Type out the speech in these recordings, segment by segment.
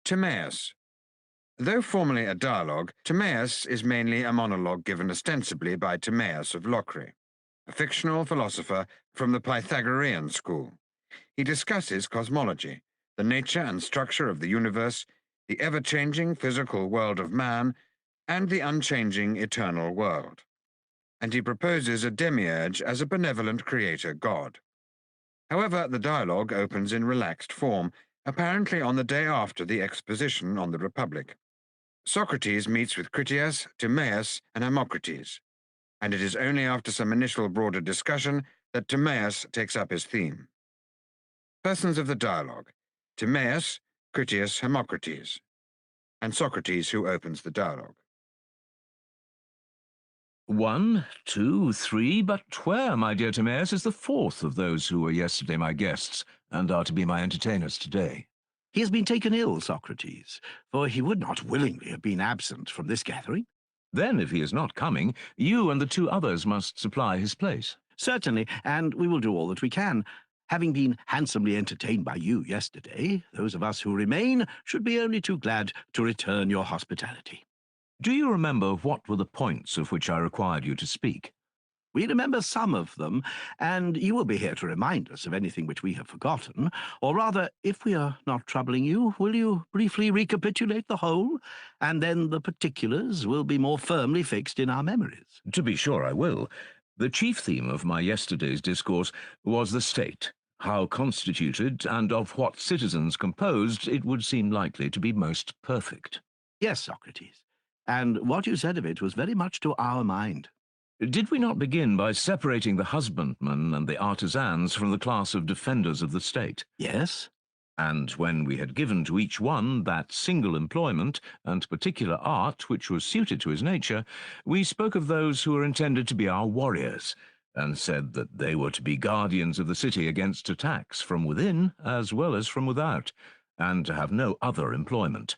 Timaeus. Though formally a dialogue, Timaeus is mainly a monologue given ostensibly by Timaeus of Locri, a fictional philosopher from the Pythagorean school. He discusses cosmology, the nature and structure of the universe, the ever-changing physical world of man, and the unchanging eternal world. And he proposes a demiurge as a benevolent creator god. However, the dialogue opens in relaxed form, apparently on the day after the exposition on the Republic. Socrates meets with Critias, Timaeus, and Hermocrates, and it is only after some initial broader discussion that Timaeus takes up his theme. Persons of the dialogue: Timaeus, Critias, Hermocrates, and Socrates, who opens the dialogue. 1, 2, 3, but where, my dear Timaeus, is the fourth of those who were yesterday my guests, and are to be my entertainers today? He has been taken ill, Socrates, for he would not willingly have been absent from this gathering. Then, if he is not coming, you and the two others must supply his place. Certainly, and we will do all that we can. Having been handsomely entertained by you yesterday, those of us who remain should be only too glad to return your hospitality. Do you remember what were the points of which I required you to speak? We remember some of them, and you will be here to remind us of anything which we have forgotten. Or rather, if we are not troubling you, will you briefly recapitulate the whole, and then the particulars will be more firmly fixed in our memories? To be sure I will. The chief theme of my yesterday's discourse was the state, how constituted and of what citizens composed it would seem likely to be most perfect. Yes, Socrates, and what you said of it was very much to our mind. Did we not begin by separating the husbandmen and the artisans from the class of defenders of the state? Yes. And when we had given to each one that single employment and particular art which was suited to his nature, we spoke of those who were intended to be our warriors, and said that they were to be guardians of the city against attacks from within as well as from without, and to have no other employment.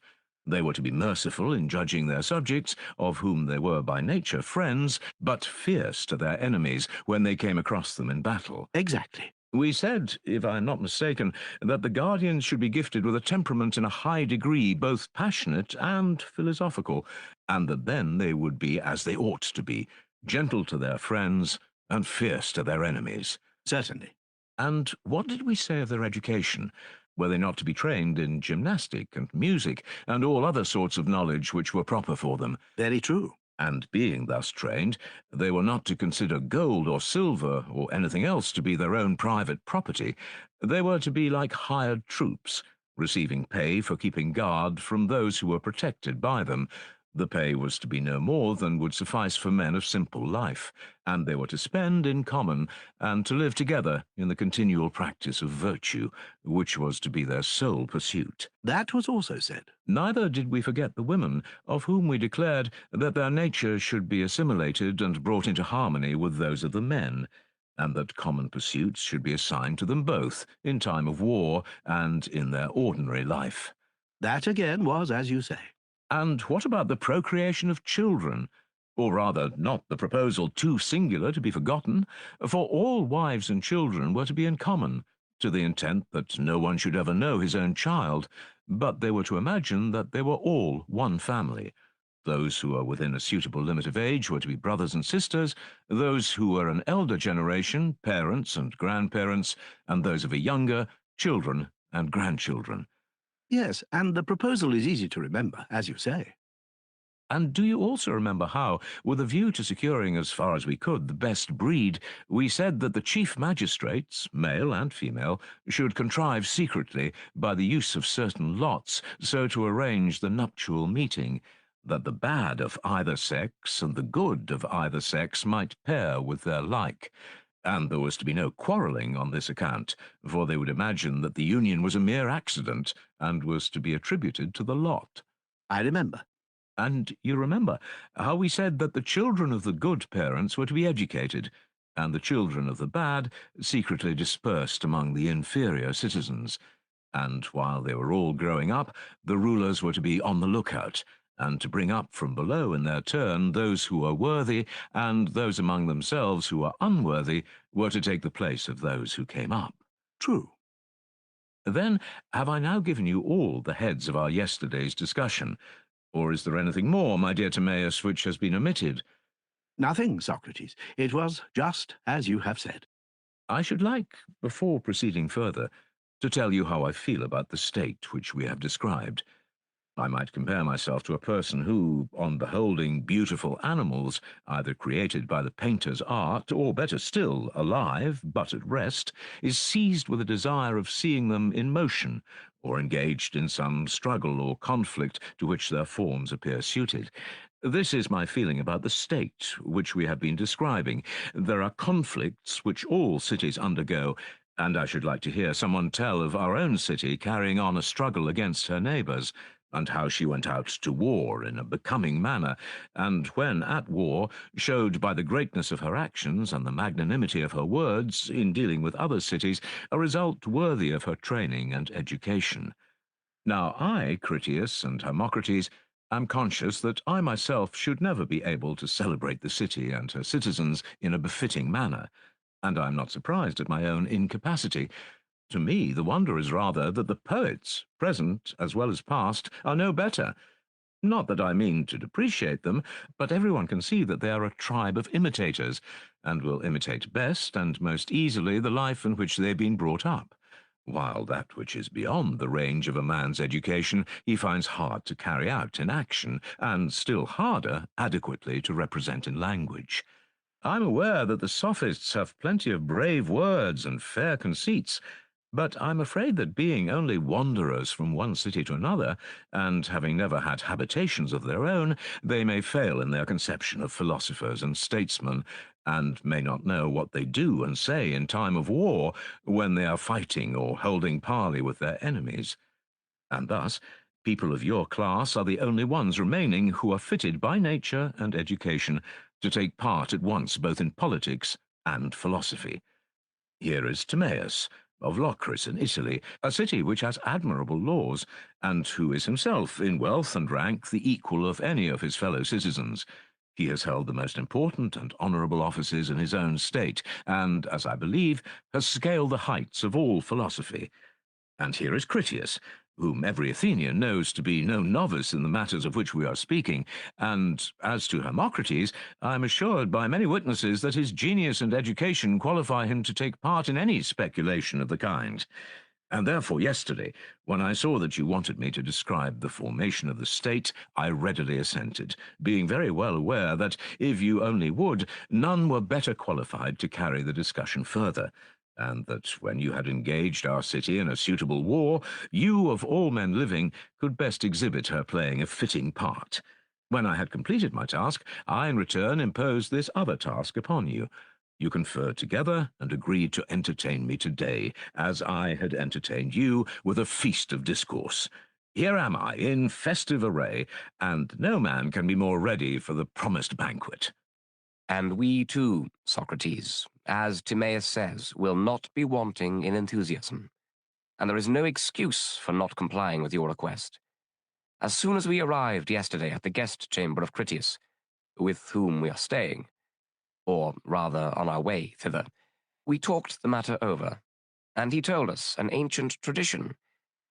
They were to be merciful in judging their subjects, of whom they were by nature friends, but fierce to their enemies when they came across them in battle. Exactly. We said, if I am not mistaken, that the guardians should be gifted with a temperament in a high degree, both passionate and philosophical, and that then they would be as they ought to be, gentle to their friends and fierce to their enemies. Certainly. And what did we say of their education? Were they not to be trained in gymnastic and music, and all other sorts of knowledge which were proper for them? Very true. And being thus trained, they were not to consider gold or silver or anything else to be their own private property. They were to be like hired troops, receiving pay for keeping guard from those who were protected by them. The pay was to be no more than would suffice for men of simple life, and they were to spend in common, and to live together in the continual practice of virtue, which was to be their sole pursuit. That was also said. Neither did we forget the women, of whom we declared that their nature should be assimilated and brought into harmony with those of the men, and that common pursuits should be assigned to them both, in time of war and in their ordinary life. That again was as you say. And what about the procreation of children? Or rather, not the proposal too singular to be forgotten, for all wives and children were to be in common, to the intent that no one should ever know his own child, but they were to imagine that they were all one family. Those who were within a suitable limit of age were to be brothers and sisters, those who were an elder generation, parents and grandparents, and those of a younger, children and grandchildren. Yes, and the proposal is easy to remember, as you say. And do you also remember how, with a view to securing as far as we could the best breed, we said that the chief magistrates, male and female, should contrive secretly, by the use of certain lots, so to arrange the nuptial meeting, that the bad of either sex and the good of either sex might pair with their like? And there was to be no quarrelling on this account, for they would imagine that the union was a mere accident, and was to be attributed to the lot. I remember. And you remember how we said that the children of the good parents were to be educated, and the children of the bad secretly dispersed among the inferior citizens. And while they were all growing up, the rulers were to be on the lookout, and to bring up from below in their turn those who were worthy, and those among themselves who were unworthy were to take the place of those who came up. True. Then, have I now given you all the heads of our yesterday's discussion? Or is there anything more, my dear Timaeus, which has been omitted? Nothing, Socrates. It was just as you have said. I should like, before proceeding further, to tell you how I feel about the state which we have described. I might compare myself to a person who, on beholding beautiful animals, either created by the painter's art, or better still, alive, but at rest, is seized with a desire of seeing them in motion, or engaged in some struggle or conflict to which their forms appear suited. This is my feeling about the state which we have been describing. There are conflicts which all cities undergo, and I should like to hear someone tell of our own city carrying on a struggle against her neighbours, and how she went out to war in a becoming manner, and when at war, showed by the greatness of her actions and the magnanimity of her words in dealing with other cities a result worthy of her training and education. Now I, Critias and Hermocrates, am conscious that I myself should never be able to celebrate the city and her citizens in a befitting manner, and I am not surprised at my own incapacity. To me, the wonder is rather that the poets, present as well as past, are no better. Not that I mean to depreciate them, but everyone can see that they are a tribe of imitators, and will imitate best and most easily the life in which they've been brought up, while that which is beyond the range of a man's education he finds hard to carry out in action, and still harder adequately to represent in language. I'm aware that the sophists have plenty of brave words and fair conceits, but I'm afraid that being only wanderers from one city to another, and having never had habitations of their own, they may fail in their conception of philosophers and statesmen, and may not know what they do and say in time of war, when they are fighting or holding parley with their enemies. And thus, people of your class are the only ones remaining who are fitted by nature and education to take part at once both in politics and philosophy. Here is Timaeus, of Locris in Italy, a city which has admirable laws, and who is himself, in wealth and rank, the equal of any of his fellow citizens. He has held the most important and honourable offices in his own state, and, as I believe, has scaled the heights of all philosophy. And here is Critias, whom every Athenian knows to be no novice in the matters of which we are speaking, and as to Hermocrates, I am assured by many witnesses that his genius and education qualify him to take part in any speculation of the kind. And therefore yesterday, when I saw that you wanted me to describe the formation of the state, I readily assented, being very well aware that, if you only would, none were better qualified to carry the discussion further, and that when you had engaged our city in a suitable war, you, of all men living, could best exhibit her playing a fitting part. When I had completed my task, I in return imposed this other task upon you. You conferred together and agreed to entertain me today, as I had entertained you, with a feast of discourse. Here am I, in festive array, and no man can be more ready for the promised banquet. And we too, Socrates, as Timaeus says, will not be wanting in enthusiasm, and there is no excuse for not complying with your request. As soon as we arrived yesterday at the guest chamber of Critias, with whom we are staying, or rather on our way thither, we talked the matter over, and he told us an ancient tradition,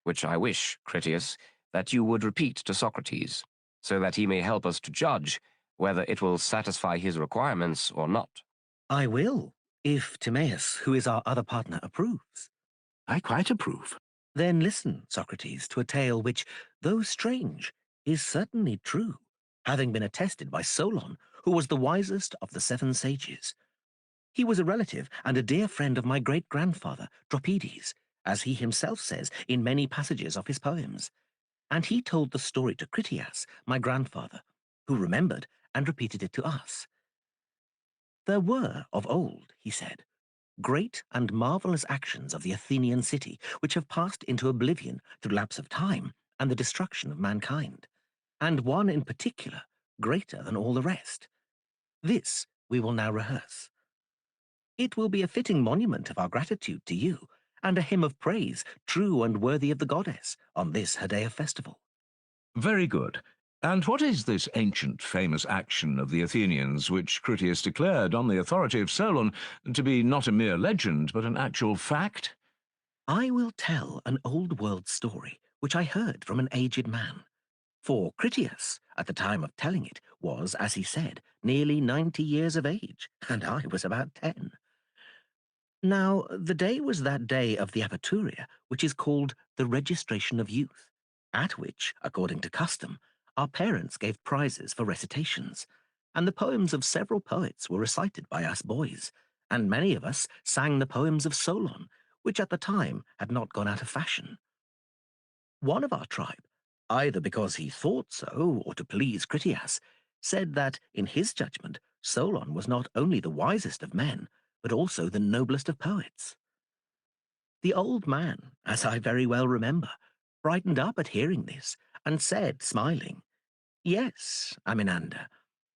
which I wish, Critias, that you would repeat to Socrates, so that he may help us to judge whether it will satisfy his requirements or not. I will, if Timaeus, who is our other partner, approves. I quite approve. Then listen, Socrates, to a tale which, though strange, is certainly true, having been attested by Solon, who was the wisest of the 7 sages. He was a relative and a dear friend of my great-grandfather, Dropides, as he himself says in many passages of his poems. And he told the story to Critias, my grandfather, who remembered and repeated it to us. There were, of old, he said, great and marvellous actions of the Athenian city, which have passed into oblivion through lapse of time and the destruction of mankind, and one in particular, greater than all the rest. This we will now rehearse. It will be a fitting monument of our gratitude to you, and a hymn of praise, true and worthy of the goddess, on this her day of festival. Very good. And what is this ancient famous action of the Athenians which Critias declared on the authority of Solon to be not a mere legend but an actual fact? I will tell an old world story which I heard from an aged man. For Critias, at the time of telling it, was, as he said, nearly 90 years of age, and I was about 10. Now, the day was that day of the Aperturia, which is called the registration of youth, at which, according to custom, our parents gave prizes for recitations, and the poems of several poets were recited by us boys, and many of us sang the poems of Solon, which at the time had not gone out of fashion. One of our tribe, either because he thought so or to please Critias, said that, in his judgment, Solon was not only the wisest of men, but also the noblest of poets. The old man, as I very well remember, brightened up at hearing this, and said, smiling, "Yes, Aminander,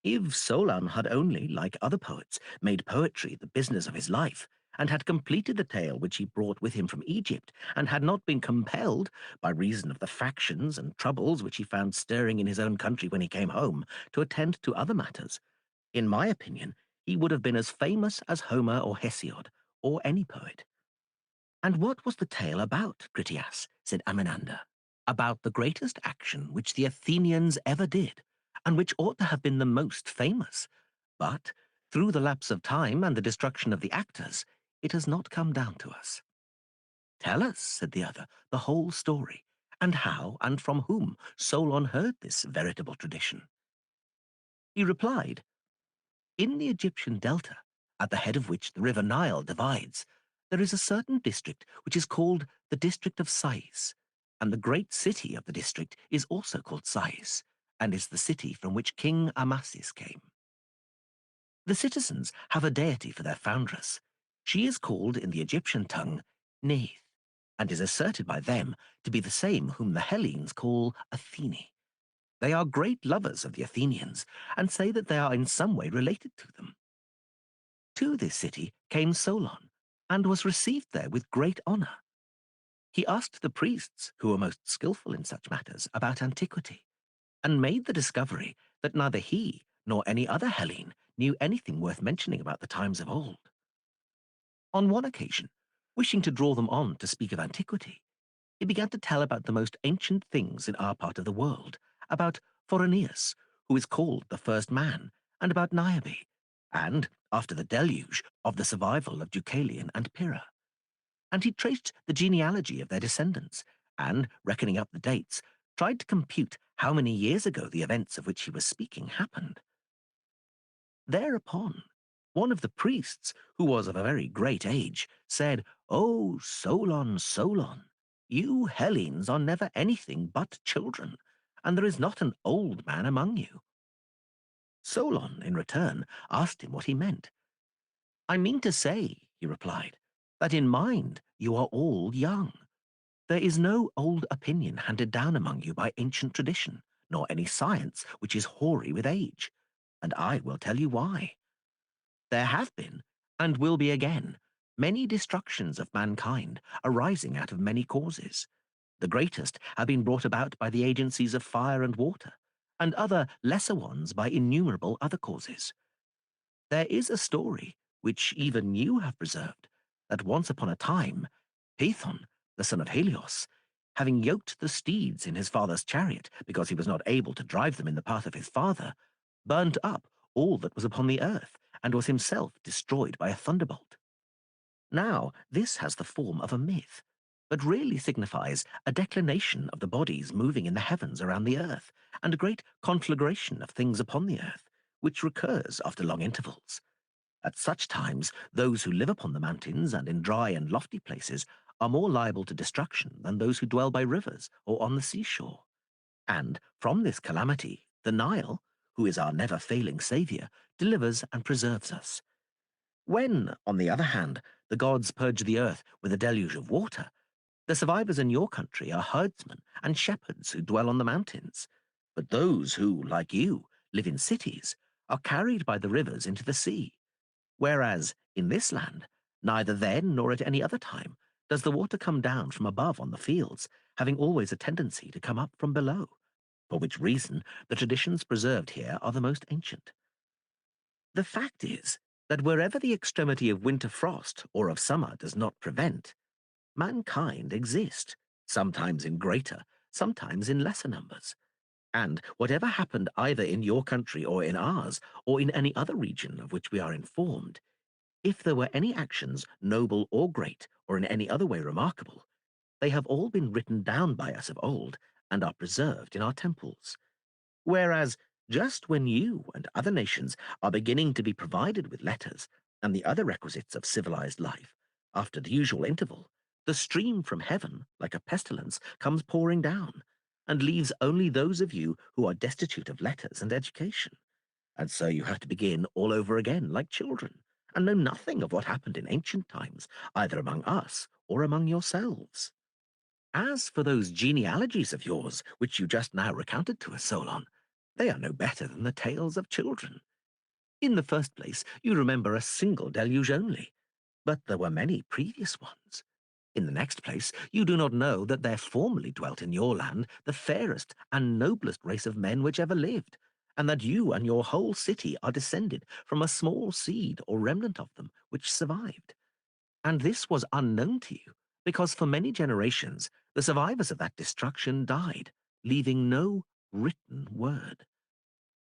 if Solon had only, like other poets, made poetry the business of his life, and had completed the tale which he brought with him from Egypt, and had not been compelled, by reason of the factions and troubles which he found stirring in his own country when he came home, to attend to other matters, in my opinion, he would have been as famous as Homer or Hesiod, or any poet." "And what was the tale about, Critias?" said Amenander. "About the greatest action which the Athenians ever did, and which ought to have been the most famous. But, through the lapse of time and the destruction of the actors, it has not come down to us." "Tell us," said the other, "the whole story, and how and from whom Solon heard this veritable tradition." He replied, "In the Egyptian delta, at the head of which the river Nile divides, there is a certain district which is called the district of Sais, and the great city of the district is also called Sais, and is the city from which King Amasis came. The citizens have a deity for their foundress. She is called in the Egyptian tongue Neith, and is asserted by them to be the same whom the Hellenes call Athene. They are great lovers of the Athenians, and say that they are in some way related to them. To this city came Solon, and was received there with great honor. He asked the priests, who were most skillful in such matters, about antiquity, and made the discovery that neither he nor any other Hellene knew anything worth mentioning about the times of old. On one occasion, wishing to draw them on to speak of antiquity, he began to tell about the most ancient things in our part of the world, about Phoroneus, who is called the first man, and about Niobe, and, after the deluge, of the survival of Deucalion and Pyrrha. And he traced the genealogy of their descendants, and, reckoning up the dates, tried to compute how many years ago the events of which he was speaking happened. Thereupon, one of the priests, who was of a very great age, said, "Oh, Solon, Solon, you Hellenes are never anything but children, and there is not an old man among you." Solon, in return, asked him what he meant. "I mean to say," he replied, "that in mind you are all young. There is no old opinion handed down among you by ancient tradition, nor any science which is hoary with age. And I will tell you why. There have been, and will be again, many destructions of mankind arising out of many causes. The greatest have been brought about by the agencies of fire and water, and other lesser ones by innumerable other causes. There is a story, which even you have preserved, that once upon a time, Phaethon, the son of Helios, having yoked the steeds in his father's chariot because he was not able to drive them in the path of his father, burnt up all that was upon the earth, and was himself destroyed by a thunderbolt. Now, this has the form of a myth, but really signifies a declination of the bodies moving in the heavens around the earth, and a great conflagration of things upon the earth, which recurs after long intervals. At such times, those who live upon the mountains and in dry and lofty places are more liable to destruction than those who dwell by rivers or on the seashore. And from this calamity, the Nile, who is our never-failing saviour, delivers and preserves us. When, on the other hand, the gods purge the earth with a deluge of water, the survivors in your country are herdsmen and shepherds who dwell on the mountains. But those who, like you, live in cities are carried by the rivers into the sea. Whereas, in this land, neither then nor at any other time does the water come down from above on the fields, having always a tendency to come up from below, for which reason the traditions preserved here are the most ancient. The fact is that wherever the extremity of winter frost or of summer does not prevent, mankind exist, sometimes in greater, sometimes in lesser numbers. And whatever happened either in your country or in ours, or in any other region of which we are informed, if there were any actions noble or great, or in any other way remarkable, they have all been written down by us of old, and are preserved in our temples. Whereas, just when you and other nations are beginning to be provided with letters and the other requisites of civilized life, after the usual interval, the stream from heaven, like a pestilence, comes pouring down, and leaves only those of you who are destitute of letters and education. And so you have to begin all over again like children, and know nothing of what happened in ancient times, either among us or among yourselves. As for those genealogies of yours, which you just now recounted to us, Solon, they are no better than the tales of children. In the first place, you remember a single deluge only, but there were many previous ones. In the next place, you do not know that there formerly dwelt in your land the fairest and noblest race of men which ever lived, and that you and your whole city are descended from a small seed or remnant of them which survived. And this was unknown to you, because for many generations the survivors of that destruction died, leaving no written word.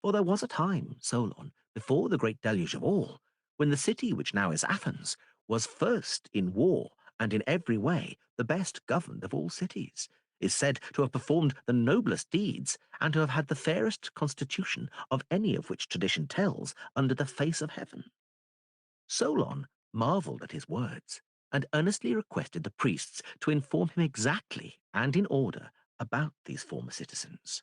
For there was a time, Solon, before the great deluge of all, when the city which now is Athens was first in war and in every way the best governed of all cities, is said to have performed the noblest deeds, and to have had the fairest constitution of any of which tradition tells under the face of heaven. Solon marveled at his words, and earnestly requested the priests to inform him exactly and in order about these former citizens.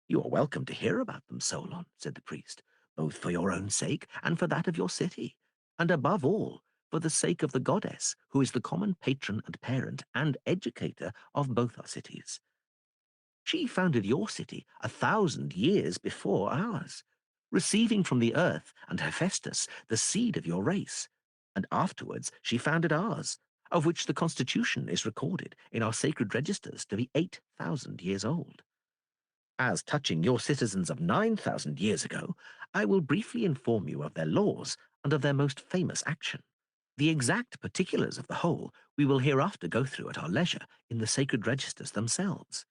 "You are welcome to hear about them, Solon," said the priest, "both for your own sake and for that of your city, and above all, for the sake of the goddess, who is the common patron and parent and educator of both our cities. She founded your city 1,000 years before ours, receiving from the earth and Hephaestus the seed of your race, and afterwards she founded ours, of which the constitution is recorded in our sacred registers to be 8,000 years old. As touching your citizens of 9,000 years ago, I will briefly inform you of their laws and of their most famous action. The exact particulars of the whole we will hereafter go through at our leisure in the sacred registers themselves.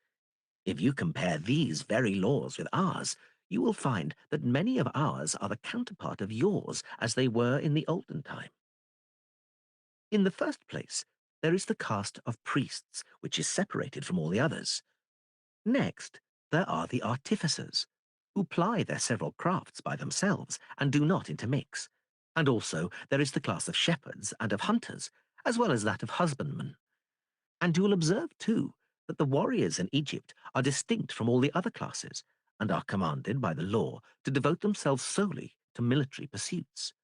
If you compare these very laws with ours, you will find that many of ours are the counterpart of yours as they were in the olden time. In the first place, there is the caste of priests, which is separated from all the others. Next, there are the artificers, who ply their several crafts by themselves and do not intermix. And also there is the class of shepherds and of hunters, as well as that of husbandmen. And you will observe, too, that the warriors in Egypt are distinct from all the other classes, and are commanded by the law to devote themselves solely to military pursuits.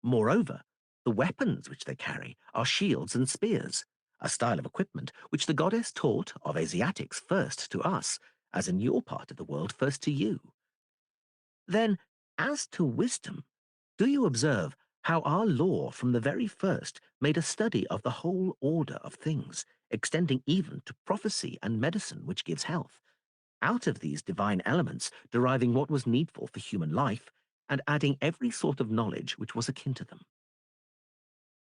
Moreover, the weapons which they carry are shields and spears, a style of equipment which the goddess taught of Asiatics first to us, as in your part of the world first to you. Then, as to wisdom, do you observe how our law from the very first made a study of the whole order of things, extending even to prophecy and medicine which gives health, out of these divine elements deriving what was needful for human life, and adding every sort of knowledge which was akin to them?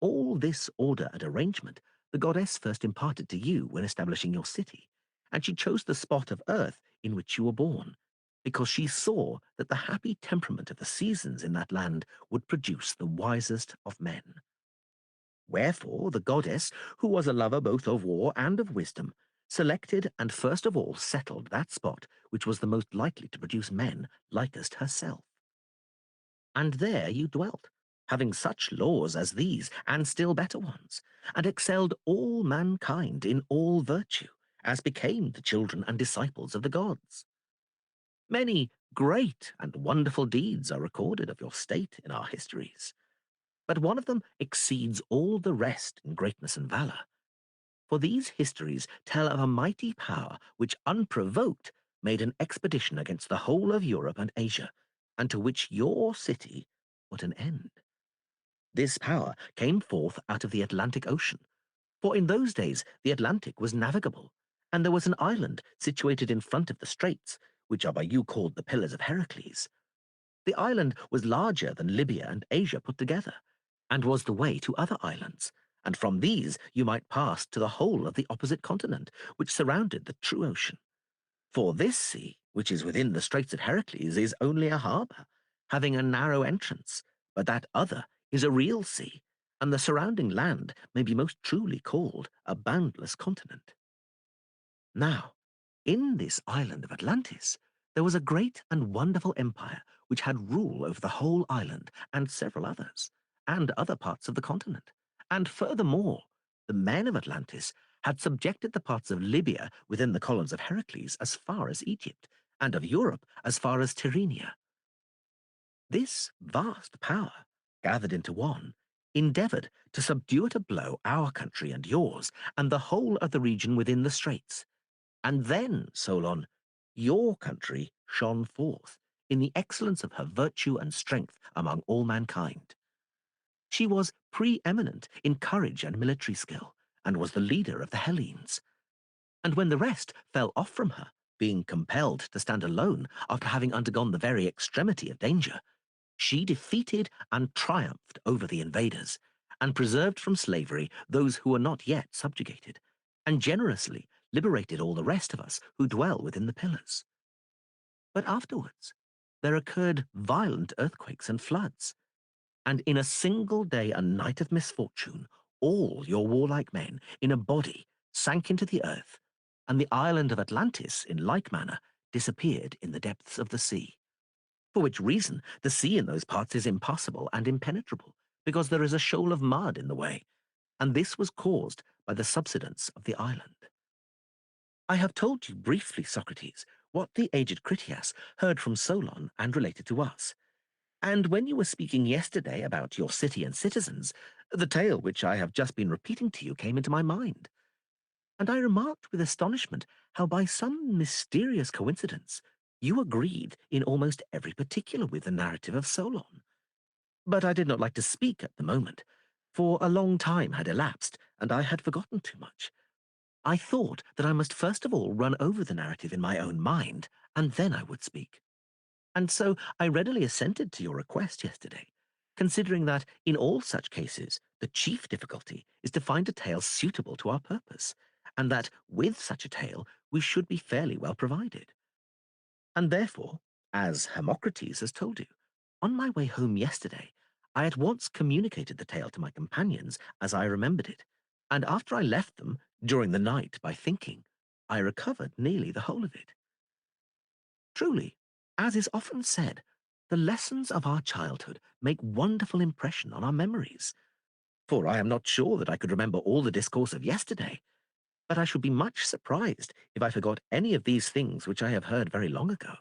All this order and arrangement the goddess first imparted to you when establishing your city, and she chose the spot of earth in which you were born, because she saw that the happy temperament of the seasons in that land would produce the wisest of men. Wherefore the goddess, who was a lover both of war and of wisdom, selected and first of all settled that spot which was the most likely to produce men likest herself. And there you dwelt, having such laws as these, and still better ones, and excelled all mankind in all virtue, as became the children and disciples of the gods. Many great and wonderful deeds are recorded of your state in our histories, but one of them exceeds all the rest in greatness and valor. For these histories tell of a mighty power which, unprovoked, made an expedition against the whole of Europe and Asia, and to which your city put an end. This power came forth out of the Atlantic Ocean, for in those days the Atlantic was navigable, and there was an island situated in front of the straits, which are by you called the Pillars of Heracles. The island was larger than Libya and Asia put together, and was the way to other islands, and from these you might pass to the whole of the opposite continent, which surrounded the true ocean. For this sea, which is within the Straits of Heracles, is only a harbour, having a narrow entrance, but that other is a real sea, and the surrounding land may be most truly called a boundless continent. Now, in this island of Atlantis, there was a great and wonderful empire which had rule over the whole island and several others, and other parts of the continent. And furthermore, the men of Atlantis had subjected the parts of Libya within the columns of Heracles as far as Egypt, and of Europe as far as Tyrrhenia. This vast power, gathered into one, endeavoured to subdue at a blow our country and yours, and the whole of the region within the straits. And then, Solon, your country shone forth in the excellence of her virtue and strength among all mankind. She was preeminent in courage and military skill, and was the leader of the Hellenes. And when the rest fell off from her, being compelled to stand alone after having undergone the very extremity of danger, she defeated and triumphed over the invaders, and preserved from slavery those who were not yet subjugated, and generously liberated all the rest of us who dwell within the pillars. But afterwards, there occurred violent earthquakes and floods, and in a single day and night of misfortune, all your warlike men in a body sank into the earth, and the island of Atlantis, in like manner, disappeared in the depths of the sea. For which reason the sea in those parts is impassable and impenetrable, because there is a shoal of mud in the way, and this was caused by the subsidence of the island. I have told you briefly, Socrates, what the aged Critias heard from Solon and related to us. And when you were speaking yesterday about your city and citizens, the tale which I have just been repeating to you came into my mind. And I remarked with astonishment how by some mysterious coincidence you agreed in almost every particular with the narrative of Solon. But I did not like to speak at the moment, for a long time had elapsed, and I had forgotten too much. I thought that I must first of all run over the narrative in my own mind, and then I would speak. And so I readily assented to your request yesterday, considering that in all such cases the chief difficulty is to find a tale suitable to our purpose, and that with such a tale we should be fairly well provided. And therefore, as Hermocrates has told you, on my way home yesterday, I at once communicated the tale to my companions as I remembered it, and after I left them during the night by thinking, I recovered nearly the whole of it. Truly, as is often said, the lessons of our childhood make wonderful impression on our memories. For I am not sure that I could remember all the discourse of yesterday, but I should be much surprised if I forgot any of these things which I have heard very long ago.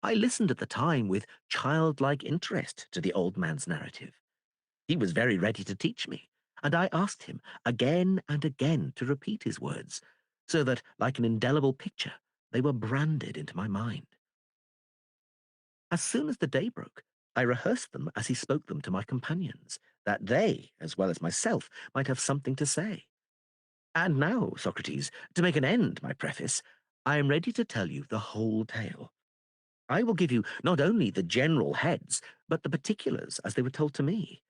I listened at the time with childlike interest to the old man's narrative. He was very ready to teach me, and I asked him again and again to repeat his words, so that, like an indelible picture, they were branded into my mind. As soon as the day broke, I rehearsed them as he spoke them to my companions, that they, as well as myself, might have something to say. And now, Socrates, to make an end my preface, I am ready to tell you the whole tale. I will give you not only the general heads, but the particulars as they were told to me.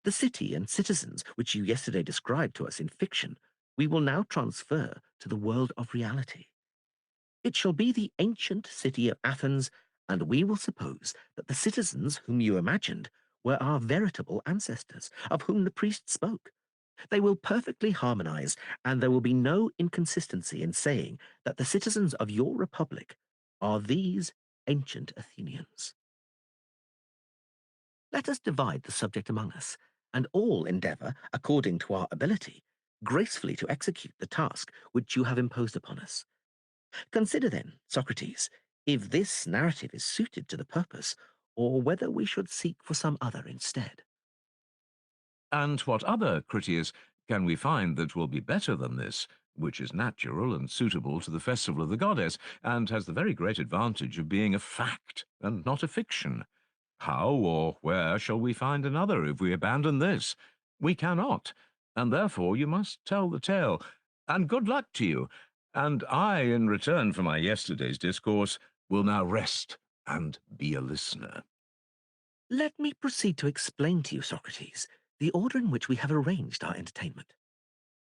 The city and citizens which you yesterday described to us in fiction, we will now transfer to the world of reality. It shall be the ancient city of Athens, and we will suppose that the citizens whom you imagined were our veritable ancestors, of whom the priest spoke. They will perfectly harmonize, and there will be no inconsistency in saying that the citizens of your republic are these ancient Athenians. Let us divide the subject among us, and all endeavor, according to our ability, gracefully to execute the task which you have imposed upon us. Consider then, Socrates, if this narrative is suited to the purpose, or whether we should seek for some other instead. And what other, Critias, can we find that will be better than this, which is natural and suitable to the festival of the goddess, and has the very great advantage of being a fact and not a fiction? How or where shall we find another if we abandon this? We cannot, and therefore you must tell the tale. And good luck to you. And I, in return for my yesterday's discourse, will now rest and be a listener. Let me proceed to explain to you, Socrates, the order in which we have arranged our entertainment.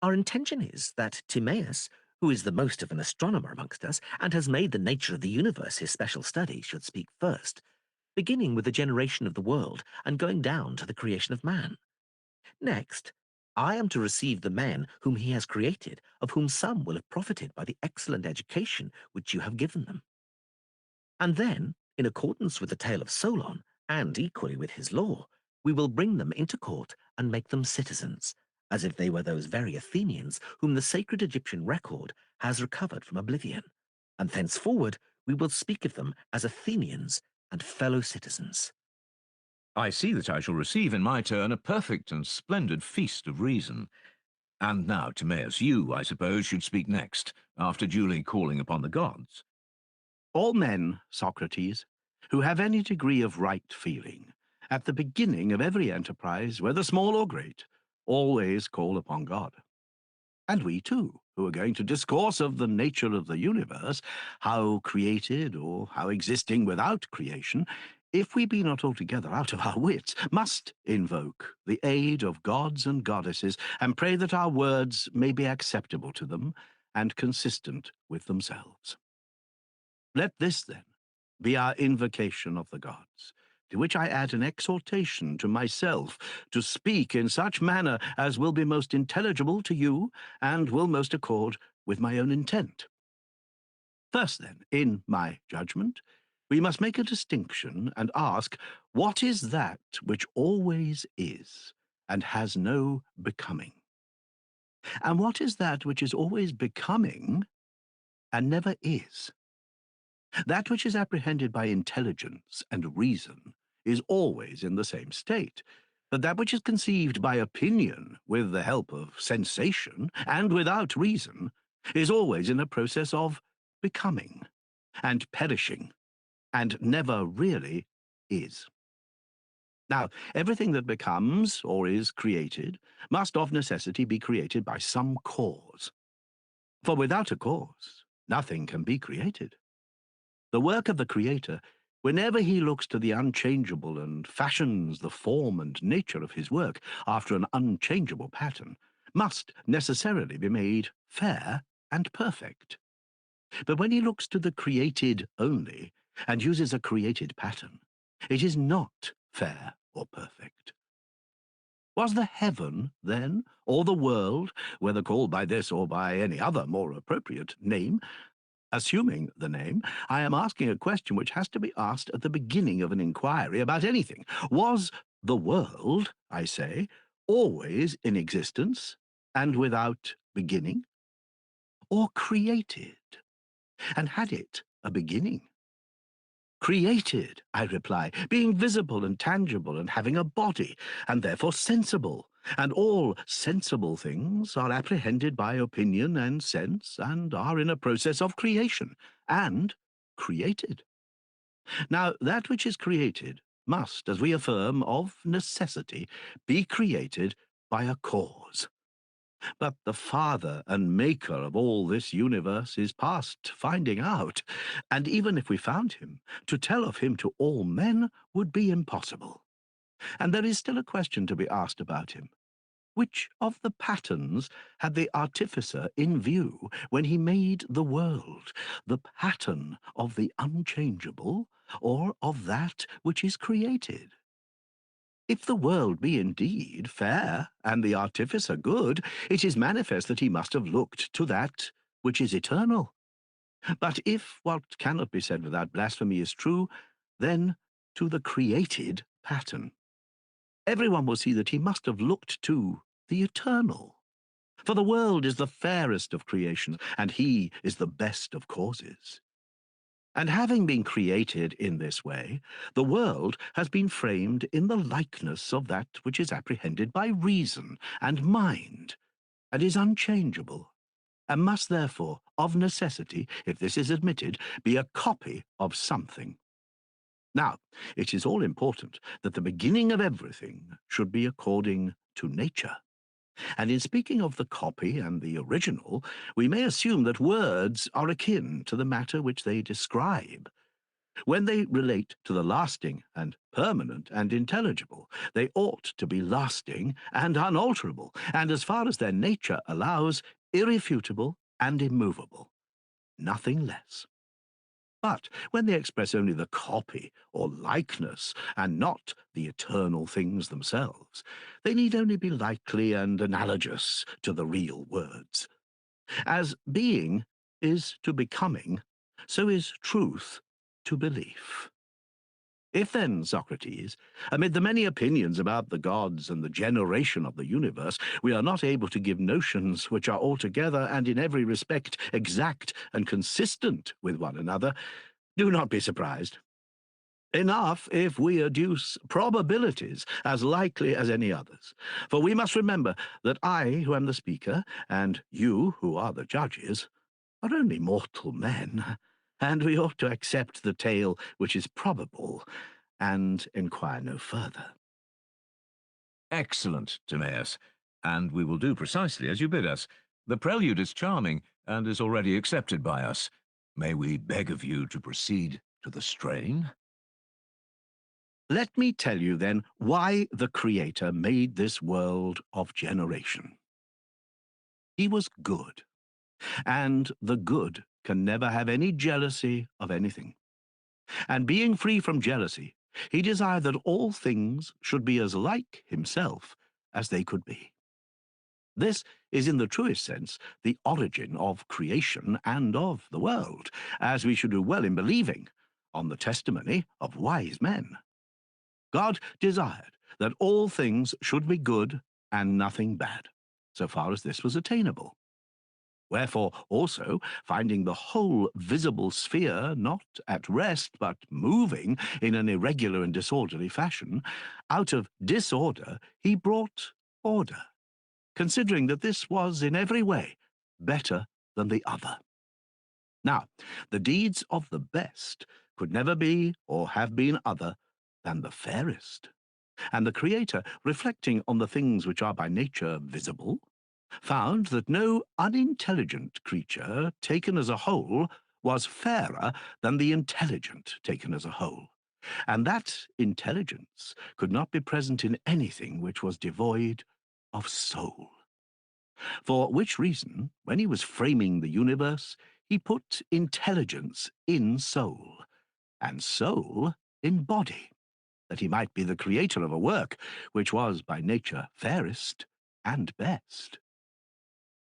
Our intention is that Timaeus, who is the most of an astronomer amongst us, and has made the nature of the universe his special study, should speak first, beginning with the generation of the world and going down to the creation of man. Next, I am to receive the men whom he has created, of whom some will have profited by the excellent education which you have given them. And then, in accordance with the tale of Solon, and equally with his law, we will bring them into court and make them citizens, as if they were those very Athenians whom the sacred Egyptian record has recovered from oblivion. And thenceforward we will speak of them as Athenians and fellow citizens. I see that I shall receive in my turn a perfect and splendid feast of reason. And now, Timaeus, you, I suppose, should speak next, after duly calling upon the gods. All men, Socrates, who have any degree of right feeling, at the beginning of every enterprise, whether small or great, always call upon God. And we too, who are going to discourse of the nature of the universe, how created or how existing without creation, if we be not altogether out of our wits, must invoke the aid of gods and goddesses, and pray that our words may be acceptable to them and consistent with themselves. Let this, then, be our invocation of the gods, to which I add an exhortation to myself to speak in such manner as will be most intelligible to you and will most accord with my own intent. First, then, in my judgment, we must make a distinction and ask, what is that which always is and has no becoming? And what is that which is always becoming and never is? That which is apprehended by intelligence and reason is always in the same state, but that which is conceived by opinion with the help of sensation and without reason is always in a process of becoming and perishing, and never really is. Now, everything that becomes or is created must of necessity be created by some cause. For without a cause, nothing can be created. The work of the Creator, whenever he looks to the unchangeable and fashions the form and nature of his work after an unchangeable pattern, must necessarily be made fair and perfect. But when he looks to the created only, and uses a created pattern, it is not fair or perfect. Was the heaven, then, or the world, whether called by this or by any other more appropriate name, assuming the name, I am asking a question which has to be asked at the beginning of an inquiry about anything. Was the world, I say, always in existence and without beginning? Or created, and had it a beginning? Created, I reply, being visible and tangible and having a body, and therefore sensible. And all sensible things are apprehended by opinion and sense, and are in a process of creation, and created. Now, that which is created must, as we affirm, of necessity, be created by a cause. But the father and maker of all this universe is past finding out, and even if we found him, to tell of him to all men would be impossible. And there is still a question to be asked about him. Which of the patterns had the artificer in view when he made the world, the pattern of the unchangeable, or of that which is created? If the world be indeed fair, and the artificer good, it is manifest that he must have looked to that which is eternal. But if what cannot be said without blasphemy is true, then to the created pattern. Everyone will see that he must have looked to the eternal. For the world is the fairest of creation, and he is the best of causes. And having been created in this way, the world has been framed in the likeness of that which is apprehended by reason and mind, and is unchangeable, and must therefore, of necessity, if this is admitted, be a copy of something. Now, it is all important that the beginning of everything should be according to nature. And in speaking of the copy and the original, we may assume that words are akin to the matter which they describe. When they relate to the lasting and permanent and intelligible, they ought to be lasting and unalterable, and as far as their nature allows, irrefutable and immovable, nothing less. But when they express only the copy or likeness, and not the eternal things themselves, they need only be likely and analogous to the real words. As being is to becoming, so is truth to belief. If then, Socrates, amid the many opinions about the gods and the generation of the universe, we are not able to give notions which are altogether and in every respect exact and consistent with one another, do not be surprised. Enough if we adduce probabilities as likely as any others. For we must remember that I, who am the speaker, and you, who are the judges, are only mortal men, and we ought to accept the tale which is probable, and inquire no further. Excellent, Timaeus, and we will do precisely as you bid us. The prelude is charming, and is already accepted by us. May we beg of you to proceed to the strain? Let me tell you, then, why the Creator made this world of generation. He was good, and the good can never have any jealousy of anything. And being free from jealousy, he desired that all things should be as like himself as they could be. This is, in the truest sense, the origin of creation and of the world, as we should do well in believing, on the testimony of wise men. God desired that all things should be good and nothing bad, so far as this was attainable. Wherefore also, finding the whole visible sphere not at rest, but moving in an irregular and disorderly fashion, out of disorder he brought order, considering that this was in every way better than the other. Now, the deeds of the best could never be or have been other than the fairest. And the Creator, reflecting on the things which are by nature visible, found that no unintelligent creature taken as a whole was fairer than the intelligent taken as a whole, and that intelligence could not be present in anything which was devoid of soul. For which reason, when he was framing the universe, he put intelligence in soul, and soul in body, that he might be the creator of a work which was by nature fairest and best.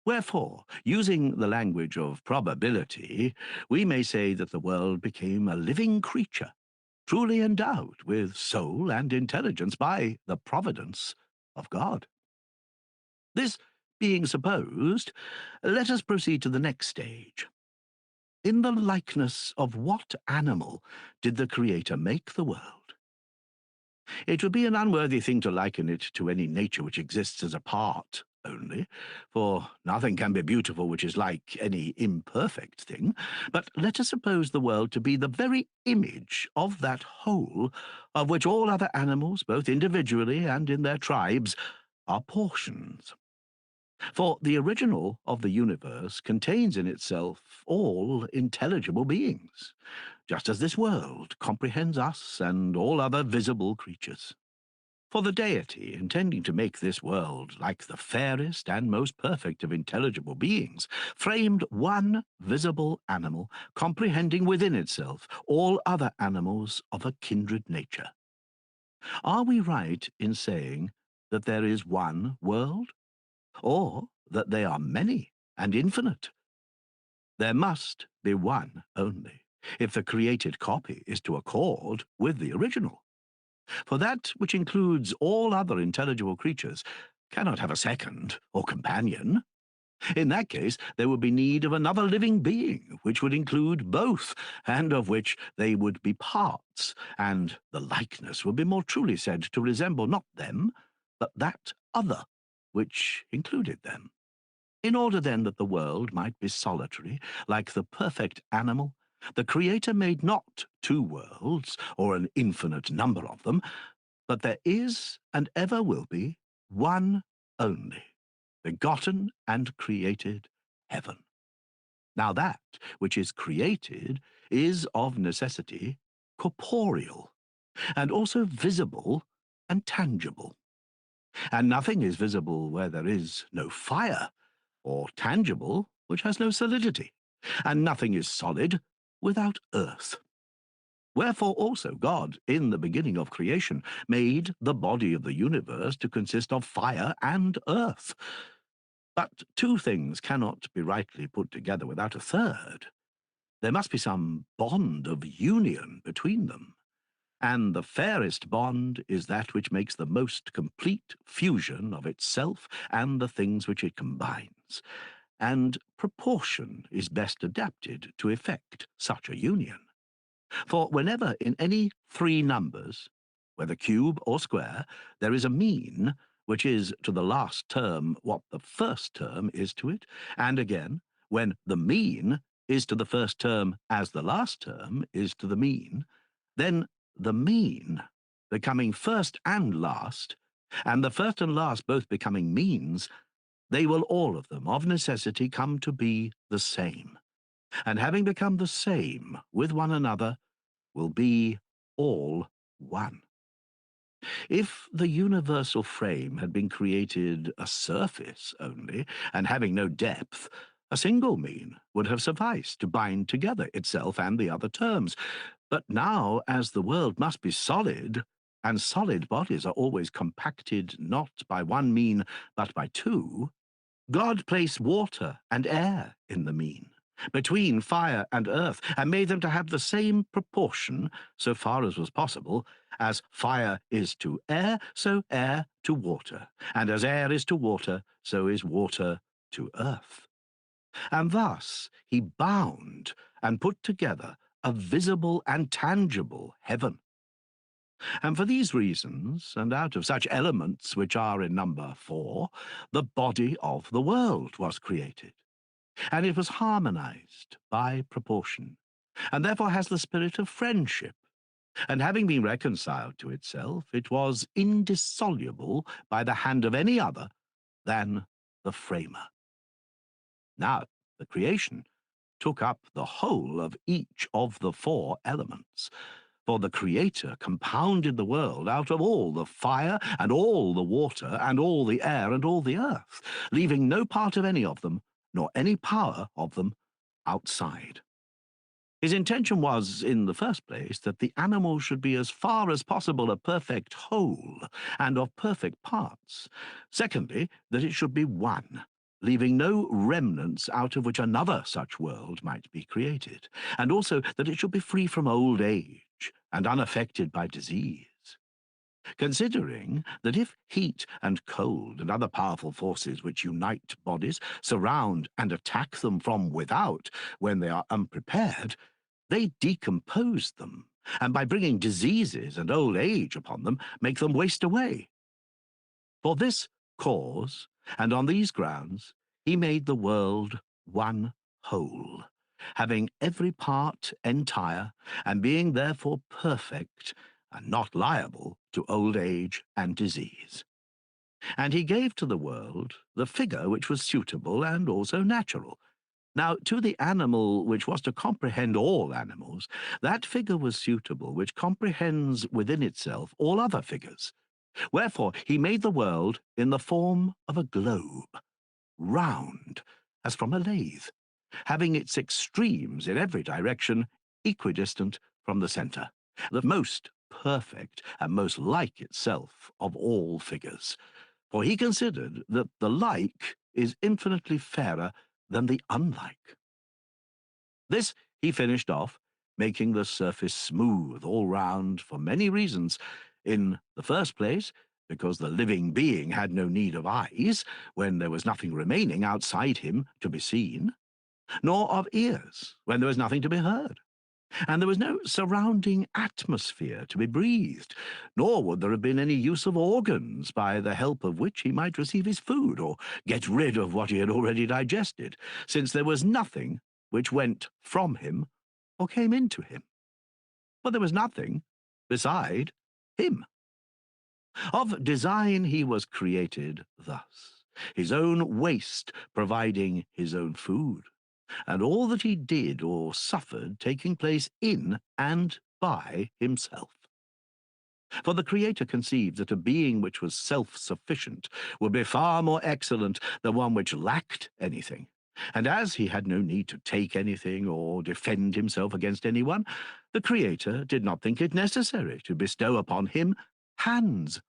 Wherefore, using the language of probability, we may say that the world became a living creature, truly endowed with soul and intelligence by the providence of God. This being supposed, let us proceed to the next stage. In the likeness of what animal did the Creator make the world? It would be an unworthy thing to liken it to any nature which exists as a part only, for nothing can be beautiful which is like any imperfect thing, but let us suppose the world to be the very image of that whole of which all other animals, both individually and in their tribes, are portions. For the original of the universe contains in itself all intelligible beings, just as this world comprehends us and all other visible creatures. For the deity, intending to make this world like the fairest and most perfect of intelligible beings, framed one visible animal, comprehending within itself all other animals of a kindred nature. Are we right in saying that there is one world, or that they are many and infinite? There must be one only, if the created copy is to accord with the original. For that which includes all other intelligible creatures cannot have a second or companion. In that case, there would be need of another living being, which would include both, and of which they would be parts, and the likeness would be more truly said to resemble not them, but that other which included them. In order, then, that the world might be solitary, like the perfect animal, the Creator made not two worlds, or an infinite number of them, but there is and ever will be one only, begotten and created heaven. Now that which is created is of necessity corporeal, and also visible and tangible. And nothing is visible where there is no fire, or tangible which has no solidity, and nothing is solid without earth. Wherefore also God, in the beginning of creation, made the body of the universe to consist of fire and earth. But two things cannot be rightly put together without a third. There must be some bond of union between them, and the fairest bond is that which makes the most complete fusion of itself and the things which it combines, and proportion is best adapted to effect such a union. For whenever in any three numbers, whether cube or square, there is a mean, which is to the last term what the first term is to it, and again, when the mean is to the first term as the last term is to the mean, then the mean, becoming first and last, and the first and last both becoming means, they will all of them of necessity come to be the same, and having become the same with one another, will be all one. If the universal frame had been created a surface only, and having no depth, a single mean would have sufficed to bind together itself and the other terms. But now, as the world must be solid, and solid bodies are always compacted not by one mean, but by two, God placed water and air in the mean, between fire and earth, and made them to have the same proportion, so far as was possible, as fire is to air, so air to water, and as air is to water, so is water to earth. And thus he bound and put together a visible and tangible heaven. And for these reasons, and out of such elements which are in number 4, the body of the world was created, and it was harmonized by proportion, and therefore has the spirit of friendship, and having been reconciled to itself, it was indissoluble by the hand of any other than the framer. Now, the creation took up the whole of each of the 4 elements, for the Creator compounded the world out of all the fire and all the water and all the air and all the earth, leaving no part of any of them, nor any power of them, outside. His intention was, in the first place, that the animal should be as far as possible a perfect whole and of perfect parts. Secondly, that it should be one, leaving no remnants out of which another such world might be created, and also that it should be free from old age and unaffected by disease. Considering that if heat and cold and other powerful forces which unite bodies surround and attack them from without when they are unprepared, they decompose them, and by bringing diseases and old age upon them, make them waste away. For this cause, and on these grounds, he made the world one whole, having every part entire, and being therefore perfect, and not liable to old age and disease. And he gave to the world the figure which was suitable and also natural. Now, to the animal which was to comprehend all animals, that figure was suitable which comprehends within itself all other figures. Wherefore he made the world in the form of a globe, round, as from a lathe, having its extremes in every direction equidistant from the centre, the most perfect and most like itself of all figures. For he considered that the like is infinitely fairer than the unlike. This he finished off, making the surface smooth all round for many reasons. In the first place, because the living being had no need of eyes, when there was nothing remaining outside him to be seen, nor of ears, when there was nothing to be heard. And there was no surrounding atmosphere to be breathed, nor would there have been any use of organs by the help of which he might receive his food, or get rid of what he had already digested, since there was nothing which went from him or came into him. For there was nothing beside him. Of design he was created thus, his own waste providing his own food, and all that he did or suffered taking place in and by himself. For the Creator conceived that a being which was self-sufficient would be far more excellent than one which lacked anything. And as he had no need to take anything or defend himself against anyone, the Creator did not think it necessary to bestow upon him hands.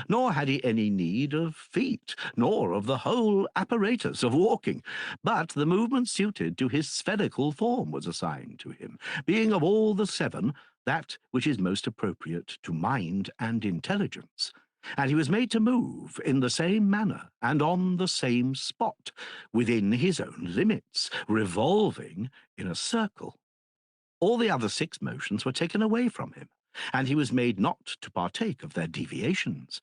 Nor had he any need of feet, nor of the whole apparatus of walking, but the movement suited to his spherical form was assigned to him, being of all the seven that which is most appropriate to mind and intelligence. And he was made to move in the same manner and on the same spot, within his own limits, revolving in a circle. All the other 6 motions were taken away from him, and he was made not to partake of their deviations.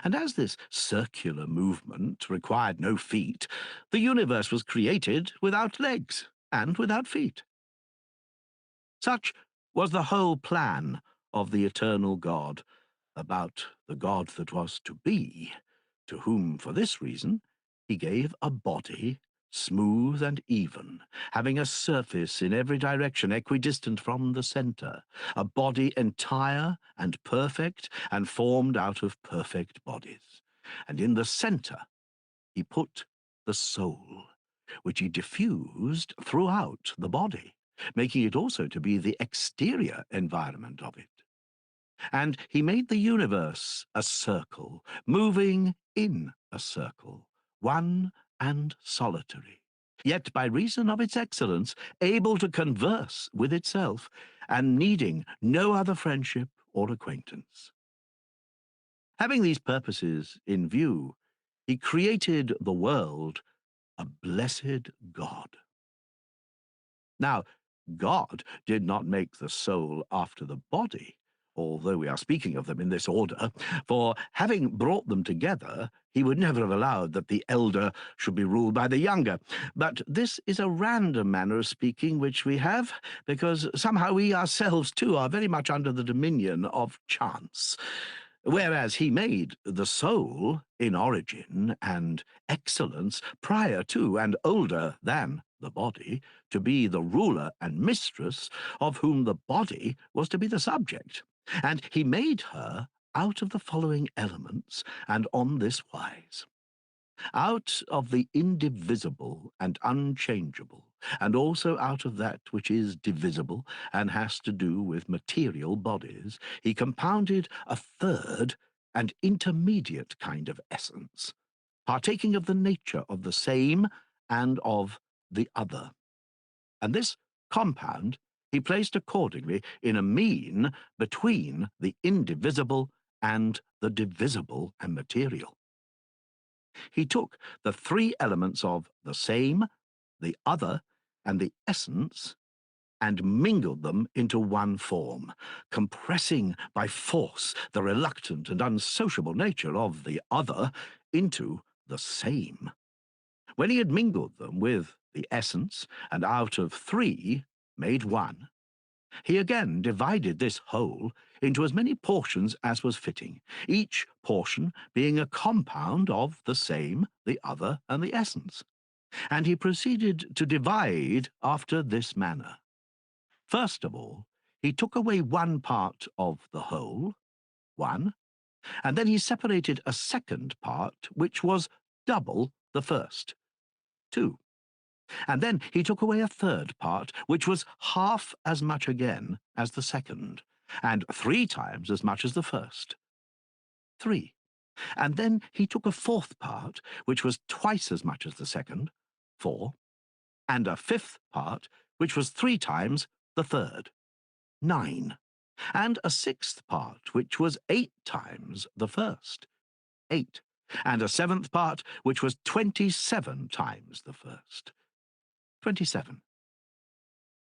And as this circular movement required no feet, the universe was created without legs and without feet. Such was the whole plan of the eternal God about the God that was to be, to whom, for this reason, he gave a body smooth and even, having a surface in every direction equidistant from the centre, a body entire and perfect and formed out of perfect bodies. And in the centre he put the soul, which he diffused throughout the body, making it also to be the exterior environment of it. And he made the universe a circle, moving in a circle, one and solitary, yet by reason of its excellence able to converse with itself, and needing no other friendship or acquaintance. Having these purposes in view, he created the world a blessed God. Now, God did not make the soul after the body, although we are speaking of them in this order, for having brought them together, he would never have allowed that the elder should be ruled by the younger. But this is a random manner of speaking which we have, because somehow we ourselves too are very much under the dominion of chance. Whereas he made the soul in origin and excellence prior to and older than the body to be the ruler and mistress of whom the body was to be the subject. And he made her out of the following elements, and on this wise: out of the indivisible and unchangeable, and also out of that which is divisible and has to do with material bodies, he compounded a third and intermediate kind of essence, partaking of the nature of the same and of the other. And this compound he placed accordingly in a mean between the indivisible and the divisible and material. He took the 3 elements of the same, the other, and the essence, and mingled them into one form, compressing by force the reluctant and unsociable nature of the other into the same. When he had mingled them with the essence, and out of 3 made one, he again divided this whole into as many portions as was fitting, each portion being a compound of the same, the other, and the essence. And he proceeded to divide after this manner. First of all, he took away one part of the whole, 1, and then he separated a second part which was double the first, 2. And then he took away a third part, which was half as much again as the second, and 3 times as much as the first, 3. And then he took a fourth part, which was twice as much as the second, 4, and a fifth part, which was 3 times the third, 9, and a sixth part, which was 8 times the first, 8, and a seventh part, which was 27 times the first, 27.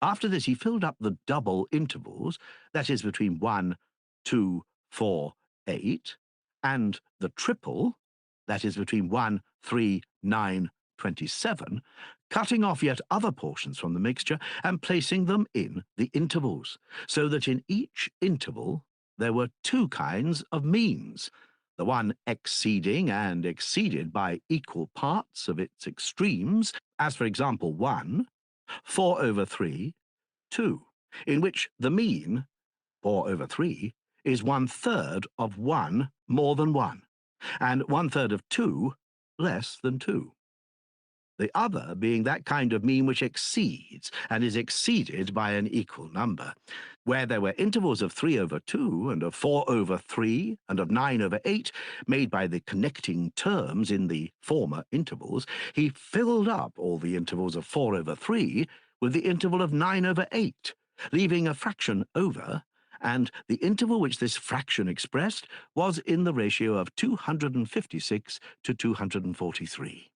After this, he filled up the double intervals, that is, between 1, 2, 4, 8, and the triple, that is, between 1, 3, 9, 27, cutting off yet other portions from the mixture and placing them in the intervals, so that in each interval there were 2 kinds of means, the one exceeding and exceeded by equal parts of its extremes, as for example 1, 4 over 3, 2, in which the mean, 4 over 3, is 1/3 of 1 more than 1, and 1/3 of 2 less than 2. The other being that kind of mean which exceeds and is exceeded by an equal number. Where there were intervals of 3 over 2 and of 4 over 3 and of 9 over 8 made by the connecting terms in the former intervals, he filled up all the intervals of 4 over 3 with the interval of 9 over 8, leaving a fraction over, and the interval which this fraction expressed was in the ratio of 256 to 243.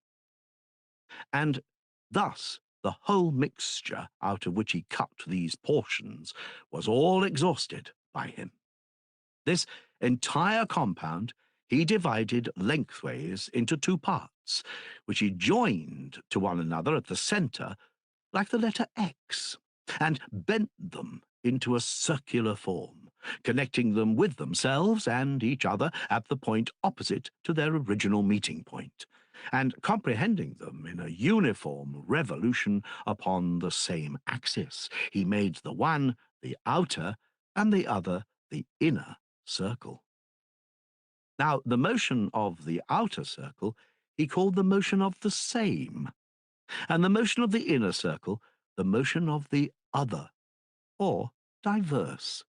And thus the whole mixture out of which he cut these portions was all exhausted by him. This entire compound he divided lengthways into 2 parts, which he joined to one another at the centre like the letter X, and bent them into a circular form, connecting them with themselves and each other at the point opposite to their original meeting point, and comprehending them in a uniform revolution upon the same axis. He made the one the outer and the other the inner circle. Now, the motion of the outer circle he called the motion of the same, and the motion of the inner circle the motion of the other, or diverse.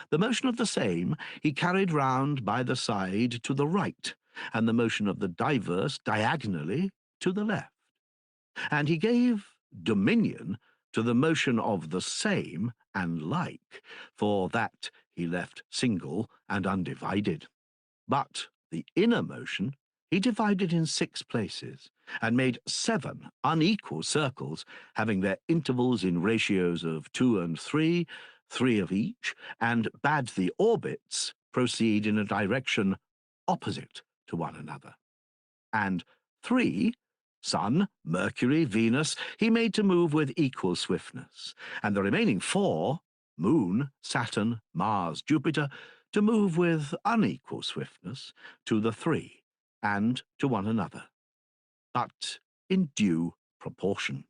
The motion of the same he carried round by the side to the right, and the motion of the diverse diagonally to the left. And he gave dominion to the motion of the same and like, for that he left single and undivided. But the inner motion he divided in 6 places, and made 7 unequal circles, having their intervals in ratios of 2 and 3, 3 of each, and bade the orbits proceed in a direction opposite to one another. And 3, Sun, Mercury, Venus, he made to move with equal swiftness, and the remaining 4, Moon, Saturn, Mars, Jupiter, to move with unequal swiftness to the 3, and to one another, but in due proportion.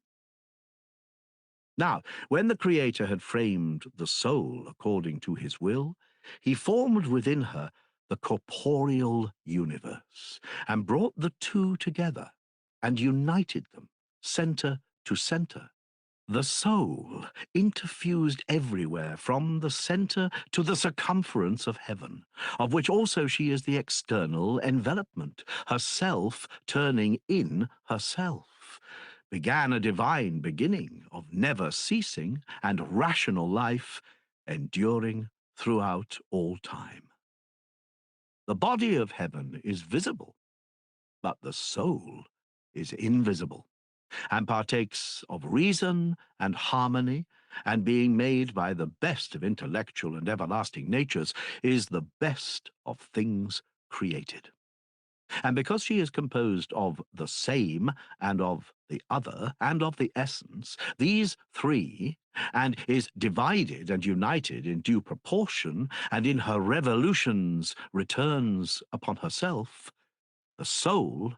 Now, when the Creator had framed the soul according to his will, he formed within her the corporeal universe, and brought the 2 together, and united them, centre to centre. The soul interfused everywhere from the centre to the circumference of heaven, of which also she is the external envelopment, herself turning in herself, began a divine beginning of never ceasing and rational life, enduring throughout all time. The body of heaven is visible, but the soul is invisible, and partakes of reason and harmony, and being made by the best of intellectual and everlasting natures, is the best of things created. And because she is composed of the same, and of the other, and of the essence, these 3, and is divided and united in due proportion, and in her revolutions returns upon herself, the soul,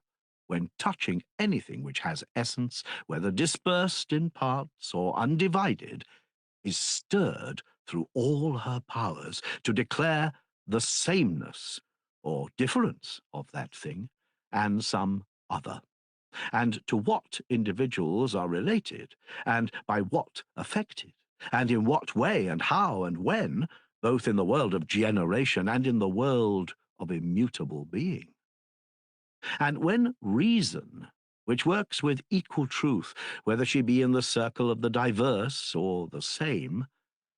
when touching anything which has essence, whether dispersed in parts or undivided, is stirred through all her powers to declare the sameness or difference of that thing and some other, and to what individuals are related, and by what affected, and in what way and how and when, both in the world of generation and in the world of immutable being. And when reason, which works with equal truth, whether she be in the circle of the diverse or the same,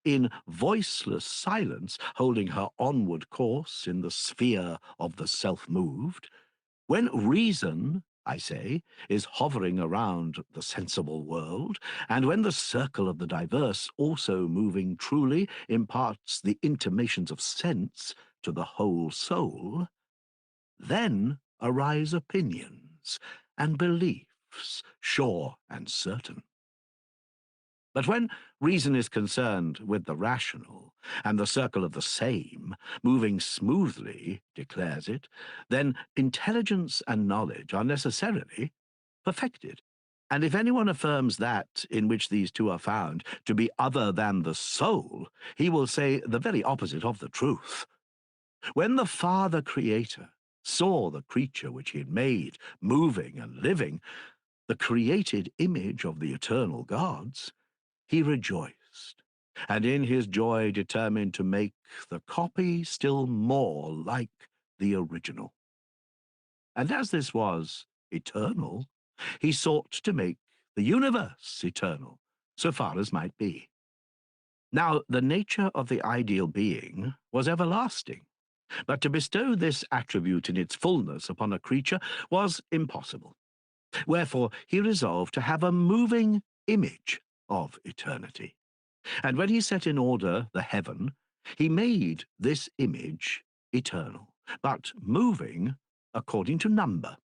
in voiceless silence holding her onward course in the sphere of the self-moved, when reason, I say, is hovering around the sensible world, and when the circle of the diverse, also moving truly, imparts the intimations of sense to the whole soul, then arise opinions and beliefs, sure and certain. But when reason is concerned with the rational, and the circle of the same, moving smoothly, declares it, then intelligence and knowledge are necessarily perfected, And if anyone affirms that in which these two are found to be other than the soul, he will say the very opposite of the truth. When the Father Creator saw the creature which he had made, moving and living, the created image of the eternal gods, he rejoiced, and in his joy determined to make the copy still more like the original. And as this was eternal, he sought to make the universe eternal, so far as might be. Now, the nature of the ideal being was everlasting, but to bestow this attribute in its fullness upon a creature was impossible. Wherefore he resolved to have a moving image of eternity. And when he set in order the heaven, he made this image eternal, but moving according to number,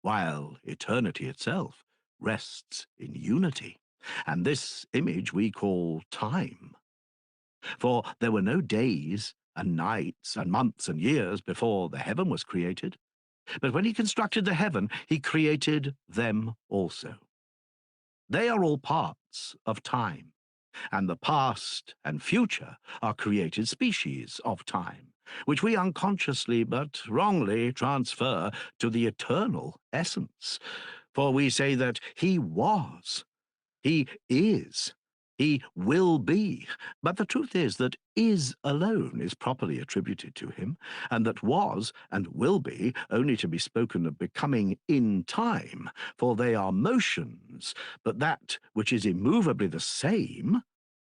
while eternity itself rests in unity. And this image we call time. For there were no days and nights and months and years before the heaven was created. But when he constructed the heaven, he created them also. They are all parts of time, and the past and future are created species of time, which we unconsciously but wrongly transfer to the eternal essence. For we say that he was, he is, he will be. But the truth is that is alone is properly attributed to him, and that was and will be only to be spoken of becoming in time, for they are motions, but that which is immovably the same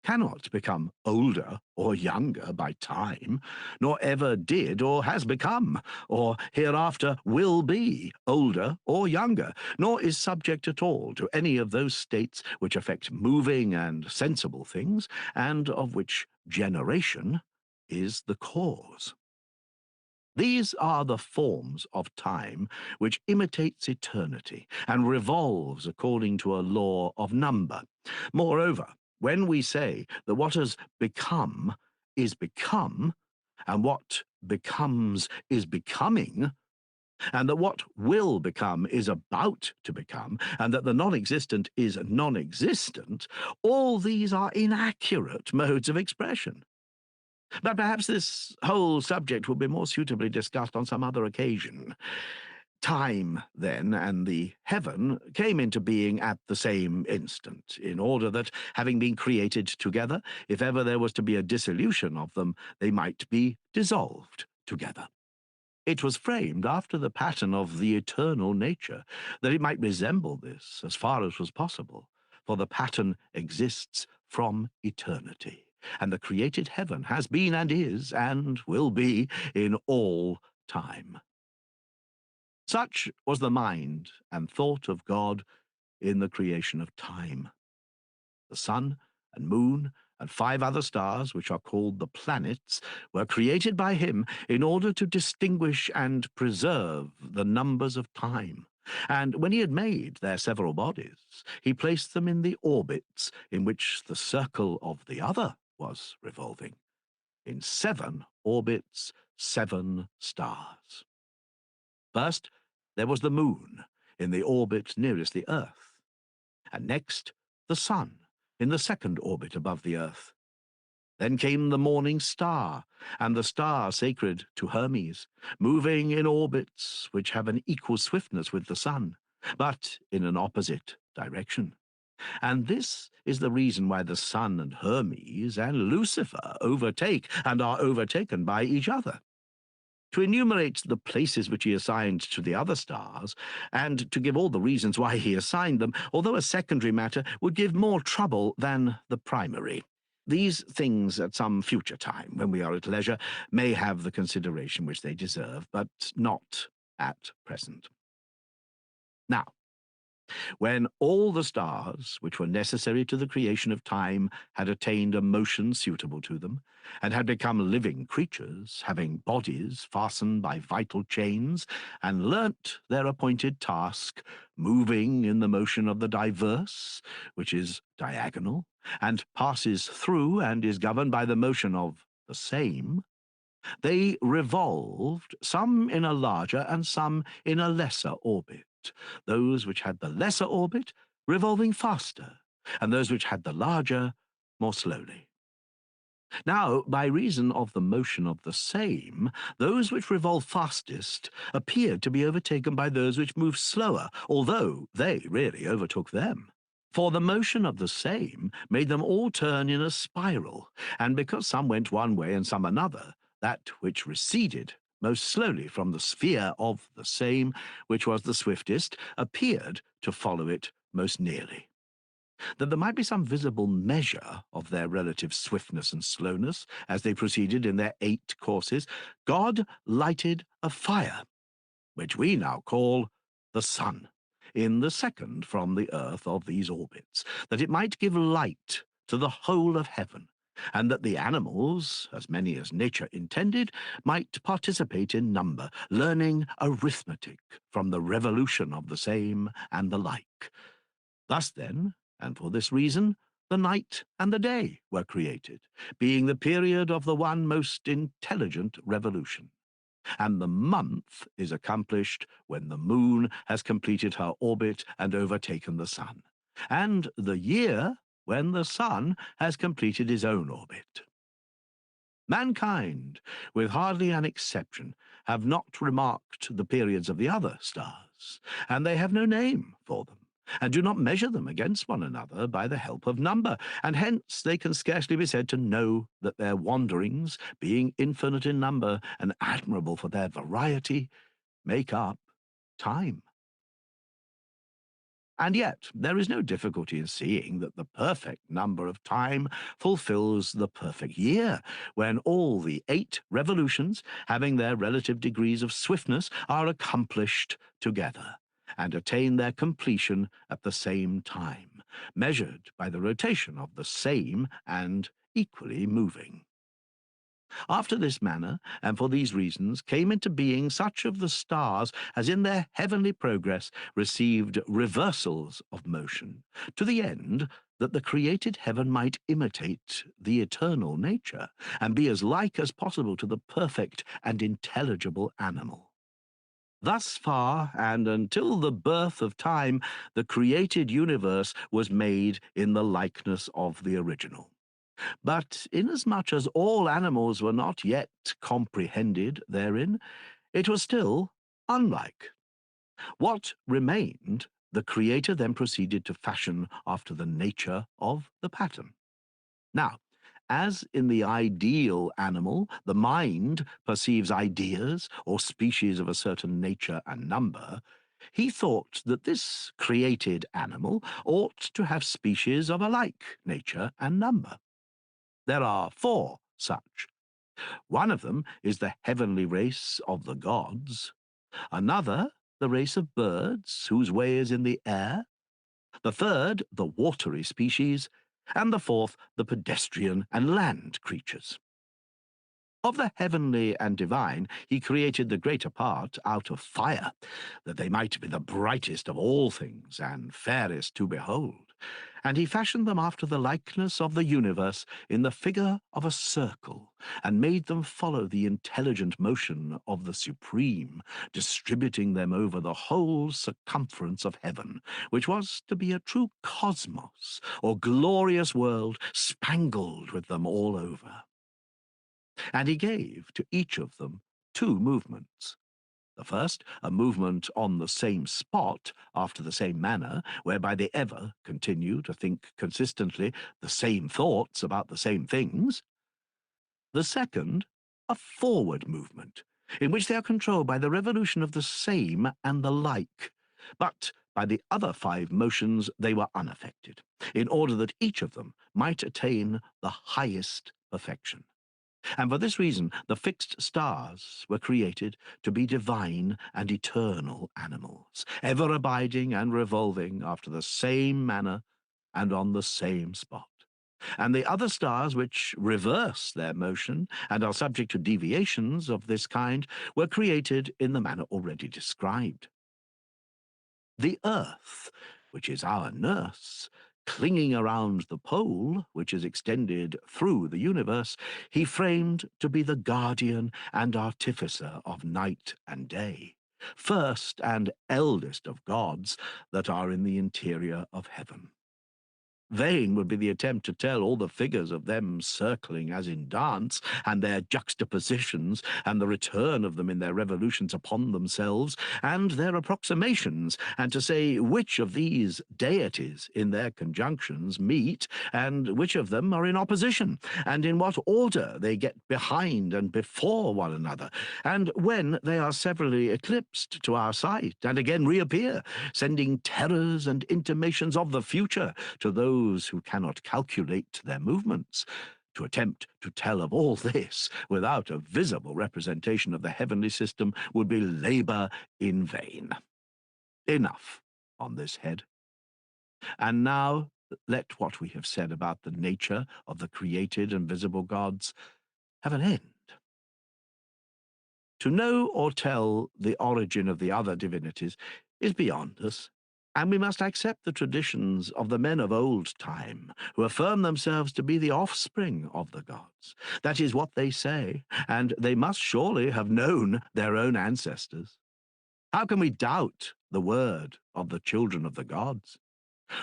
cannot become older or younger by time, nor ever did or has become, or hereafter will be older or younger, nor is subject at all to any of those states which affect moving and sensible things, and of which generation is the cause. These are the forms of time which imitates eternity and revolves according to a law of number. Moreover, when we say that what has become is become, and what becomes is becoming, and that what will become is about to become, and that the non-existent is non-existent, all these are inaccurate modes of expression. But perhaps this whole subject will be more suitably discussed on some other occasion. Time, then, and the heaven came into being at the same instant, in order that, having been created together, if ever there was to be a dissolution of them, they might be dissolved together. It was framed after the pattern of the eternal nature, that it might resemble this as far as was possible, for the pattern exists from eternity, and the created heaven has been and is and will be in all time. Such was the mind and thought of God in the creation of time. The sun and moon and 5 other stars, which are called the planets, were created by him in order to distinguish and preserve the numbers of time. And when he had made their several bodies, he placed them in the orbits in which the circle of the other was revolving. In 7 orbits, 7 stars. First, there was the moon in the orbit nearest the earth, and next the sun in the 2nd orbit above the earth. Then came the morning star, and the star sacred to Hermes, moving in orbits which have an equal swiftness with the sun, but in an opposite direction. And this is the reason why the sun and Hermes and Lucifer overtake and are overtaken by each other. To enumerate the places which he assigned to the other stars, and to give all the reasons why he assigned them, although a secondary matter, would give more trouble than the primary. These things at some future time, when we are at leisure, may have the consideration which they deserve, but not at present. Now, when all the stars, which were necessary to the creation of time, had attained a motion suitable to them, and had become living creatures, having bodies fastened by vital chains, and learnt their appointed task, moving in the motion of the diverse, which is diagonal, and passes through and is governed by the motion of the same, They revolved, some in a larger and some in a lesser orbit, those which had the lesser orbit revolving faster, and those which had the larger more slowly. Now, by reason of the motion of the same, those which revolve fastest appeared to be overtaken by those which moved slower, although they really overtook them. For the motion of the same made them all turn in a spiral, and because some went one way and some another, that which receded most slowly from the sphere of the same, which was the swiftest, appeared to follow it most nearly. That there might be some visible measure of their relative swiftness and slowness as they proceeded in their 8 courses, God lighted a fire, which we now call the sun, in the second from the earth of these orbits, that it might give light to the whole of heaven, and that the animals, as many as nature intended, might participate in number, learning arithmetic from the revolution of the same and the like. Thus then, and for this reason, the night and the day were created, being the period of the one most intelligent revolution. And the month is accomplished when the moon has completed her orbit and overtaken the sun, and the year when the sun has completed his own orbit. Mankind, with hardly an exception, have not remarked the periods of the other stars, and they have no name for them, and do not measure them against one another by the help of number, and hence they can scarcely be said to know that their wanderings, being infinite in number and admirable for their variety, make up time. And yet there is no difficulty in seeing that the perfect number of time fulfills the perfect year, when all the 8 revolutions, having their relative degrees of swiftness, are accomplished together, and attain their completion at the same time, measured by the rotation of the same and equally moving. After this manner, and for these reasons, came into being such of the stars as in their heavenly progress received reversals of motion, to the end that the created heaven might imitate the eternal nature, and be as like as possible to the perfect and intelligible animal. Thus far, and until the birth of time, the created universe was made in the likeness of the original. But inasmuch as all animals were not yet comprehended therein, it was still unlike. What remained, the Creator then proceeded to fashion after the nature of the pattern. Now, as in the ideal animal, the mind perceives ideas or species of a certain nature and number, he thought that this created animal ought to have species of a like nature and number. There are 4 such. One of them is the heavenly race of the gods, another the race of birds, whose way is in the air, the third the watery species, and the fourth the pedestrian and land creatures. Of the heavenly and divine he created the greater part out of fire, that they might be the brightest of all things and fairest to behold. And he fashioned them after the likeness of the universe in the figure of a circle, and made them follow the intelligent motion of the Supreme, distributing them over the whole circumference of heaven, which was to be a true cosmos, or glorious world, spangled with them all over. And he gave to each of them 2 movements. The first, a movement on the same spot, after the same manner, whereby they ever continue to think consistently the same thoughts about the same things. The second, a forward movement, in which they are controlled by the revolution of the same and the like, but by the other 5 motions they were unaffected, in order that each of them might attain the highest perfection. And for this reason, the fixed stars were created to be divine and eternal animals, ever abiding and revolving after the same manner and on the same spot. And the other stars which reverse their motion and are subject to deviations of this kind were created in the manner already described. The earth, which is our nurse, clinging around the pole, which is extended through the universe, he framed to be the guardian and artificer of night and day, first and eldest of gods that are in the interior of heaven. Vain would be the attempt to tell all the figures of them circling as in dance, and their juxtapositions, and the return of them in their revolutions upon themselves, and their approximations, and to say which of these deities in their conjunctions meet, and which of them are in opposition, and in what order they get behind and before one another, and when they are severally eclipsed to our sight, and again reappear, sending terrors and intimations of the future to those who cannot calculate their movements. To attempt to tell of all this without a visible representation of the heavenly system would be labor in vain. Enough on this head. And now let what we have said about the nature of the created and visible gods have an end. To know or tell the origin of the other divinities is beyond us, and we must accept the traditions of the men of old time, who affirm themselves to be the offspring of the gods. That is what they say, and they must surely have known their own ancestors. How can we doubt the word of the children of the gods?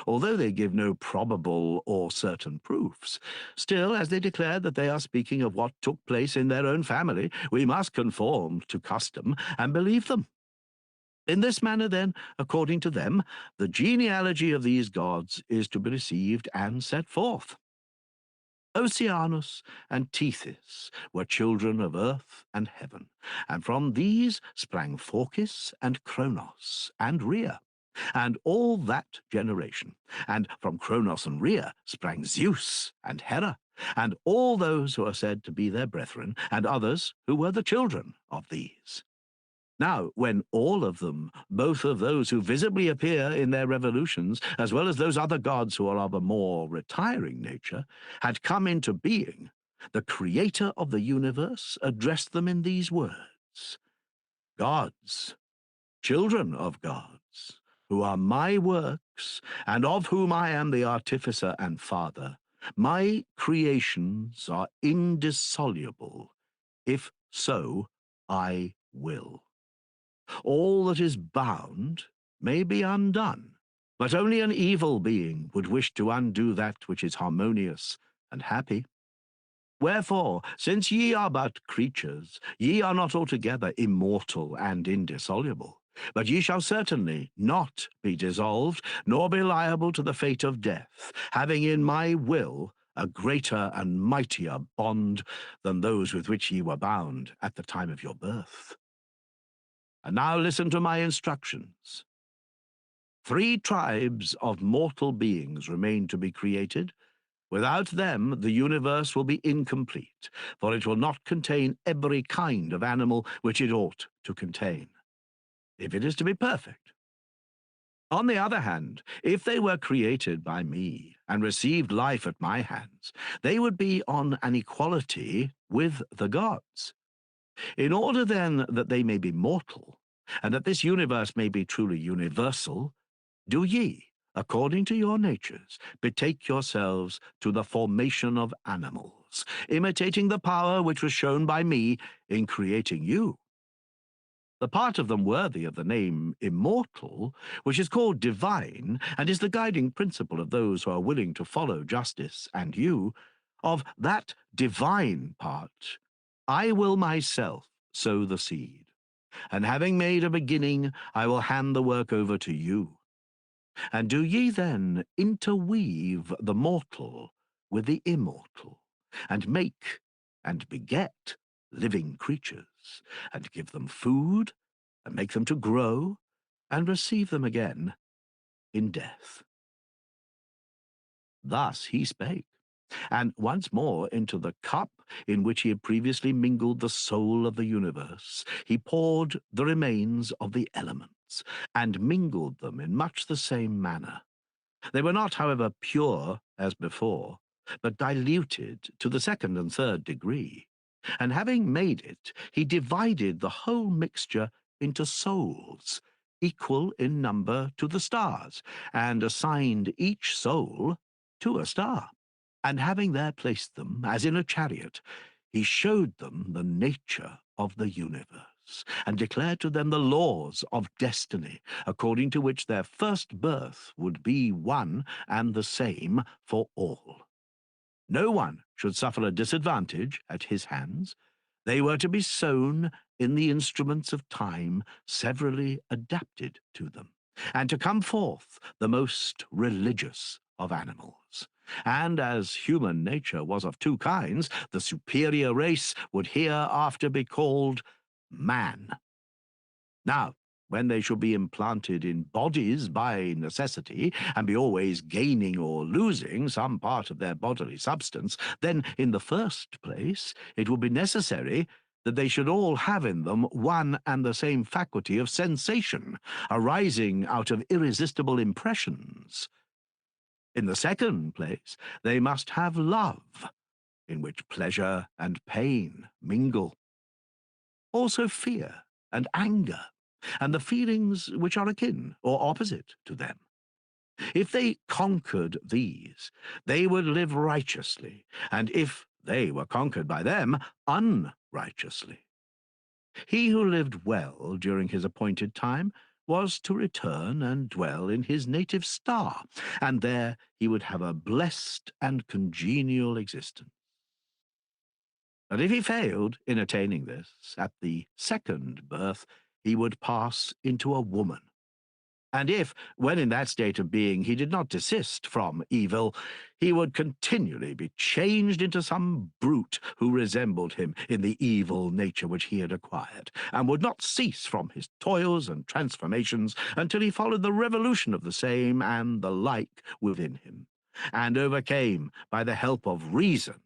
Although they give no probable or certain proofs, still, as they declare that they are speaking of what took place in their own family, we must conform to custom and believe them. In this manner, then, according to them, the genealogy of these gods is to be received and set forth. Oceanus and Tethys were children of earth and heaven, and from these sprang Phorcys and Cronos and Rhea, and all that generation. And from Cronos and Rhea sprang Zeus and Hera, and all those who are said to be their brethren, and others who were the children of these. Now, when all of them, both of those who visibly appear in their revolutions, as well as those other gods who are of a more retiring nature, had come into being, the creator of the universe addressed them in these words: Gods, children of gods, who are my works, and of whom I am the artificer and father, my creations are indissoluble, if so I will. All that is bound may be undone, but only an evil being would wish to undo that which is harmonious and happy. Wherefore, since ye are but creatures, ye are not altogether immortal and indissoluble, but ye shall certainly not be dissolved, nor be liable to the fate of death, having in my will a greater and mightier bond than those with which ye were bound at the time of your birth. And now listen to my instructions. 3 tribes of mortal beings remain to be created. Without them, the universe will be incomplete, for it will not contain every kind of animal which it ought to contain, if it is to be perfect. On the other hand, if they were created by me and received life at my hands, they would be on an equality with the gods. In order, then, that they may be mortal, and that this universe may be truly universal, do ye, according to your natures, betake yourselves to the formation of animals, imitating the power which was shown by me in creating you. The part of them worthy of the name immortal, which is called divine, and is the guiding principle of those who are willing to follow justice and you, of that divine part, I will myself sow the seed, and having made a beginning, I will hand the work over to you. And do ye then interweave the mortal with the immortal, and make and beget living creatures, and give them food, and make them to grow, and receive them again in death. Thus he spake, and once more into the cup in which he had previously mingled the soul of the universe, he poured the remains of the elements, and mingled them in much the same manner. They were not, however, pure as before, but diluted to the 2nd and 3rd degree. And having made it, he divided the whole mixture into souls, equal in number to the stars, and assigned each soul to a star. And having there placed them, as in a chariot, he showed them the nature of the universe, and declared to them the laws of destiny, according to which their first birth would be one and the same for all. No one should suffer a disadvantage at his hands. They were to be sown in the instruments of time severally adapted to them, and to come forth the most religious of animals. And as human nature was of two kinds, the superior race would hereafter be called man. Now, when they should be implanted in bodies by necessity, and be always gaining or losing some part of their bodily substance, then, in the first place, it would be necessary that they should all have in them one and the same faculty of sensation, arising out of irresistible impressions. In the second place, they must have love, in which pleasure and pain mingle. Also fear and anger, and the feelings which are akin or opposite to them. If they conquered these, they would live righteously, and if they were conquered by them, unrighteously. He who lived well during his appointed time was to return and dwell in his native star, and there he would have a blessed and congenial existence. But if he failed in attaining this, at the second birth he would pass into a woman. And if, when in that state of being, he did not desist from evil, he would continually be changed into some brute who resembled him in the evil nature which he had acquired, and would not cease from his toils and transformations until he followed the revolution of the same and the like within him, and overcame, by the help of reason,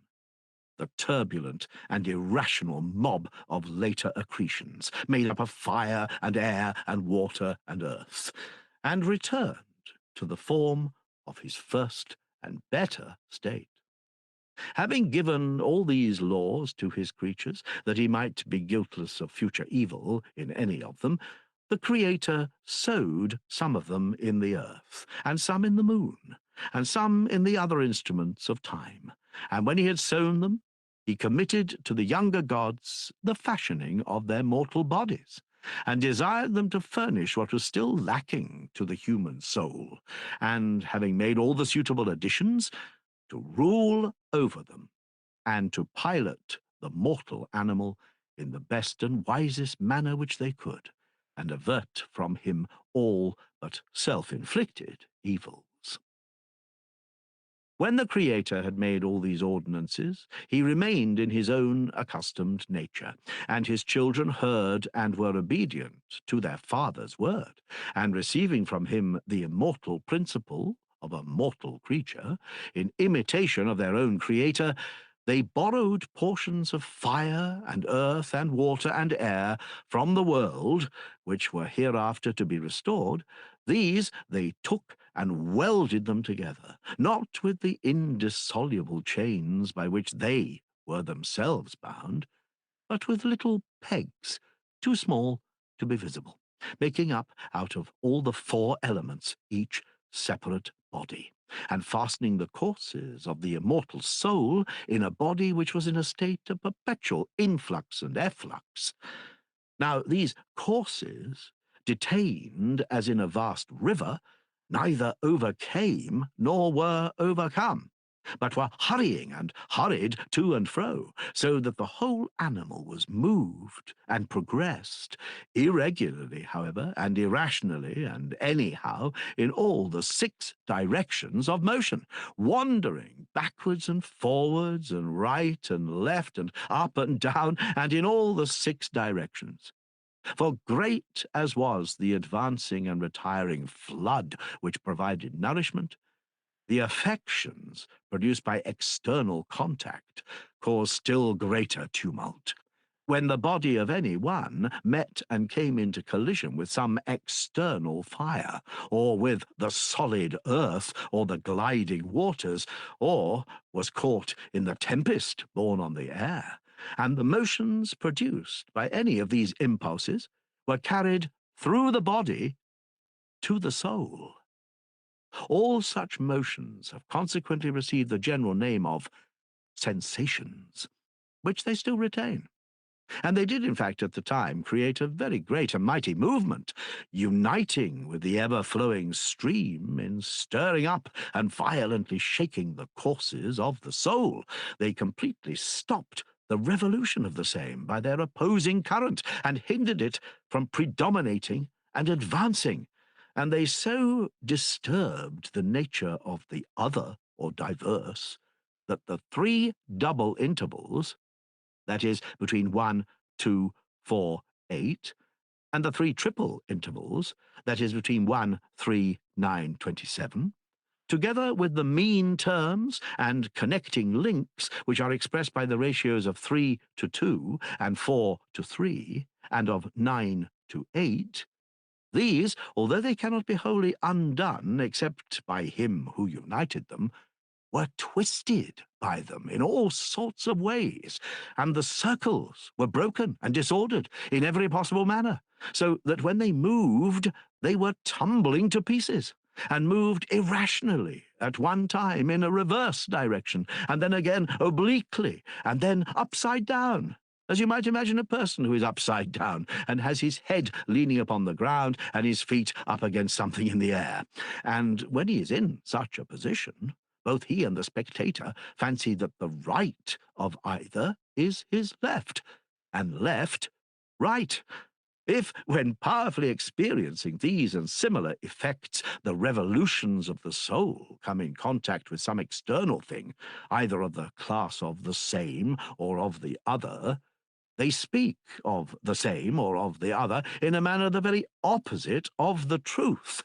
the turbulent and irrational mob of later accretions, made up of fire and air and water and earth, and returned to the form of his first and better state. Having given all these laws to his creatures, that he might be guiltless of future evil in any of them, the Creator sowed some of them in the earth, and some in the moon, and some in the other instruments of time. And when he had sown them, he committed to the younger gods the fashioning of their mortal bodies, and desired them to furnish what was still lacking to the human soul, and, having made all the suitable additions, to rule over them, and to pilot the mortal animal in the best and wisest manner which they could, and avert from him all but self-inflicted evils. When the Creator had made all these ordinances, he remained in his own accustomed nature, and his children heard and were obedient to their father's word, and receiving from him the immortal principle of a mortal creature, in imitation of their own Creator, they borrowed portions of fire and earth and water and air from the world, which were hereafter to be restored. These they took and welded them together, not with the indissoluble chains by which they were themselves bound, but with little pegs, too small to be visible, making up out of all the four elements each separate body, and fastening the courses of the immortal soul in a body which was in a state of perpetual influx and efflux. Now these courses, detained as in a vast river, neither overcame nor were overcome, but were hurrying and hurried to and fro, so that the whole animal was moved and progressed, irregularly, however, and irrationally, and anyhow, in all the 6 directions of motion, wandering backwards and forwards, and right and left, and up and down, and in all the 6 directions. For great as was the advancing and retiring flood which provided nourishment, the affections produced by external contact caused still greater tumult. When the body of any one met and came into collision with some external fire, or with the solid earth, or the gliding waters, or was caught in the tempest borne on the air, and the motions produced by any of these impulses were carried through the body to the soul. All such motions have consequently received the general name of sensations, which they still retain. And they did, in fact, at the time, create a very great and mighty movement, uniting with the ever-flowing stream in stirring up and violently shaking the courses of the soul. They completely stopped the revolution of the same by their opposing current and hindered it from predominating and advancing. And they so disturbed the nature of the other, or diverse, that the three double intervals, that is, between 1, 2, 4, 8, and the three triple intervals, that is, between 1, 3, 9, 27, together with the mean terms and connecting links, which are expressed by the ratios of 3 to 2 and 4 to 3, and of 9 to 8, these, although they cannot be wholly undone except by him who united them, were twisted by them in all sorts of ways, and the circles were broken and disordered in every possible manner, so that when they moved, they were tumbling to pieces, and moved irrationally at one time in a reverse direction, and then again obliquely, and then upside down, as you might imagine a person who is upside down and has his head leaning upon the ground and his feet up against something in the air. And when he is in such a position, both he and the spectator fancy that the right of either is his left, and left right. If, when powerfully experiencing these and similar effects, the revolutions of the soul come in contact with some external thing, either of the class of the same or of the other, they speak of the same or of the other in a manner the very opposite of the truth,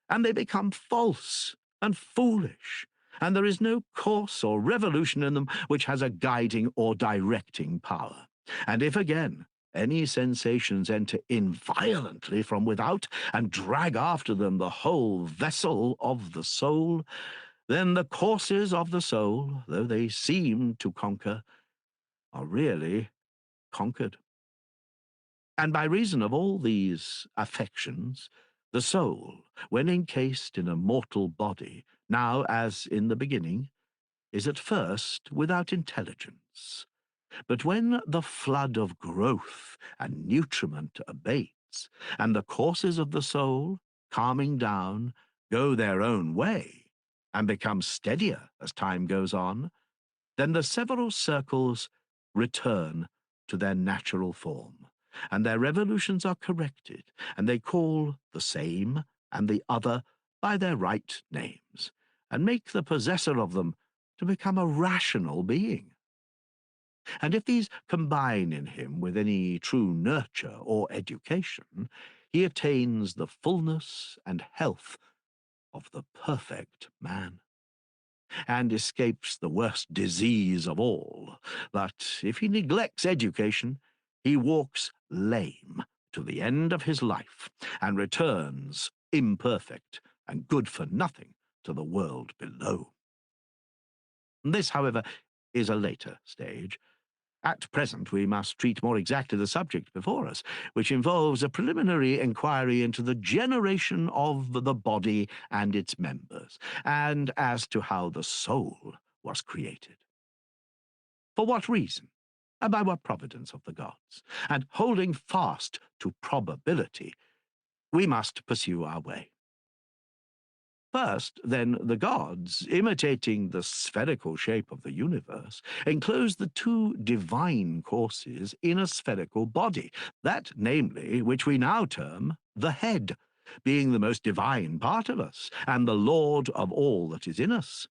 and they become false and foolish, and there is no course or revolution in them which has a guiding or directing power. And if again any sensations enter in violently from without and drag after them the whole vessel of the soul, then the courses of the soul, though they seem to conquer, are really conquered. And by reason of all these affections, the soul, when encased in a mortal body, now as in the beginning, is at first without intelligence. But when the flood of growth and nutriment abates, and the courses of the soul, calming down, go their own way, and become steadier as time goes on, then the several circles return to their natural form, and their revolutions are corrected, and they call the same and the other by their right names, and make the possessor of them to become a rational being. And if these combine in him with any true nurture or education, he attains the fullness and health of the perfect man, and escapes the worst disease of all, that if he neglects education, he walks lame to the end of his life, and returns imperfect and good for nothing to the world below. This, however, is a later stage. At present, we must treat more exactly the subject before us, which involves a preliminary inquiry into the generation of the body and its members, and as to how the soul was created. For what reason, and by what providence of the gods, and holding fast to probability, we must pursue our way. First, then, the gods, imitating the spherical shape of the universe, enclosed the two divine courses in a spherical body, that, namely, which we now term the head, being the most divine part of us, and the lord of all that is in us.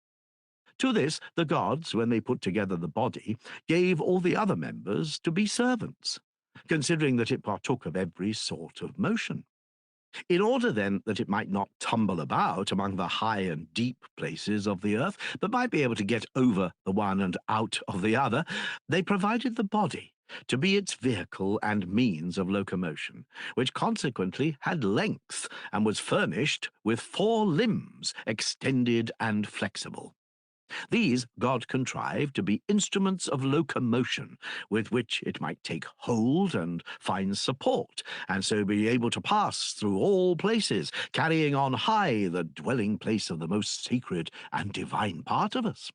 To this, the gods, when they put together the body, gave all the other members to be servants, considering that it partook of every sort of motion. In order, then, that it might not tumble about among the high and deep places of the earth, but might be able to get over the one and out of the other, they provided the body to be its vehicle and means of locomotion, which consequently had length and was furnished with 4 limbs, extended and flexible. These God contrived to be instruments of locomotion with which it might take hold and find support, and so be able to pass through all places, carrying on high the dwelling place of the most sacred and divine part of us.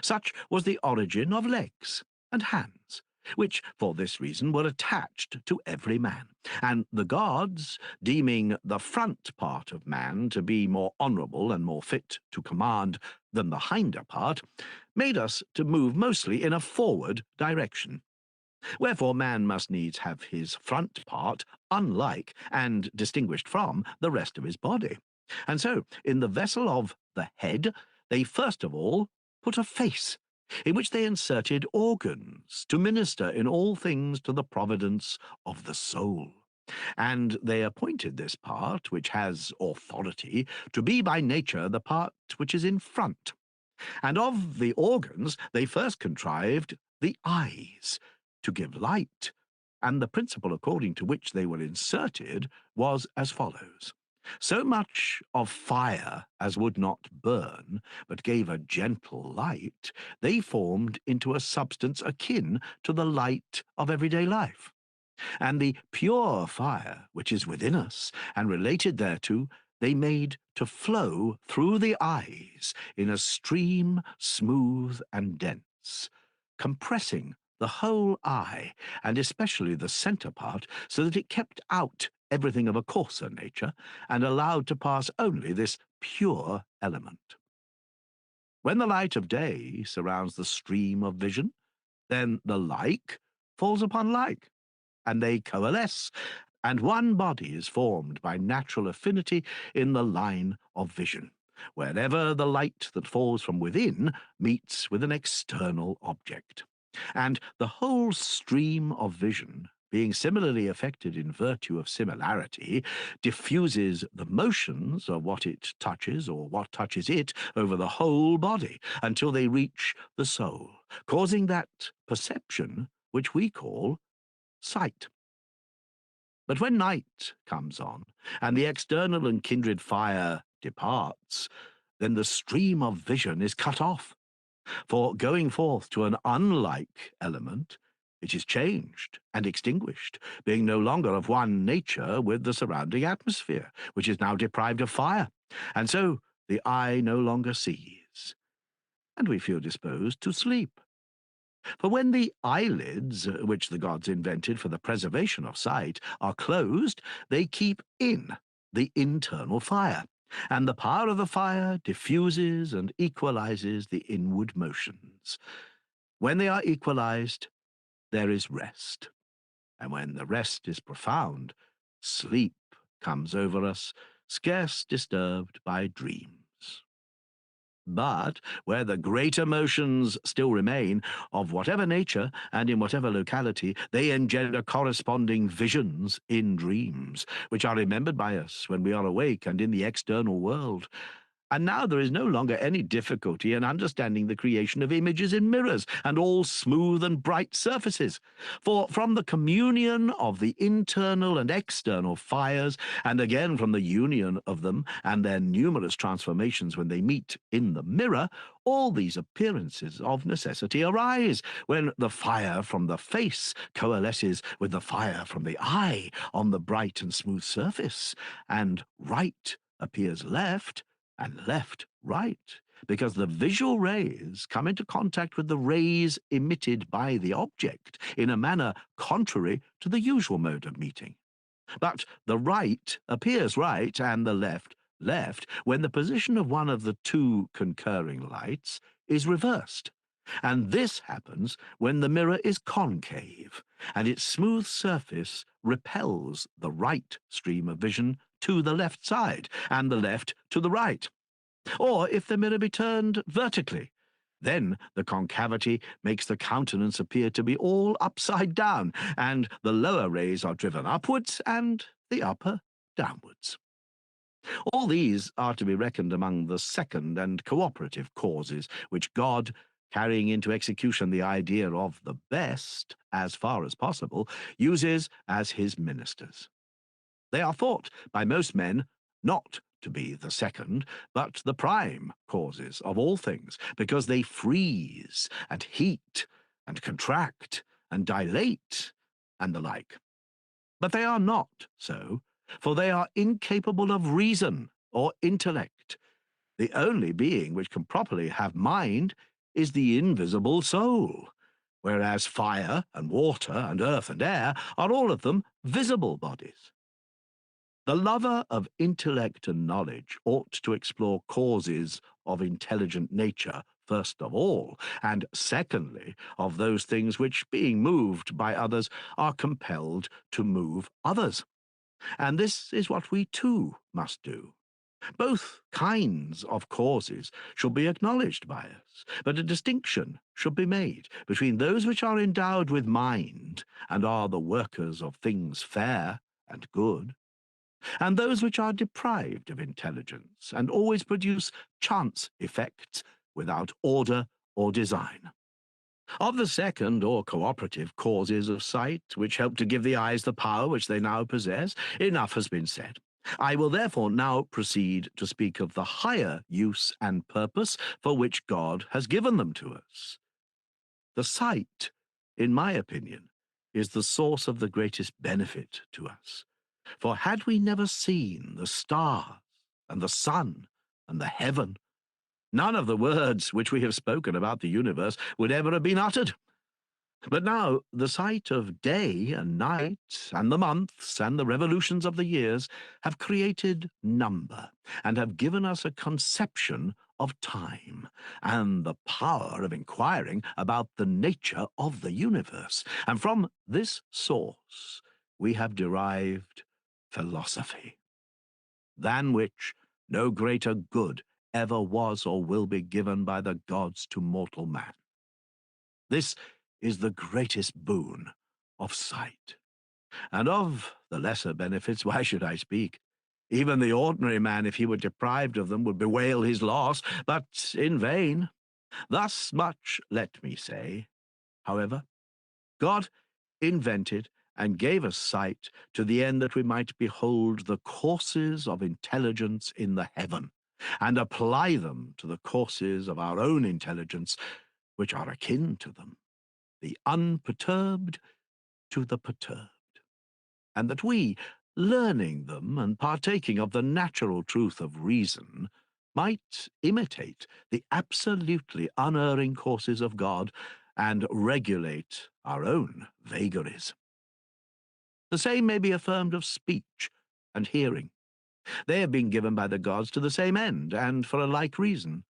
Such was the origin of legs and hands, which for this reason were attached to every man, and the gods, deeming the front part of man to be more honourable and more fit to command than the hinder part, made us to move mostly in a forward direction. Wherefore man must needs have his front part unlike and distinguished from the rest of his body. And so, in the vessel of the head, they first of all put a face, in which they inserted organs to minister in all things to the providence of the soul. And they appointed this part, which has authority, to be by nature the part which is in front. And of the organs they first contrived the eyes, to give light, and the principle according to which they were inserted was as follows. So much of fire as would not burn, but gave a gentle light, they formed into a substance akin to the light of everyday life. And the pure fire which is within us, and related thereto, they made to flow through the eyes in a stream smooth and dense, compressing the whole eye, and especially the centre part, so that it kept out everything of a coarser nature, and allowed to pass only this pure element. When the light of day surrounds the stream of vision, then the like falls upon like, and they coalesce, and one body is formed by natural affinity in the line of vision, wherever the light that falls from within meets with an external object. And the whole stream of vision, being similarly affected in virtue of similarity, diffuses the motions of what it touches or what touches it over the whole body until they reach the soul, causing that perception which we call sight. But when night comes on, and the external and kindred fire departs, then the stream of vision is cut off. For going forth to an unlike element, it is changed and extinguished, being no longer of one nature with the surrounding atmosphere, which is now deprived of fire. And so the eye no longer sees, and we feel disposed to sleep. For when the eyelids, which the gods invented for the preservation of sight, are closed, they keep in the internal fire, and the power of the fire diffuses and equalizes the inward motions. When they are equalized, there is rest, and when the rest is profound, sleep comes over us, scarce disturbed by dreams. But where the greater motions still remain, of whatever nature and in whatever locality, they engender corresponding visions in dreams, which are remembered by us when we are awake and in the external world. And now there is no longer any difficulty in understanding the creation of images in mirrors and all smooth and bright surfaces. For from the communion of the internal and external fires, and again from the union of them and their numerous transformations when they meet in the mirror, all these appearances of necessity arise, when the fire from the face coalesces with the fire from the eye on the bright and smooth surface, and right appears left, and left right, because the visual rays come into contact with the rays emitted by the object in a manner contrary to the usual mode of meeting. But the right appears right and the left left when the position of one of the two concurring lights is reversed. And this happens when the mirror is concave, and its smooth surface repels the right stream of vision to the left side, and the left to the right. Or if the mirror be turned vertically, then the concavity makes the countenance appear to be all upside down, and the lower rays are driven upwards, and the upper downwards. All these are to be reckoned among the second and cooperative causes which God, carrying into execution the idea of the best, as far as possible, uses as his ministers. They are thought by most men not to be the second, but the prime causes of all things, because they freeze and heat and contract and dilate and the like. But they are not so, for they are incapable of reason or intellect. The only being which can properly have mind is the invisible soul, whereas fire and water and earth and air are all of them visible bodies. The lover of intellect and knowledge ought to explore causes of intelligent nature first of all, and secondly, of those things which, being moved by others, are compelled to move others. And this is what we too must do. Both kinds of causes should be acknowledged by us, but a distinction should be made between those which are endowed with mind and are the workers of things fair and good, and those which are deprived of intelligence and always produce chance effects without order or design. Of the second or cooperative causes of sight, which help to give the eyes the power which they now possess, enough has been said. I will therefore now proceed to speak of the higher use and purpose for which God has given them to us. The sight, in my opinion, is the source of the greatest benefit to us. For had we never seen the stars and the sun and the heaven, none of the words which we have spoken about the universe would ever have been uttered. But now the sight of day and night and the months and the revolutions of the years have created number and have given us a conception of time and the power of inquiring about the nature of the universe. And from this source we have derived philosophy, than which no greater good ever was or will be given by the gods to mortal man. This is the greatest boon of sight. And of the lesser benefits, why should I speak? Even the ordinary man, if he were deprived of them, would bewail his loss, but in vain. Thus much let me say, however, God invented and gave us sight to the end that we might behold the courses of intelligence in the heaven, and apply them to the courses of our own intelligence, which are akin to them, the unperturbed to the perturbed, and that we, learning them and partaking of the natural truth of reason, might imitate the absolutely unerring courses of God and regulate our own vagaries. The same may be affirmed of speech and hearing. They have been given by the gods to the same end, and for a like reason.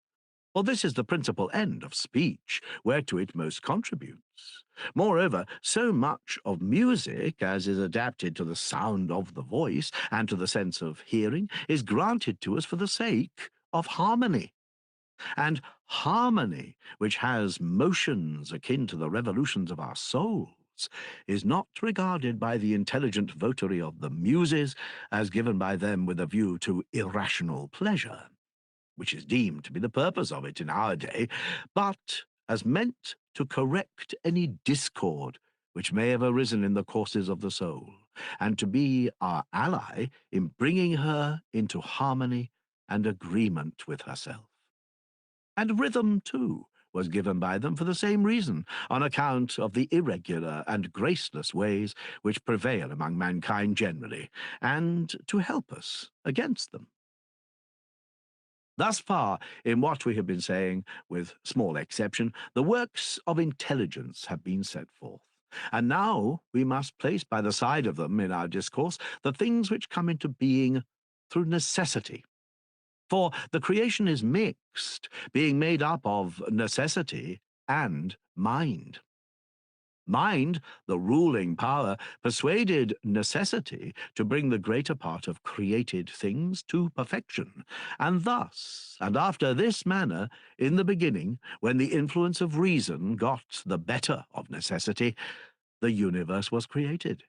For this is the principal end of speech, whereto it most contributes. Moreover, so much of music as is adapted to the sound of the voice and to the sense of hearing is granted to us for the sake of harmony. And harmony, which has motions akin to the revolutions of our souls, is not regarded by the intelligent votary of the Muses as given by them with a view to irrational pleasure, which is deemed to be the purpose of it in our day, but as meant to correct any discord which may have arisen in the courses of the soul, and to be our ally in bringing her into harmony and agreement with herself. And rhythm, too, was given by them for the same reason, on account of the irregular and graceless ways which prevail among mankind generally, and to help us against them. Thus far, in what we have been saying, with small exception, the works of intelligence have been set forth. And now we must place by the side of them in our discourse the things which come into being through necessity. For the creation is mixed, being made up of necessity and mind. Mind, the ruling power, persuaded necessity to bring the greater part of created things to perfection. And thus, and after this manner, in the beginning, when the influence of reason got the better of necessity, the universe was created.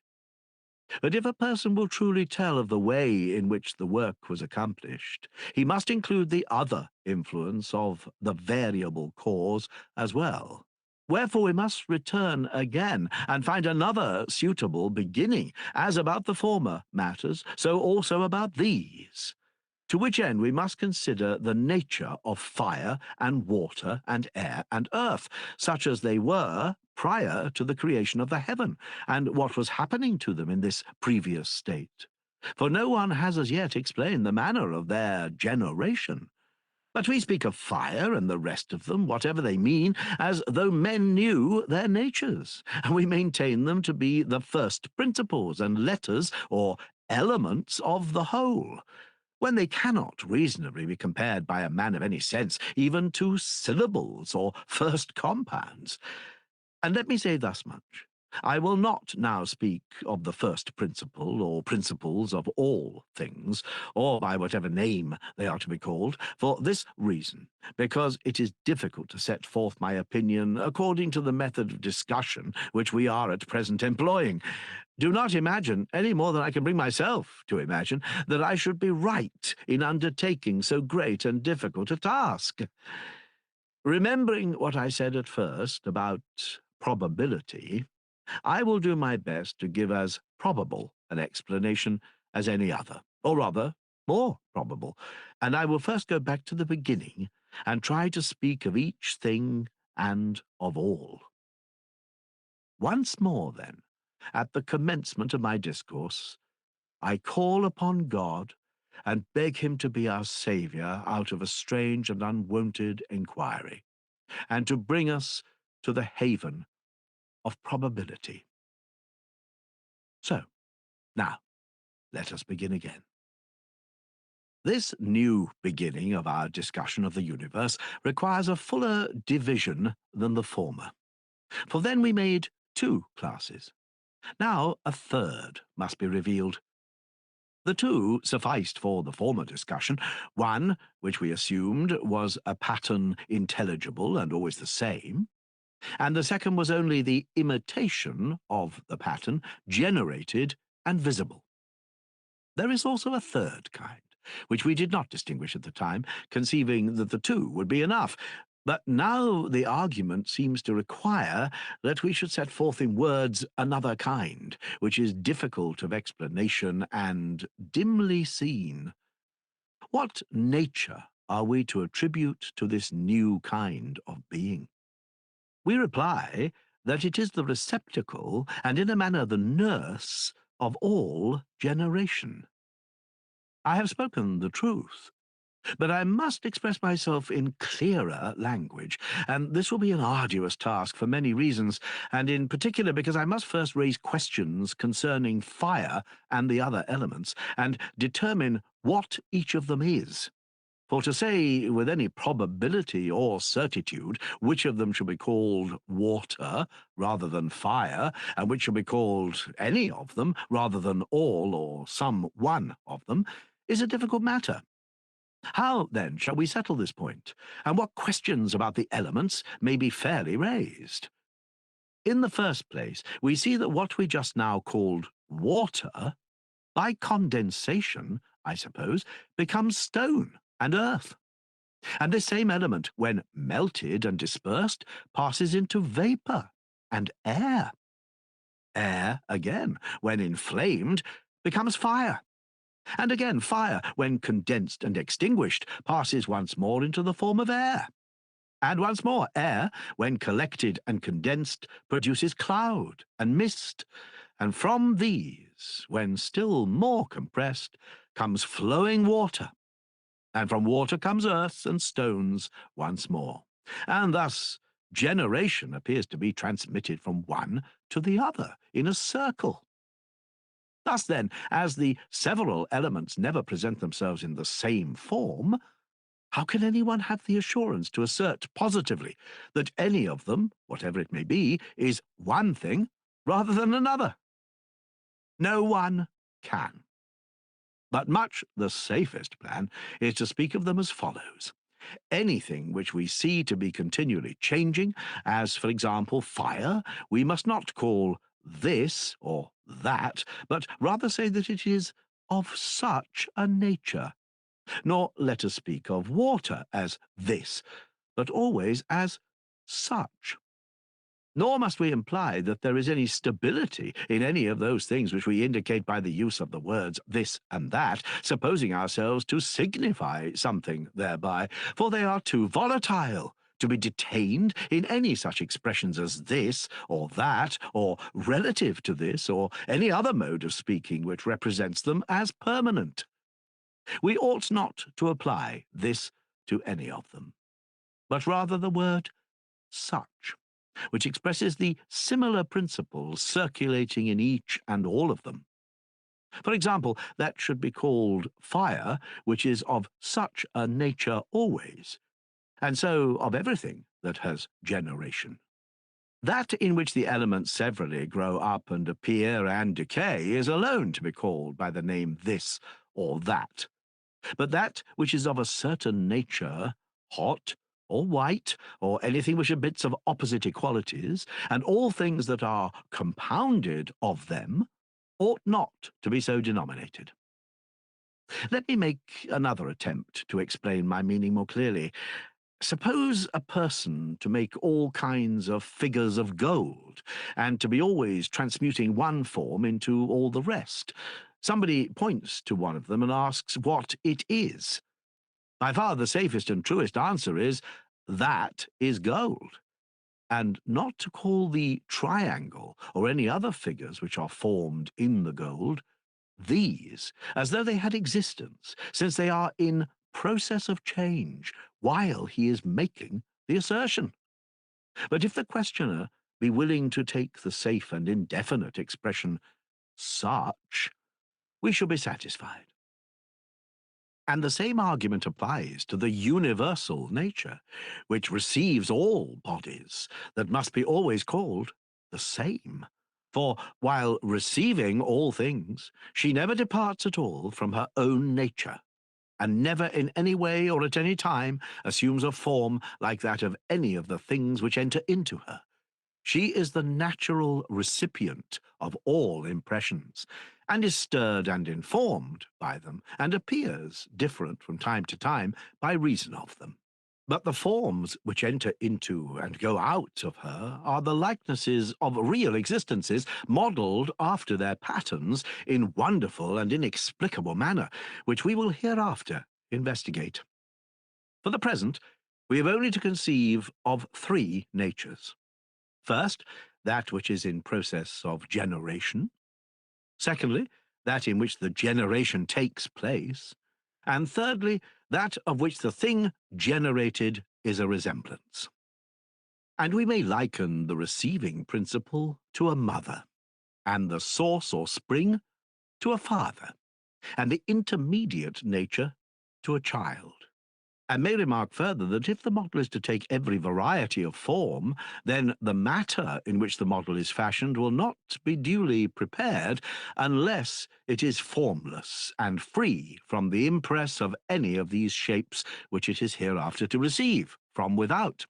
But if a person will truly tell of the way in which the work was accomplished, he must include the other influence of the variable cause as well. Wherefore we must return again and find another suitable beginning, as about the former matters, so also about these. To which end we must consider the nature of fire and water and air and earth, such as they were prior to the creation of the heaven, and what was happening to them in this previous state. For no one has as yet explained the manner of their generation. But we speak of fire and the rest of them, whatever they mean, as though men knew their natures, and we maintain them to be the first principles and letters or elements of the whole, when they cannot reasonably be compared by a man of any sense even to syllables or first compounds. And let me say thus much. I will not now speak of the first principle or principles of all things, or by whatever name they are to be called, for this reason, because it is difficult to set forth my opinion according to the method of discussion which we are at present employing. Do not imagine, any more than I can bring myself to imagine, that I should be right in undertaking so great and difficult a task. Remembering what I said at first about probability, I will do my best to give as probable an explanation as any other, or rather, more probable, and I will first go back to the beginning and try to speak of each thing and of all. Once more, then, at the commencement of my discourse, I call upon God and beg him to be our Saviour out of a strange and unwonted inquiry, and to bring us to the haven of probability. So, now, let us begin again. This new beginning of our discussion of the universe requires a fuller division than the former, for then we made two classes. Now a third must be revealed. The two sufficed for the former discussion. One, which we assumed was a pattern intelligible and always the same, and the second was only the imitation of the pattern, generated and visible. There is also a third kind, which we did not distinguish at the time, conceiving that the two would be enough. But now the argument seems to require that we should set forth in words another kind, which is difficult of explanation and dimly seen. What nature are we to attribute to this new kind of being? We reply that it is the receptacle, and in a manner the nurse, of all generation. I have spoken the truth, but I must express myself in clearer language, and this will be an arduous task for many reasons, and in particular because I must first raise questions concerning fire and the other elements, and determine what each of them is. For to say with any probability or certitude which of them shall be called water rather than fire, and which shall be called any of them rather than all or some one of them, is a difficult matter. How, then, shall we settle this point, and what questions about the elements may be fairly raised? In the first place, we see that what we just now called water, by condensation, I suppose, becomes stone and earth. And this same element, when melted and dispersed, passes into vapor and air. Air, again, when inflamed, becomes fire. And again, fire, when condensed and extinguished, passes once more into the form of air. And once more, air, when collected and condensed, produces cloud and mist. And from these, when still more compressed, comes flowing water. And from water comes earth and stones once more. And thus, generation appears to be transmitted from one to the other in a circle. Thus, then, as the several elements never present themselves in the same form, how can anyone have the assurance to assert positively that any of them, whatever it may be, is one thing rather than another? No one can. But much the safest plan is to speak of them as follows. Anything which we see to be continually changing, as, for example, fire, we must not call this or that, but rather say that it is of such a nature. Nor let us speak of water as this, but always as such. Nor must we imply that there is any stability in any of those things which we indicate by the use of the words this and that, supposing ourselves to signify something thereby, for they are too volatile to be detained in any such expressions as this or that, or relative to this, or any other mode of speaking which represents them as permanent. We ought not to apply this to any of them, but rather the word such, which expresses the similar principles circulating in each and all of them. For example, that should be called fire, which is of such a nature always, and so of everything that has generation. That in which the elements severally grow up and appear and decay is alone to be called by the name this or that. But that which is of a certain nature, hot or white, or anything which admits of opposite equalities, and all things that are compounded of them, ought not to be so denominated. Let me make another attempt to explain my meaning more clearly. Suppose a person to make all kinds of figures of gold, and to be always transmuting one form into all the rest. Somebody points to one of them and asks what it is. By far the safest and truest answer is, that is gold, and not to call the triangle or any other figures which are formed in the gold these, as though they had existence, since they are in process of change while he is making the assertion. But if the questioner be willing to take the safe and indefinite expression such, we shall be satisfied. And the same argument applies to the universal nature, which receives all bodies, that must be always called the same. For while receiving all things, she never departs at all from her own nature, and never in any way or at any time assumes a form like that of any of the things which enter into her. She is the natural recipient of all impressions, and is stirred and informed by them, and appears different from time to time by reason of them. But the forms which enter into and go out of her are the likenesses of real existences, modelled after their patterns in wonderful and inexplicable manner, which we will hereafter investigate. For the present, we have only to conceive of three natures. First, that which is in process of generation. Secondly, that in which the generation takes place. And thirdly, that of which the thing generated is a resemblance. And we may liken the receiving principle to a mother, and the source or spring to a father, and the intermediate nature to a child. And may remark further that if the model is to take every variety of form, then the matter in which the model is fashioned will not be duly prepared unless it is formless and free from the impress of any of these shapes which it is hereafter to receive from without.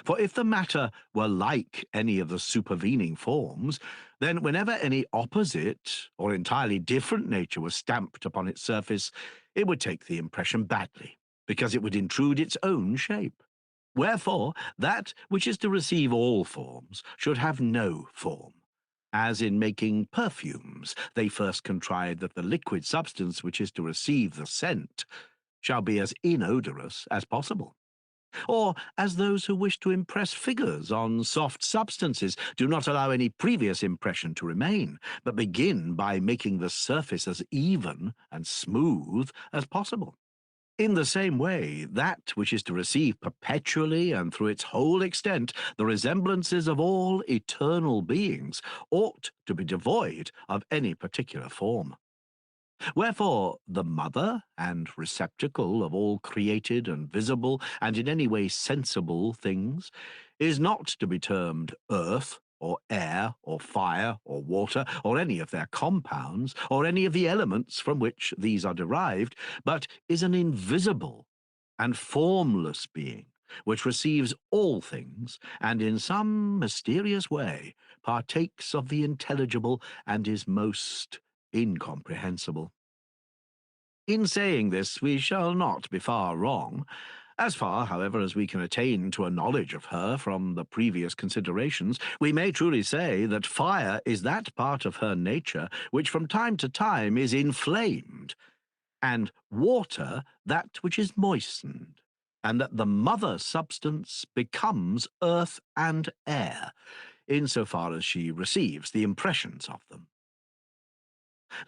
For if the matter were like any of the supervening forms, then whenever any opposite or entirely different nature was stamped upon its surface, it would take the impression badly, because it would intrude its own shape. Wherefore, that which is to receive all forms should have no form. As in making perfumes, they first contrive that the liquid substance which is to receive the scent shall be as inodorous as possible. Or as those who wish to impress figures on soft substances do not allow any previous impression to remain, but begin by making the surface as even and smooth as possible. In the same way, that which is to receive perpetually and through its whole extent the resemblances of all eternal beings ought to be devoid of any particular form. Wherefore the mother and receptacle of all created and visible and in any way sensible things is not to be termed earth, or air, or fire, or water, or any of their compounds, or any of the elements from which these are derived, but is an invisible and formless being, which receives all things, and in some mysterious way partakes of the intelligible, and is most incomprehensible. In saying this, we shall not be far wrong, As far, however, as we can attain to a knowledge of her from the previous considerations, we may truly say that fire is that part of her nature which from time to time is inflamed, and water that which is moistened, and that the mother substance becomes earth and air, insofar as she receives the impressions of them.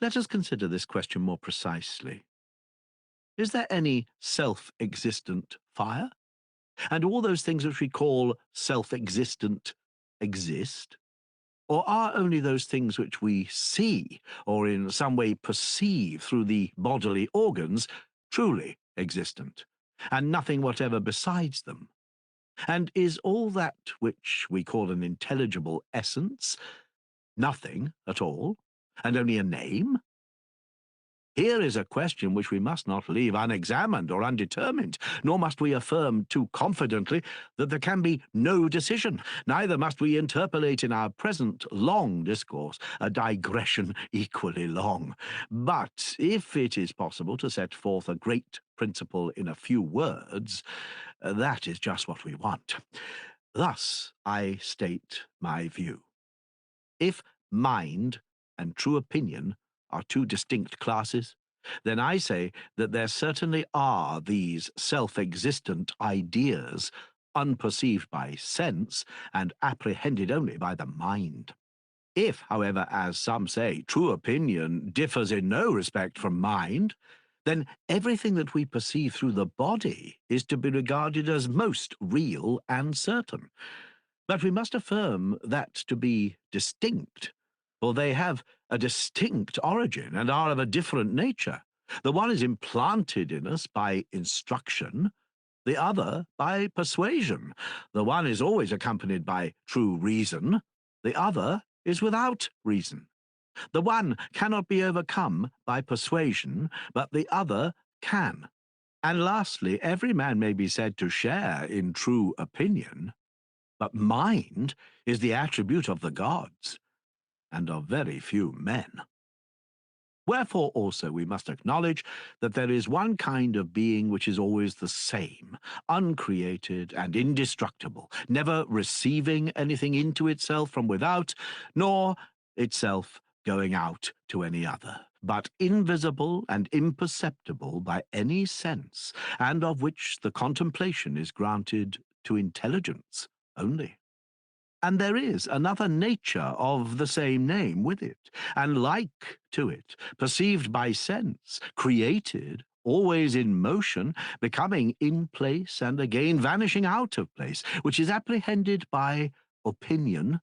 Let us consider this question more precisely. Is there any self-existent fire? And do all those things which we call self-existent exist? Or are only those things which we see or in some way perceive through the bodily organs truly existent, and nothing whatever besides them? And is all that which we call an intelligible essence nothing at all, and only a name? Here is a question which we must not leave unexamined or undetermined, nor must we affirm too confidently that there can be no decision. Neither must we interpolate in our present long discourse a digression equally long. But if it is possible to set forth a great principle in a few words, that is just what we want. Thus I state my view. If mind and true opinion are two distinct classes, then I say that there certainly are these self-existent ideas, unperceived by sense and apprehended only by the mind. If, however, as some say, true opinion differs in no respect from mind, then everything that we perceive through the body is to be regarded as most real and certain. But we must affirm that to be distinct, for they have a distinct origin and are of a different nature. The one is implanted in us by instruction, the other by persuasion. The one is always accompanied by true reason, the other is without reason. The one cannot be overcome by persuasion, but the other can. And lastly, every man may be said to share in true opinion, but mind is the attribute of the gods, and of very few men. Wherefore also we must acknowledge that there is one kind of being which is always the same, uncreated and indestructible, never receiving anything into itself from without, nor itself going out to any other, but invisible and imperceptible by any sense, and of which the contemplation is granted to intelligence only. And there is another nature of the same name with it, and like to it, perceived by sense, created, always in motion, becoming in place and again vanishing out of place, which is apprehended by opinion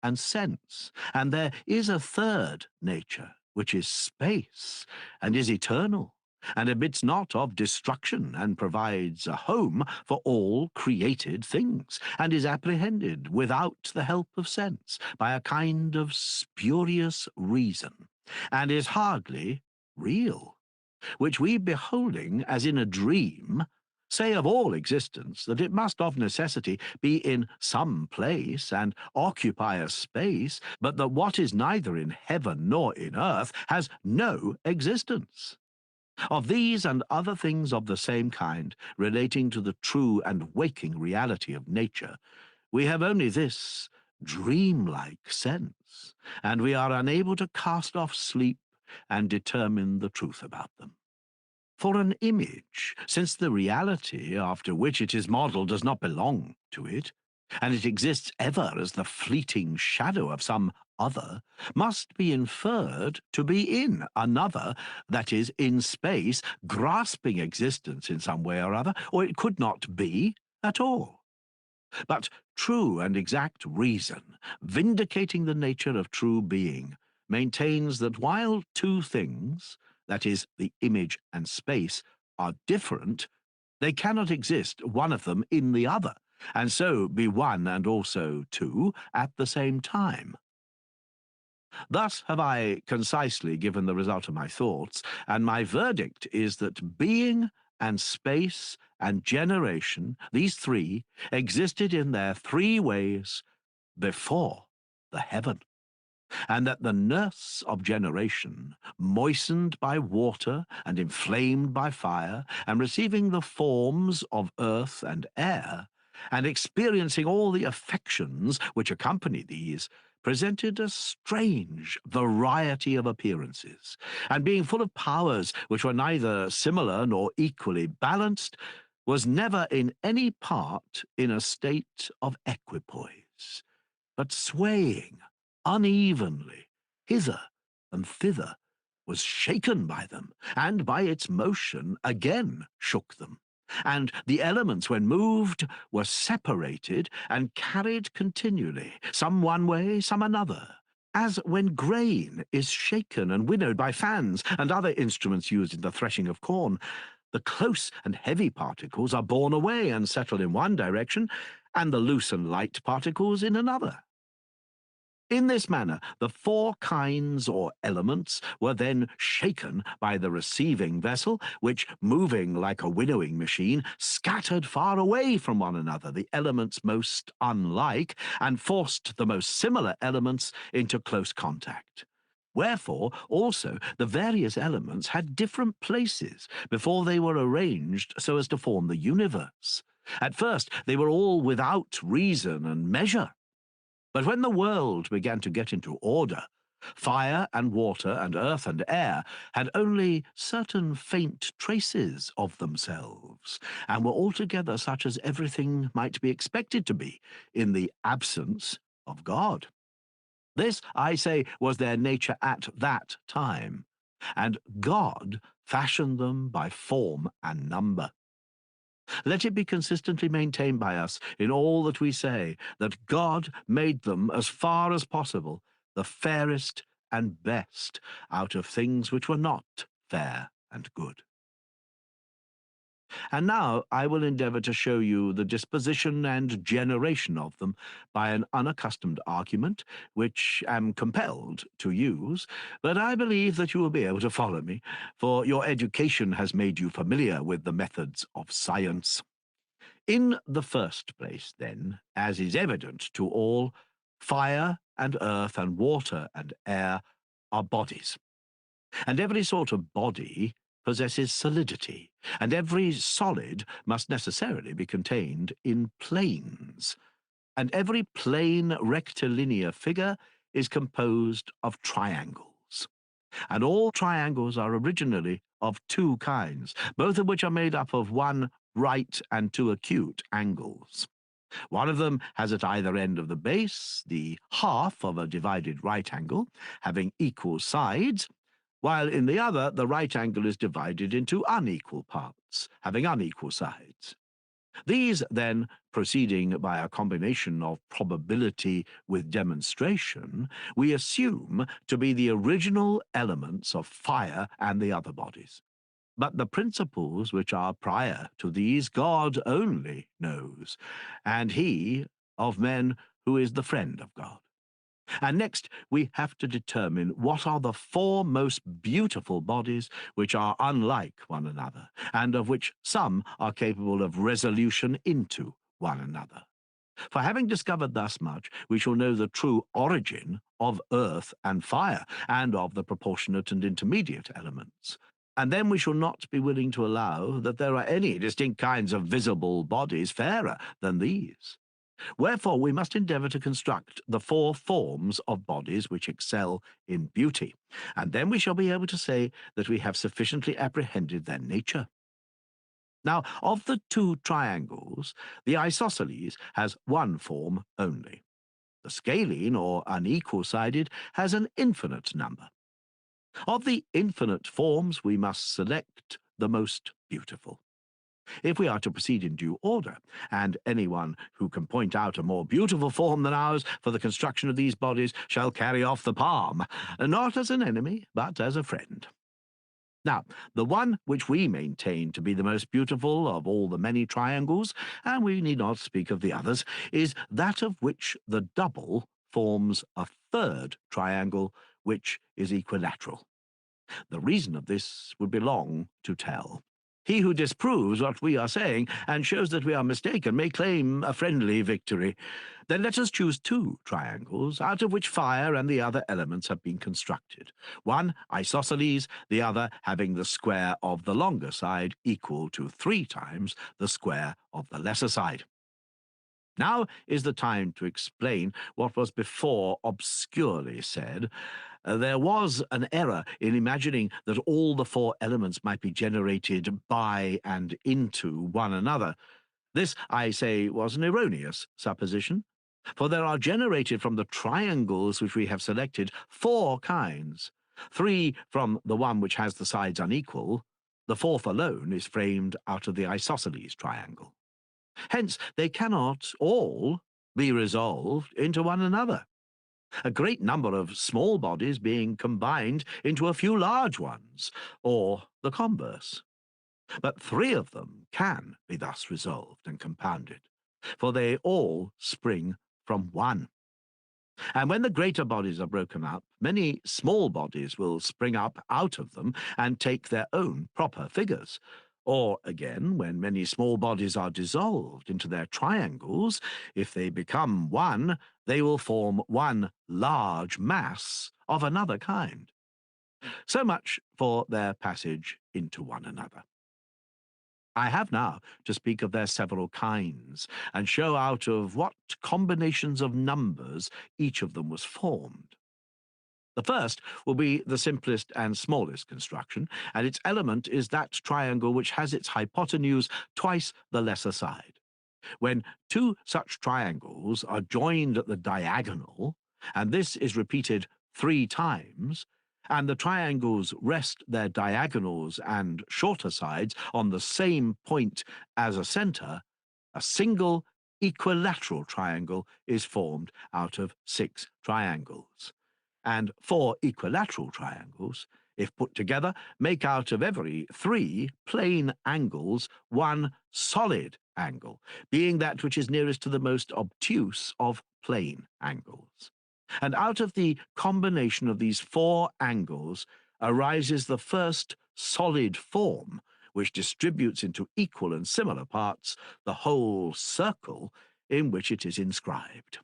and sense. And there is a third nature, which is space, and is eternal, and admits not of destruction, and provides a home for all created things, and is apprehended without the help of sense, by a kind of spurious reason, and is hardly real, which we, beholding as in a dream, say of all existence that it must of necessity be in some place and occupy a space, but that what is neither in heaven nor in earth has no existence. Of these and other things of the same kind, relating to the true and waking reality of nature, we have only this dream-like sense, and we are unable to cast off sleep and determine the truth about them. For an image, since the reality after which it is modelled does not belong to it, and it exists ever as the fleeting shadow of some other, must be inferred to be in another, that is, in space, grasping existence in some way or other, or it could not be at all. But true and exact reason, vindicating the nature of true being, maintains that while two things, that is, the image and space, are different, they cannot exist, one of them in the other, and so be one and also two at the same time. Thus have I concisely given the result of my thoughts, and my verdict is that being and space and generation, these three, existed in their three ways before the heaven. and that the nurse of generation, moistened by water and inflamed by fire, and receiving the forms of earth and air, and experiencing all the affections which accompany these, presented a strange variety of appearances, and being full of powers which were neither similar nor equally balanced, was never in any part in a state of equipoise, but swaying unevenly hither and thither, was shaken by them, and by its motion again shook them. And the elements, when moved, were separated and carried continually, some one way, some another, as when grain is shaken and winnowed by fans and other instruments used in the threshing of corn. The close and heavy particles are borne away and settle in one direction, and the loose and light particles in another. In this manner, the four kinds or elements were then shaken by the receiving vessel, which, moving like a winnowing machine, scattered far away from one another the elements most unlike, and forced the most similar elements into close contact. Wherefore, also, the various elements had different places before they were arranged so as to form the universe. At first, they were all without reason and measure. But when the world began to get into order, fire and water and earth and air had only certain faint traces of themselves, and were altogether such as everything might be expected to be in the absence of God. This, I say, was their nature at that time, and God fashioned them by form and number. Let it be consistently maintained by us in all that we say, that God made them as far as possible the fairest and best out of things which were not fair and good. And now I will endeavour to show you the disposition and generation of them by an unaccustomed argument, which am compelled to use, but I believe that you will be able to follow me, for your education has made you familiar with the methods of science. In the first place, then, as is evident to all, fire and earth and water and air are bodies, and every sort of body possesses solidity, and every solid must necessarily be contained in planes, and every plane rectilinear figure is composed of triangles. And all triangles are originally of two kinds, both of which are made up of one right and two acute angles. One of them has at either end of the base the half of a divided right angle, having equal sides, while in the other the right angle is divided into unequal parts, having unequal sides. These, then, proceeding by a combination of probability with demonstration, we assume to be the original elements of fire and the other bodies. But the principles which are prior to these God only knows, and he of men who is the friend of God. And next, we have to determine what are the four most beautiful bodies which are unlike one another, and of which some are capable of resolution into one another. For having discovered thus much, we shall know the true origin of earth and fire, and of the proportionate and intermediate elements. And then we shall not be willing to allow that there are any distinct kinds of visible bodies fairer than these. Wherefore we must endeavour to construct the four forms of bodies which excel in beauty, and then we shall be able to say that we have sufficiently apprehended their nature. Now, of the two triangles, the isosceles has one form only. The scalene, or unequal-sided, has an infinite number. Of the infinite forms, we must select the most beautiful. If we are to proceed in due order, and anyone who can point out a more beautiful form than ours for the construction of these bodies shall carry off the palm, not as an enemy, but as a friend. Now, the one which we maintain to be the most beautiful of all the many triangles, and we need not speak of the others, is that of which the double forms a third triangle, which is equilateral. The reason of this would be long to tell. He who disproves what we are saying and shows that we are mistaken may claim a friendly victory. Then let us choose two triangles, out of which fire and the other elements have been constructed. One isosceles, the other having the square of the longer side equal to 3 times the square of the lesser side. Now is the time to explain what was before obscurely said. There was an error in imagining that all the 4 elements might be generated by and into one another. This, I say, was an erroneous supposition, for there are generated from the triangles which we have selected 4 kinds, 3 from the one which has the sides unequal. The 4th alone is framed out of the isosceles triangle. Hence, they cannot all be resolved into one another, a great number of small bodies being combined into a few large ones, or the converse. But 3 of them can be thus resolved and compounded, for they all spring from one. And when the greater bodies are broken up, many small bodies will spring up out of them and take their own proper figures. Or again, when many small bodies are dissolved into their triangles, if they become one, they will form one large mass of another kind. So much for their passage into one another. I have now to speak of their several kinds, and show out of what combinations of numbers each of them was formed. The first will be the simplest and smallest construction, and its element is that triangle which has its hypotenuse twice the lesser side. When 2 such triangles are joined at the diagonal, and this is repeated 3 times, and the triangles rest their diagonals and shorter sides on the same point as a center, a single equilateral triangle is formed out of 6 triangles. And 4 equilateral triangles, if put together, make out of every 3 plane angles 1 solid angle, being that which is nearest to the most obtuse of plane angles. And out of the combination of these 4 angles arises the first solid form, which distributes into equal and similar parts the whole circle in which it is inscribed.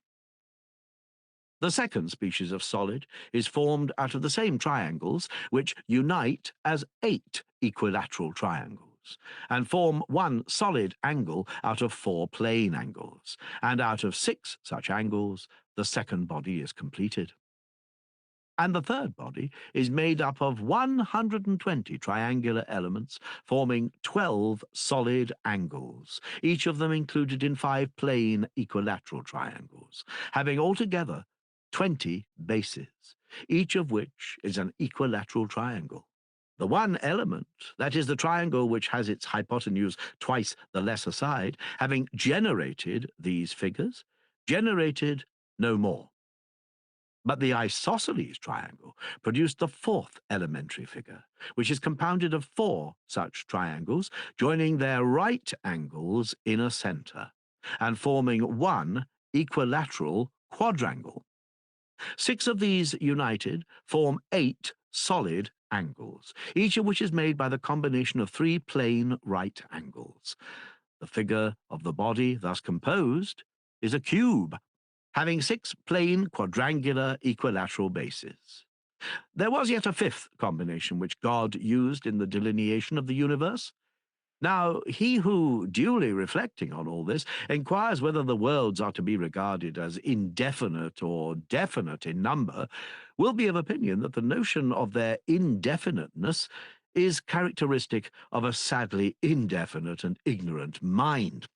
The second species of solid is formed out of the same triangles, which unite as 8 equilateral triangles, and form one solid angle out of 4 plane angles, and out of 6 such angles the second body is completed. And the third body is made up of 120 triangular elements, forming 12 solid angles, each of them included in 5 plane equilateral triangles, having altogether 20 bases, each of which is an equilateral triangle. The one element, that is the triangle which has its hypotenuse twice the lesser side, having generated these figures, generated no more. But the isosceles triangle produced the 4th elementary figure, which is compounded of 4 such triangles, joining their right angles in a center, and forming one equilateral quadrangle. 6 of these united form 8 solid angles, each of which is made by the combination of 3 plane right angles. The figure of the body thus composed is a cube, having 6 plane quadrangular equilateral bases. There was yet a 5th combination which God used in the delineation of the universe. Now, he who, duly reflecting on all this, inquires whether the worlds are to be regarded as indefinite or definite in number, will be of opinion that the notion of their indefiniteness is characteristic of a sadly indefinite and ignorant mind.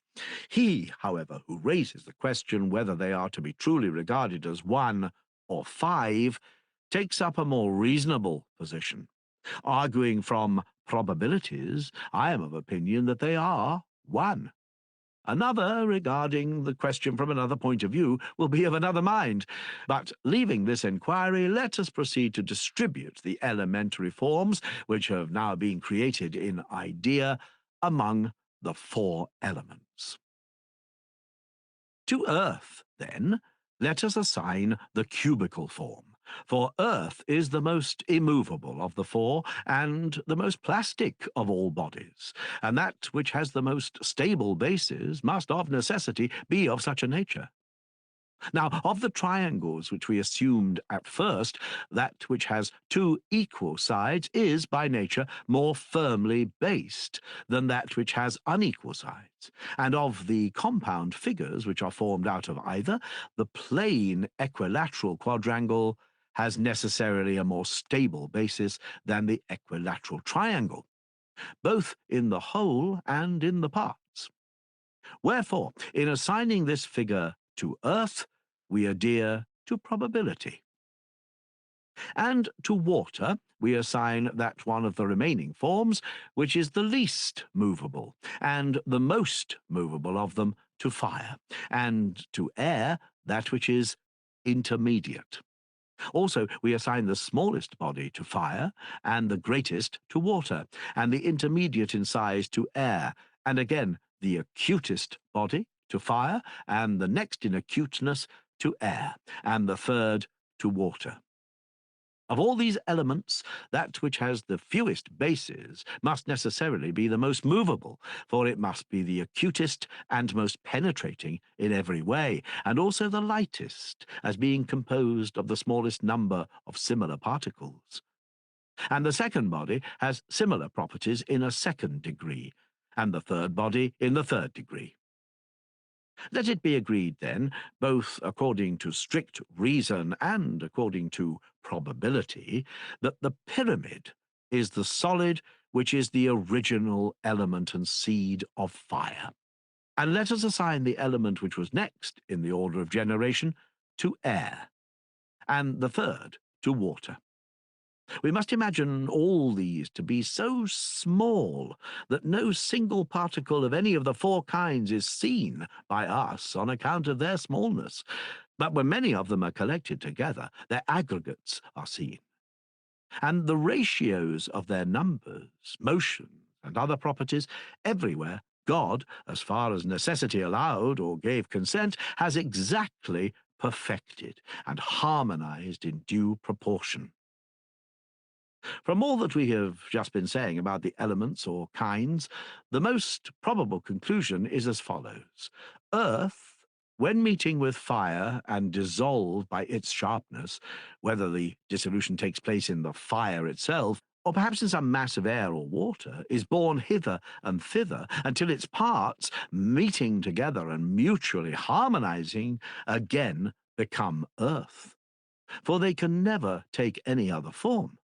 He, however, who raises the question whether they are to be truly regarded as 1 or 5, takes up a more reasonable position. Arguing from probabilities, I am of opinion that they are 1. Another, regarding the question from another point of view, will be of another mind. But leaving this inquiry, let us proceed to distribute the elementary forms which have now been created in idea among the 4 elements. To earth, then, let us assign the cubical form, For earth is the most immovable of the four and the most plastic of all bodies, and that which has the most stable bases must of necessity be of such a nature. Now, of the triangles which we assumed at first, that which has two equal sides is by nature more firmly based than that which has unequal sides. And of the compound figures which are formed out of either, the plane equilateral quadrangle has necessarily a more stable basis than the equilateral triangle, both in the whole and in the parts. Wherefore, in assigning this figure to earth, we adhere to probability. And to water, we assign that one of the remaining forms, which is the least movable, and the most movable of them to fire, and to air, that which is intermediate. Also, we assign the smallest body to fire, and the greatest to water, and the intermediate in size to air, and again the acutest body to fire, and the next in acuteness to air, and the third to water. Of all these elements, that which has the fewest bases must necessarily be the most movable, for it must be the acutest and most penetrating in every way, and also the lightest, as being composed of the smallest number of similar particles. And the second body has similar properties in a second degree, and the third body in the third degree. Let it be agreed, then, both according to strict reason and according to probability, that the pyramid is the solid which is the original element and seed of fire. And let us assign the element which was next in the order of generation to air, and the third to water. We must imagine all these to be so small that no single particle of any of the four kinds is seen by us on account of their smallness. But when many of them are collected together, their aggregates are seen. And the ratios of their numbers, motion, and other properties everywhere, God, as far as necessity allowed or gave consent, has exactly perfected and harmonized in due proportion. From all that we have just been saying about the elements or kinds, the most probable conclusion is as follows. Earth, when meeting with fire and dissolved by its sharpness, whether the dissolution takes place in the fire itself, or perhaps in some mass of air or water, is borne hither and thither until its parts, meeting together and mutually harmonizing, again become earth. For they can never take any other form.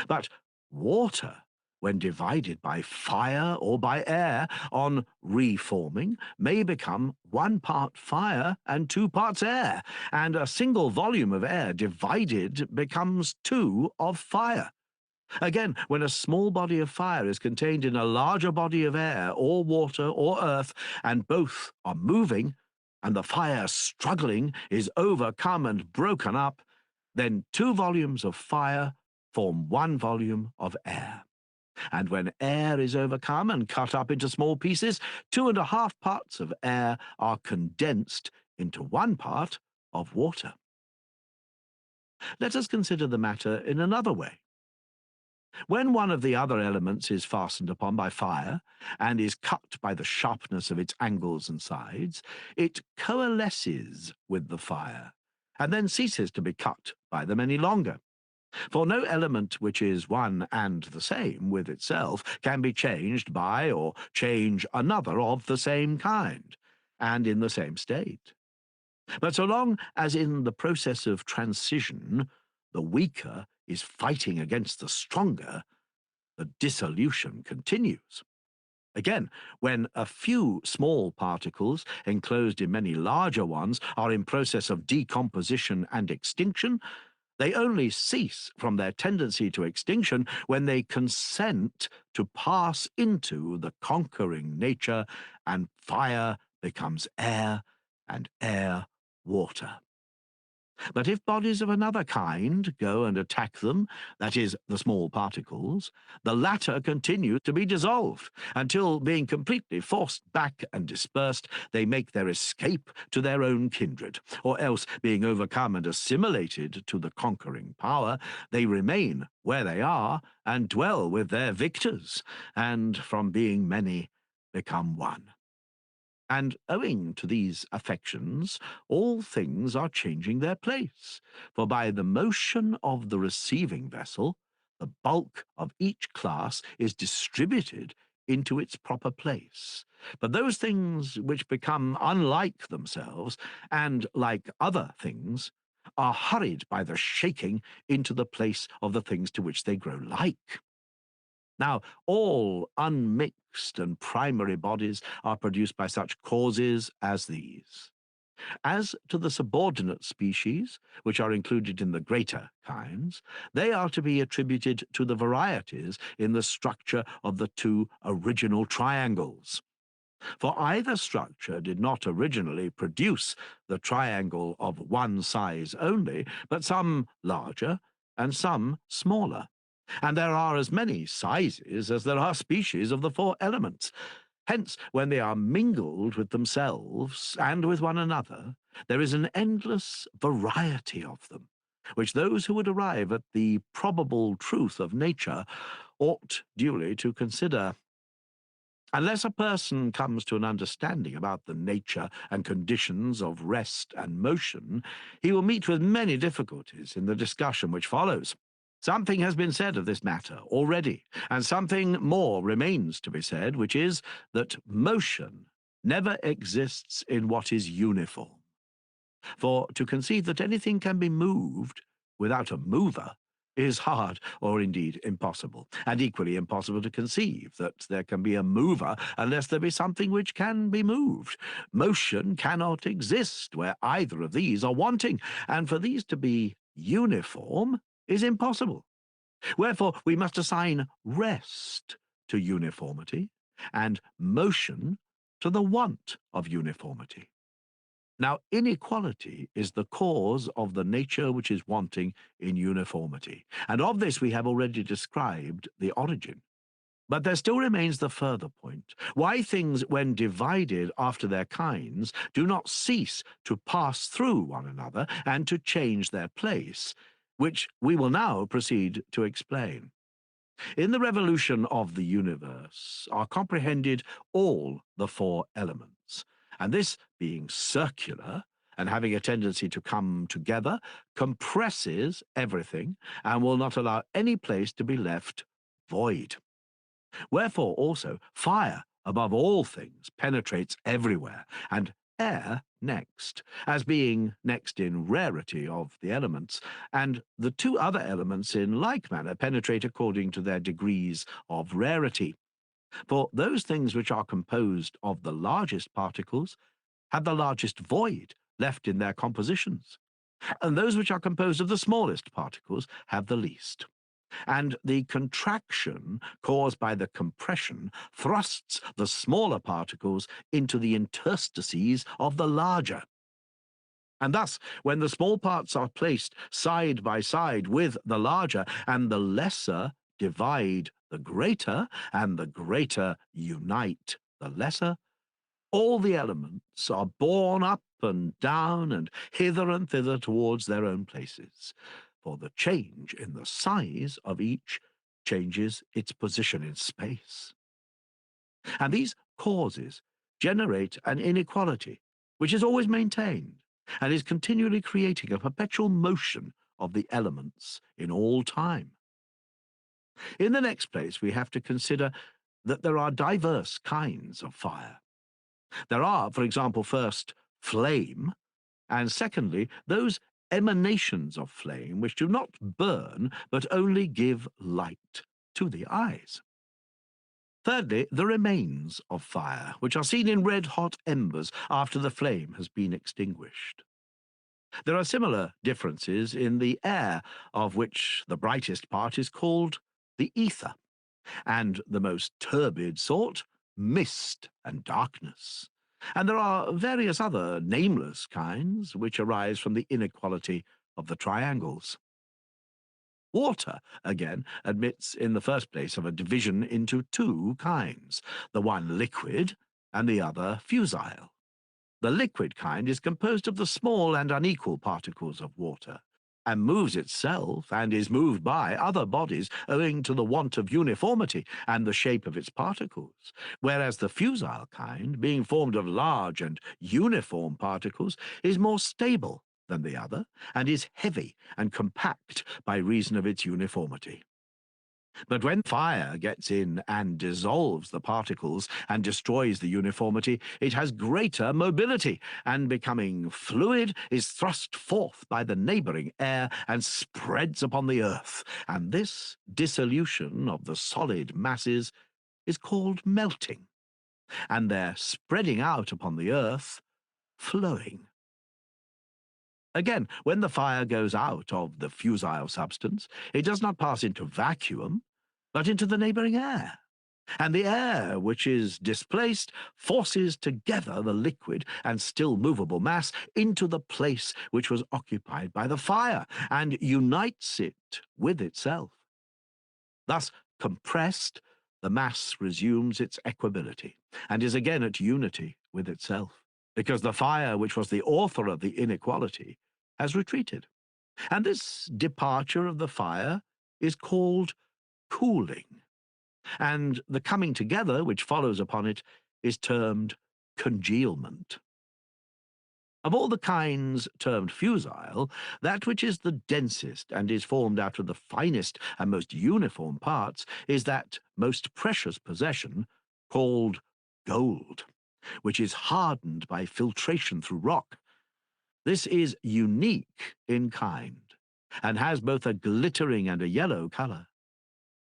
But water, when divided by fire or by air on reforming, may become 1 part fire and 2 parts air, and a single volume of air divided becomes 2 of fire. Again, when a small body of fire is contained in a larger body of air or water or earth, and both are moving, and the fire struggling is overcome and broken up, then 2 volumes of fire form 1 volume of air. And when air is overcome and cut up into small pieces, 2.5 parts of air are condensed into 1 part of water. Let us consider the matter in another way. When one of the other elements is fastened upon by fire and is cut by the sharpness of its angles and sides, it coalesces with the fire and then ceases to be cut by them any longer. For no element which is one and the same with itself can be changed by or change another of the same kind, and in the same state. But so long as in the process of transition the weaker is fighting against the stronger, the dissolution continues. Again, when a few small particles, enclosed in many larger ones, are in process of decomposition and extinction, they only cease from their tendency to extinction when they consent to pass into the conquering nature, and fire becomes air, and air water. But if bodies of another kind go and attack them, that is, the small particles, the latter continue to be dissolved, until, being completely forced back and dispersed, they make their escape to their own kindred, or else, being overcome and assimilated to the conquering power, they remain where they are and dwell with their victors, and from being many become one. And owing to these affections, all things are changing their place. For by the motion of the receiving vessel, the bulk of each class is distributed into its proper place. But those things which become unlike themselves, and like other things, are hurried by the shaking into the place of the things to which they grow like. Now, all unmixed and primary bodies are produced by such causes as these. As to the subordinate species, which are included in the greater kinds, they are to be attributed to the varieties in the structure of the two original triangles. For either structure did not originally produce the triangle of one size only, but some larger and some smaller. And there are as many sizes as there are species of the four elements. Hence, when they are mingled with themselves and with one another, there is an endless variety of them, which those who would arrive at the probable truth of nature ought duly to consider. Unless a person comes to an understanding about the nature and conditions of rest and motion, he will meet with many difficulties in the discussion which follows. Something has been said of this matter already, and something more remains to be said, which is that motion never exists in what is uniform. For to conceive that anything can be moved without a mover is hard, or indeed impossible, and equally impossible to conceive that there can be a mover unless there be something which can be moved. Motion cannot exist where either of these are wanting, and for these to be uniform is impossible. Wherefore we must assign rest to uniformity, and motion to the want of uniformity. Now, inequality is the cause of the nature which is wanting in uniformity, and of this we have already described the origin. But there still remains the further point, why things, when divided after their kinds, do not cease to pass through one another and to change their place, which we will now proceed to explain. In the revolution of the universe are comprehended all the four elements, and this being circular and having a tendency to come together, compresses everything and will not allow any place to be left void. Wherefore also fire, above all things, penetrates everywhere, and air next, as being next in rarity of the elements, and the two other elements in like manner penetrate according to their degrees of rarity. For those things which are composed of the largest particles have the largest void left in their compositions, and those which are composed of the smallest particles have the least. And the contraction caused by the compression thrusts the smaller particles into the interstices of the larger. And thus, when the small parts are placed side by side with the larger, and the lesser divide the greater, and the greater unite the lesser, all the elements are borne up and down and hither and thither towards their own places, for the change in the size of each changes its position in space. And these causes generate an inequality which is always maintained and is continually creating a perpetual motion of the elements in all time. In the next place, we have to consider that there are diverse kinds of fire. There are, for example, first, flame, and secondly, those emanations of flame which do not burn, but only give light to the eyes. Thirdly, the remains of fire, which are seen in red-hot embers after the flame has been extinguished. There are similar differences in the air, of which the brightest part is called the ether, and the most turbid sort, mist and darkness. And there are various other nameless kinds which arise from the inequality of the triangles. Water, again, admits in the first place of a division into two kinds, the one liquid and the other fusile. The liquid kind is composed of the small and unequal particles of water, and moves itself and is moved by other bodies owing to the want of uniformity and the shape of its particles, whereas the fusile kind, being formed of large and uniform particles, is more stable than the other, and is heavy and compact by reason of its uniformity. But when fire gets in and dissolves the particles and destroys the uniformity, it has greater mobility, and becoming fluid, is thrust forth by the neighboring air and spreads upon the earth. And this dissolution of the solid masses is called melting, and their spreading out upon the earth flowing. Again, when the fire goes out of the fusile substance, it does not pass into vacuum, but into the neighboring air. And the air which is displaced forces together the liquid and still movable mass into the place which was occupied by the fire, and unites it with itself. Thus compressed, the mass resumes its equability, and is again at unity with itself, because the fire which was the author of the inequality has retreated. And this departure of the fire is called cooling, and the coming together which follows upon it is termed congealment. Of all the kinds termed fusile, that which is the densest and is formed out of the finest and most uniform parts is that most precious possession called gold, which is hardened by filtration through rock. This is unique in kind, and has both a glittering and a yellow colour.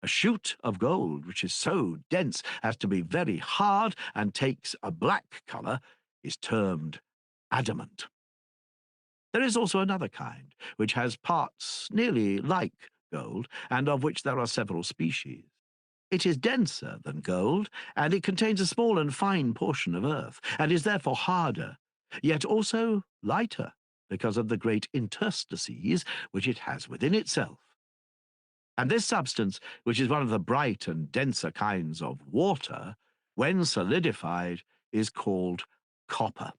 A shoot of gold, which is so dense as to be very hard and takes a black colour, is termed adamant. There is also another kind, which has parts nearly like gold, and of which there are several species. It is denser than gold, and it contains a small and fine portion of earth, and is therefore harder, yet also lighter, because of the great interstices which it has within itself. And this substance, which is one of the bright and denser kinds of water, when solidified, is called copper.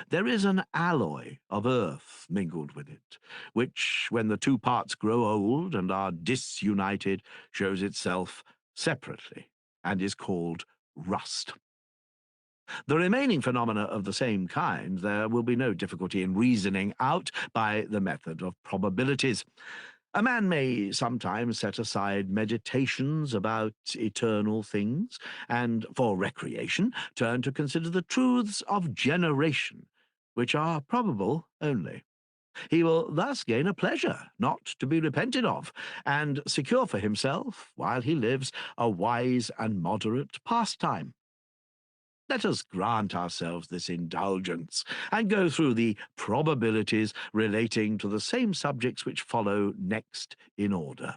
There is an alloy of earth mingled with it, which, when the two parts grow old and are disunited, shows itself separately, and is called rust. The remaining phenomena of the same kind there will be no difficulty in reasoning out by the method of probabilities. A man may sometimes set aside meditations about eternal things, and for recreation turn to consider the truths of generation, which are probable only. He will thus gain a pleasure not to be repented of, and secure for himself, while he lives, a wise and moderate pastime. Let us grant ourselves this indulgence, and go through the probabilities relating to the same subjects which follow next in order.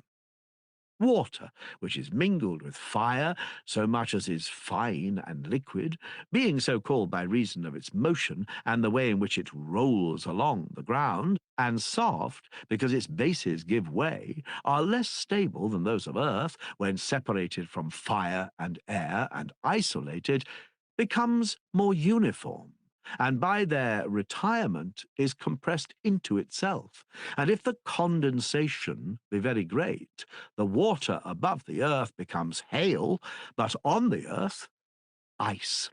Water, which is mingled with fire, so much as is fine and liquid, being so called by reason of its motion and the way in which it rolls along the ground, and soft, because its bases give way, are less stable than those of earth, when separated from fire and air and isolated, becomes more uniform, and by their retirement is compressed into itself. And if the condensation be very great, the water above the earth becomes hail, but on the earth, ice.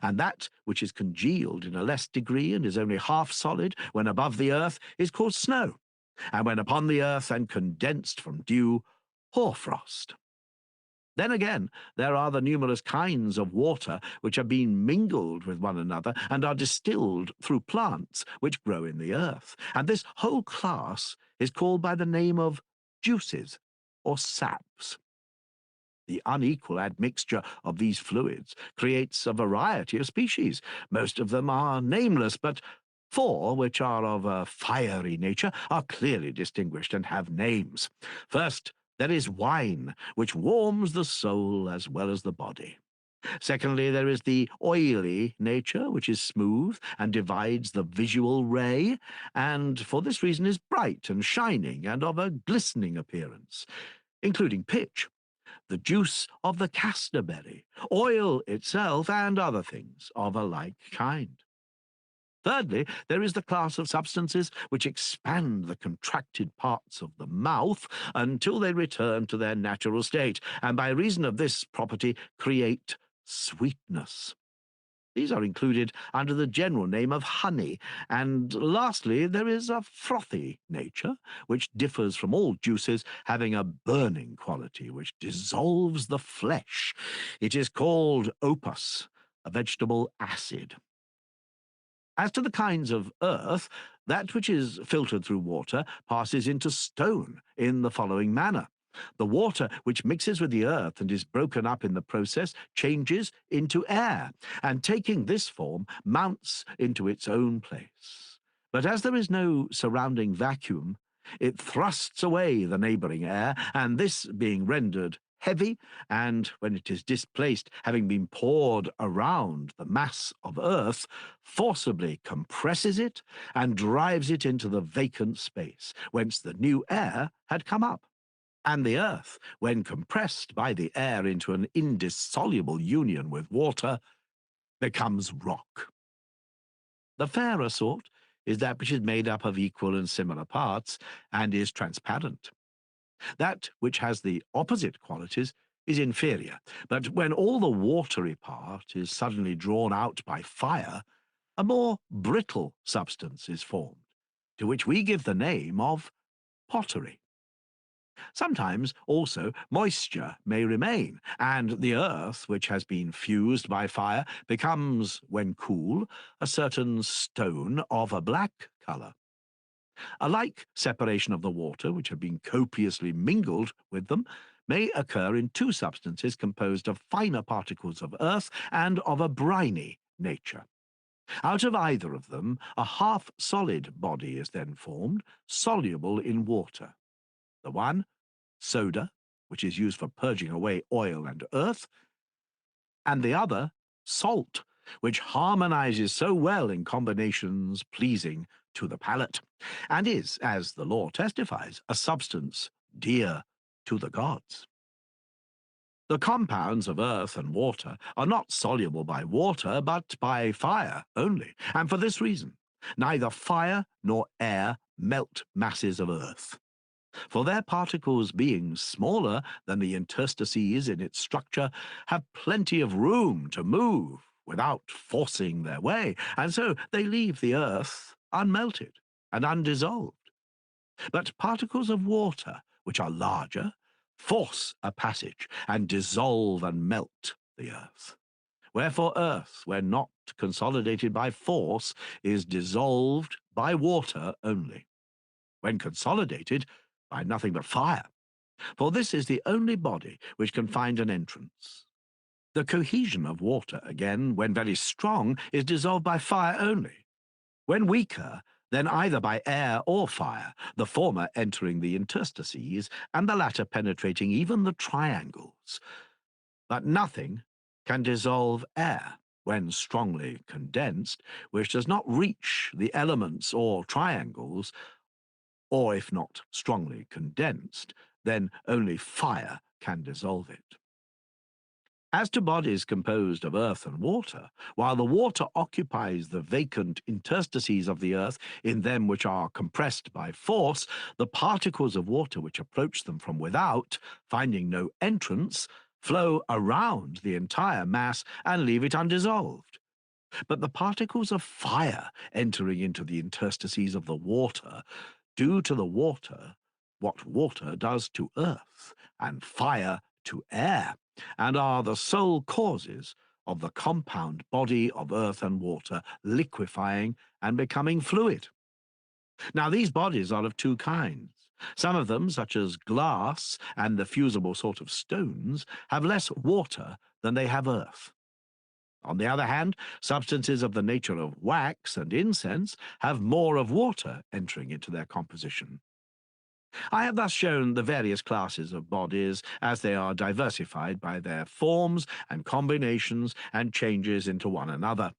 And that which is congealed in a less degree and is only half solid when above the earth is called snow, and when upon the earth and condensed from dew, hoarfrost. Then again, there are the numerous kinds of water which have been mingled with one another and are distilled through plants which grow in the earth. And this whole class is called by the name of juices or saps. The unequal admixture of these fluids creates a variety of species. Most of them are nameless, but four, which are of a fiery nature, are clearly distinguished and have names. First, there is wine, which warms the soul as well as the body. Secondly, there is the oily nature, which is smooth and divides the visual ray, and for this reason is bright and shining and of a glistening appearance, including pitch, the juice of the castor berry, oil itself, and other things of a like kind. Thirdly, there is the class of substances which expand the contracted parts of the mouth until they return to their natural state, and by reason of this property create sweetness. These are included under the general name of honey. And lastly, there is a frothy nature, which differs from all juices, having a burning quality which dissolves the flesh. It is called opus, a vegetable acid. As to the kinds of earth, that which is filtered through water passes into stone in the following manner. The water which mixes with the earth and is broken up in the process changes into air, and taking this form, mounts into its own place. But as there is no surrounding vacuum, it thrusts away the neighbouring air, and this being rendered heavy, and when it is displaced, having been poured around the mass of earth, forcibly compresses it and drives it into the vacant space, whence the new air had come up. And the earth, when compressed by the air into an indissoluble union with water, becomes rock. The fairer sort is that which is made up of equal and similar parts, and is transparent. That which has the opposite qualities is inferior, but when all the watery part is suddenly drawn out by fire, a more brittle substance is formed, to which we give the name of pottery. Sometimes, also, moisture may remain, and the earth, which has been fused by fire, becomes, when cool, a certain stone of a black colour. A like separation of the water, which have been copiously mingled with them, may occur in two substances composed of finer particles of earth and of a briny nature. Out of either of them, a half-solid body is then formed, soluble in water. The one, soda, which is used for purging away oil and earth, and the other, salt, which harmonizes so well in combinations pleasing to the palate, and is, as the law testifies, a substance dear to the gods. The compounds of earth and water are not soluble by water, but by fire only, and for this reason, neither fire nor air melt masses of earth. For their particles, being smaller than the interstices in its structure, have plenty of room to move without forcing their way, and so they leave the earth unmelted and undissolved. But particles of water, which are larger, force a passage and dissolve and melt the earth. Wherefore earth, when not consolidated by force, is dissolved by water only. When consolidated, by nothing but fire, for this is the only body which can find an entrance. The cohesion of water, again, when very strong, is dissolved by fire only. When weaker, then either by air or fire, the former entering the interstices, and the latter penetrating even the triangles. But nothing can dissolve air, when strongly condensed, which does not reach the elements or triangles, or if not strongly condensed, then only fire can dissolve it. As to bodies composed of earth and water, while the water occupies the vacant interstices of the earth in them which are compressed by force, the particles of water which approach them from without, finding no entrance, flow around the entire mass and leave it undissolved. But the particles of fire entering into the interstices of the water do to the water what water does to earth, and fire to air, and are the sole causes of the compound body of earth and water liquefying and becoming fluid. Now, these bodies are of two kinds. Some of them, such as glass and the fusible sort of stones, have less water than they have earth. On the other hand, substances of the nature of wax and incense have more of water entering into their composition. I have thus shown the various classes of bodies as they are diversified by their forms and combinations and changes into one another.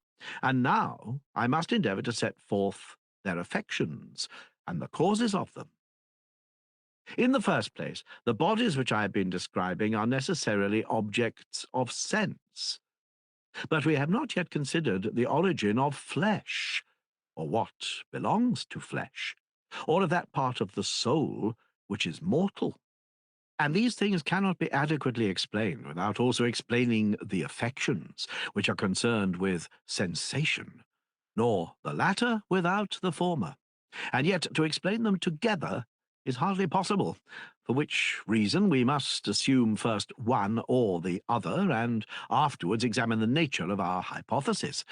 And now I must endeavour to set forth their affections and the causes of them. In the first place, the bodies which I have been describing are necessarily objects of sense, but we have not yet considered the origin of flesh, or what belongs to flesh, or of that part of the soul which is mortal. And these things cannot be adequately explained without also explaining the affections, which are concerned with sensation, nor the latter without the former. And yet to explain them together is hardly possible, for which reason we must assume first one or the other, and afterwards examine the nature of our hypothesis.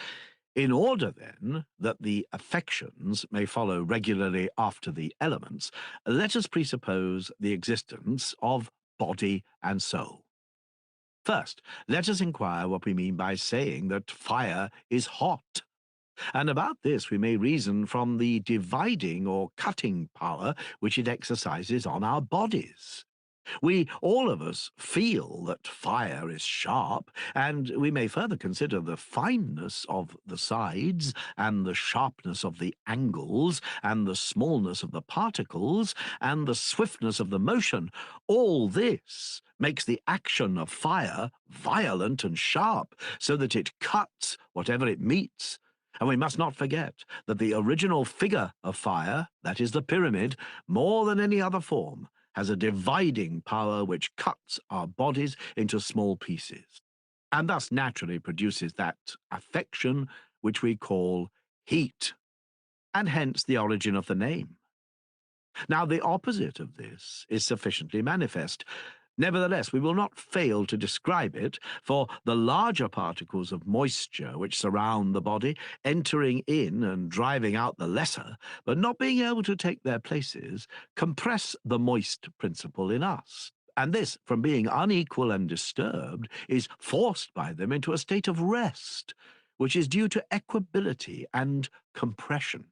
In order, then, that the affections may follow regularly after the elements, let us presuppose the existence of body and soul. First, let us inquire what we mean by saying that fire is hot. And about this we may reason from the dividing or cutting power which it exercises on our bodies. We all of us feel that fire is sharp, and we may further consider the fineness of the sides, and the sharpness of the angles, and the smallness of the particles, and the swiftness of the motion. All this makes the action of fire violent and sharp, so that it cuts whatever it meets. And we must not forget that the original figure of fire, that is the pyramid, more than any other form, has a dividing power which cuts our bodies into small pieces, and thus naturally produces that affection which we call heat, and hence the origin of the name. Now, the opposite of this is sufficiently manifest. Nevertheless, we will not fail to describe it, for the larger particles of moisture which surround the body, entering in and driving out the lesser, but not being able to take their places, compress the moist principle in us. And this, from being unequal and disturbed, is forced by them into a state of rest, which is due to equability and compression.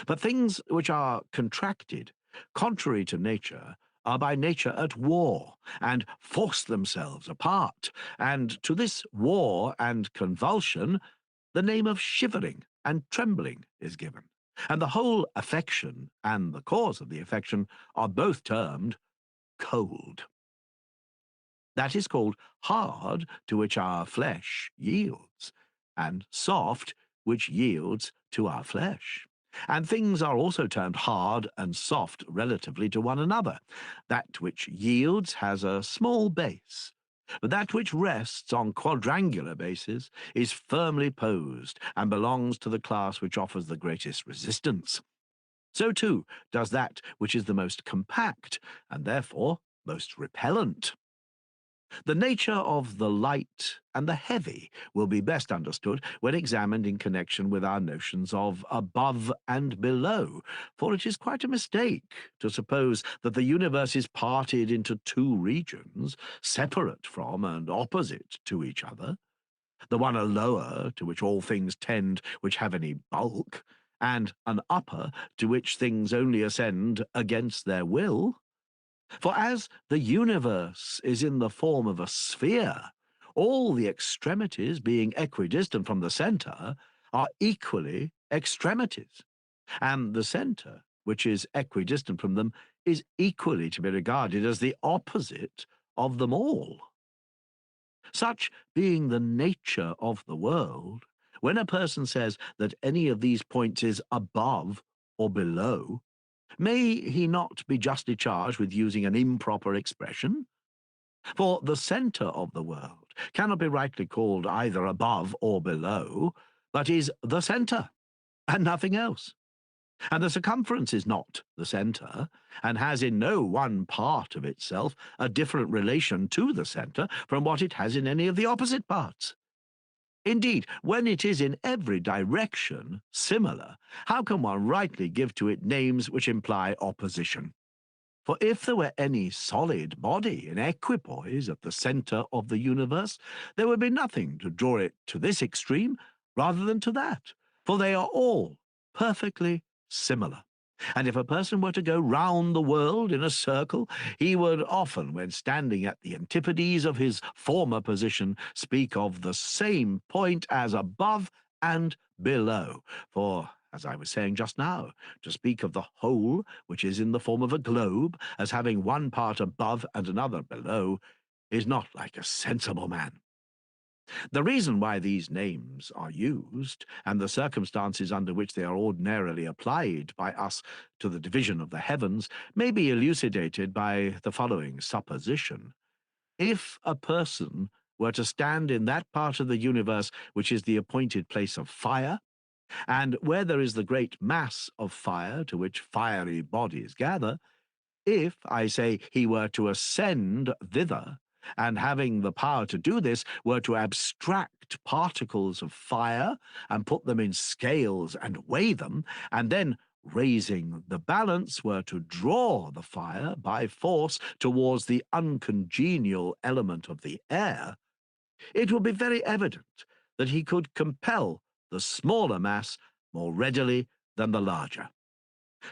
But things which are contracted, contrary to nature, are by nature at war, and force themselves apart, and to this war and convulsion the name of shivering and trembling is given, and the whole affection and the cause of the affection are both termed cold. That is called hard, to which our flesh yields, and soft, which yields to our flesh. And things are also termed hard and soft relatively to one another. That which yields has a small base, but that which rests on quadrangular bases is firmly posed and belongs to the class which offers the greatest resistance. So too does that which is the most compact, and therefore most repellent. The nature of the light and the heavy will be best understood when examined in connection with our notions of above and below, for it is quite a mistake to suppose that the universe is parted into two regions, separate from and opposite to each other, the one a lower, to which all things tend which have any bulk, and an upper, to which things only ascend against their will. For as the universe is in the form of a sphere, all the extremities, being equidistant from the centre, are equally extremities, and the centre, which is equidistant from them, is equally to be regarded as the opposite of them all. Such being the nature of the world, when a person says that any of these points is above or below, may he not be justly charged with using an improper expression? For the centre of the world cannot be rightly called either above or below, but is the centre, and nothing else. And the circumference is not the centre, and has in no one part of itself a different relation to the centre from what it has in any of the opposite parts. Indeed, when it is in every direction similar, how can one rightly give to it names which imply opposition? For if there were any solid body in equipoise at the centre of the universe, there would be nothing to draw it to this extreme rather than to that, for they are all perfectly similar. And if a person were to go round the world in a circle, he would often, when standing at the antipodes of his former position, speak of the same point as above and below. For, as I was saying just now, to speak of the whole, which is in the form of a globe, as having one part above and another below, is not like a sensible man. The reason why these names are used, and the circumstances under which they are ordinarily applied by us to the division of the heavens, may be elucidated by the following supposition. If a person were to stand in that part of the universe which is the appointed place of fire, and where there is the great mass of fire to which fiery bodies gather, if, I say, he were to ascend thither, and having the power to do this, were to abstract particles of fire and put them in scales and weigh them, and then, raising the balance, were to draw the fire by force towards the uncongenial element of the air, it will be very evident that he could compel the smaller mass more readily than the larger.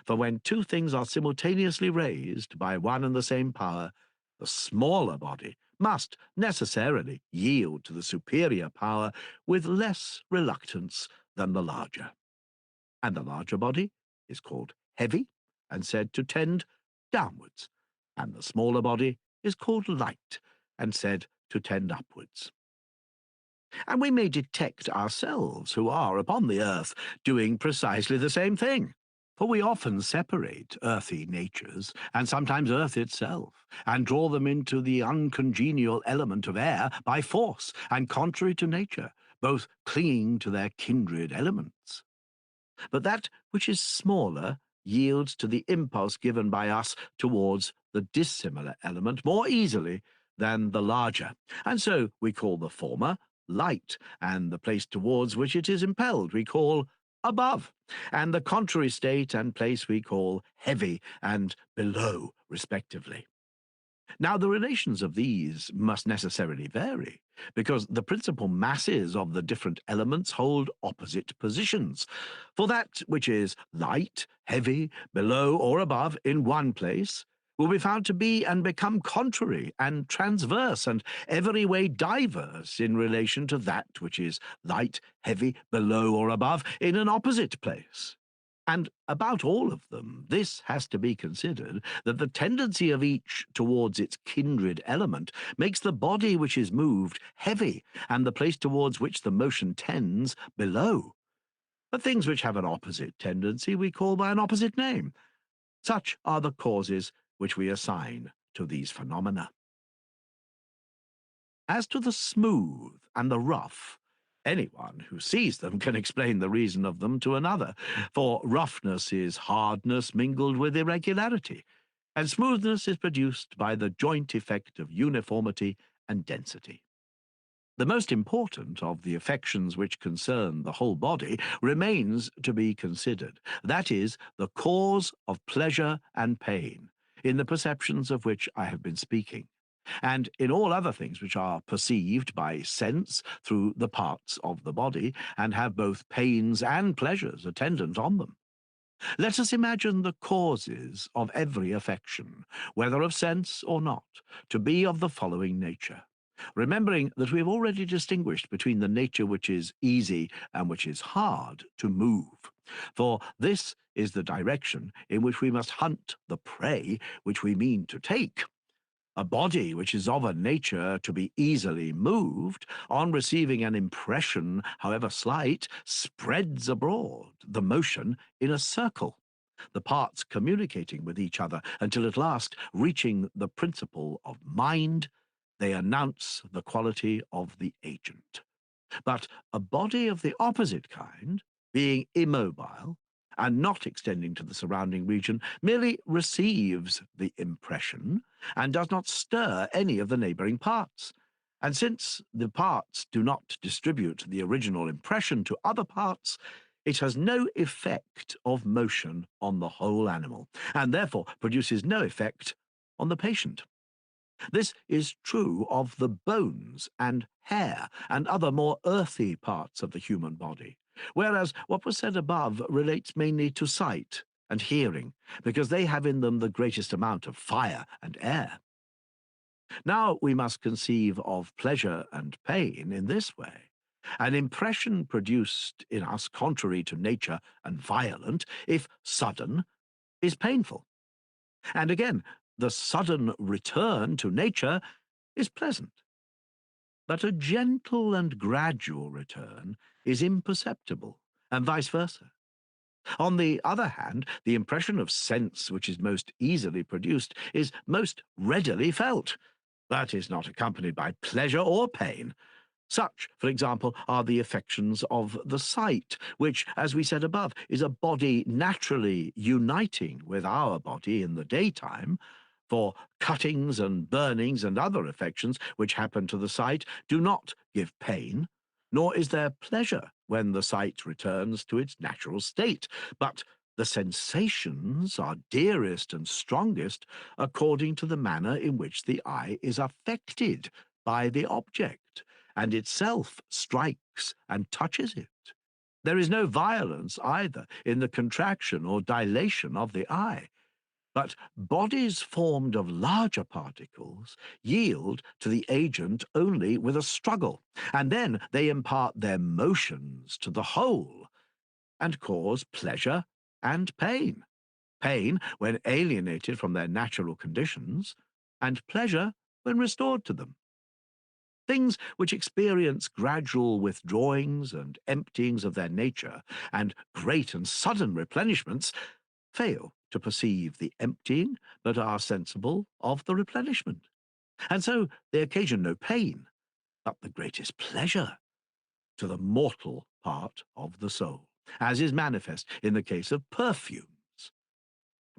For when two things are simultaneously raised by one and the same power, the smaller body must necessarily yield to the superior power with less reluctance than the larger. And the larger body is called heavy and said to tend downwards, and the smaller body is called light and said to tend upwards. And we may detect ourselves, who are upon the earth, doing precisely the same thing. For we often separate earthy natures, and sometimes earth itself, and draw them into the uncongenial element of air by force, and contrary to nature, both clinging to their kindred elements. But that which is smaller yields to the impulse given by us towards the dissimilar element more easily than the larger, and so we call the former light, and the place towards which it is impelled we call above, and the contrary state and place we call heavy and below, respectively. Now, the relations of these must necessarily vary, because the principal masses of the different elements hold opposite positions. For that which is light, heavy, below, or above in one place will be found to be and become contrary and transverse and every way diverse in relation to that which is light, heavy, below, or above in an opposite place. And about all of them, this has to be considered, that the tendency of each towards its kindred element makes the body which is moved heavy, and the place towards which the motion tends below. But things which have an opposite tendency we call by an opposite name. Such are the causes which we assign to these phenomena. As to the smooth and the rough, anyone who sees them can explain the reason of them to another, for roughness is hardness mingled with irregularity, and smoothness is produced by the joint effect of uniformity and density. The most important of the affections which concern the whole body remains to be considered, that is, the cause of pleasure and pain, in the perceptions of which I have been speaking, and in all other things which are perceived by sense through the parts of the body, and have both pains and pleasures attendant on them. Let us imagine the causes of every affection, whether of sense or not, to be of the following nature, remembering that we have already distinguished between the nature which is easy and which is hard to move. For this is the direction in which we must hunt the prey which we mean to take. A body which is of a nature to be easily moved, on receiving an impression, however slight, spreads abroad the motion in a circle, the parts communicating with each other until at last, reaching the principle of mind, they announce the quality of the agent. But a body of the opposite kind, being immobile, and not extending to the surrounding region, merely receives the impression, and does not stir any of the neighbouring parts. And since the parts do not distribute the original impression to other parts, it has no effect of motion on the whole animal, and therefore produces no effect on the patient. This is true of the bones and hair and other more earthy parts of the human body, whereas what was said above relates mainly to sight and hearing, because they have in them the greatest amount of fire and air. Now we must conceive of pleasure and pain in this way. An impression produced in us contrary to nature and violent, if sudden, is painful. And again, the sudden return to nature is pleasant. But a gentle and gradual return is imperceptible, and vice versa. On the other hand, the impression of sense which is most easily produced is most readily felt. That is not accompanied by pleasure or pain. Such, for example, are the affections of the sight, which, as we said above, is a body naturally uniting with our body in the daytime, for cuttings and burnings and other affections which happen to the sight do not give pain, nor is there pleasure when the sight returns to its natural state, but the sensations are dearest and strongest according to the manner in which the eye is affected by the object, and itself strikes and touches it. There is no violence either in the contraction or dilation of the eye, but bodies formed of larger particles yield to the agent only with a struggle, and then they impart their motions to the whole, and cause pleasure and pain. Pain when alienated from their natural conditions, and pleasure when restored to them. Things which experience gradual withdrawings and emptyings of their nature, and great and sudden replenishments, fail to perceive the emptying, but are sensible of the replenishment. And so they occasion no pain, but the greatest pleasure to the mortal part of the soul, as is manifest in the case of perfumes.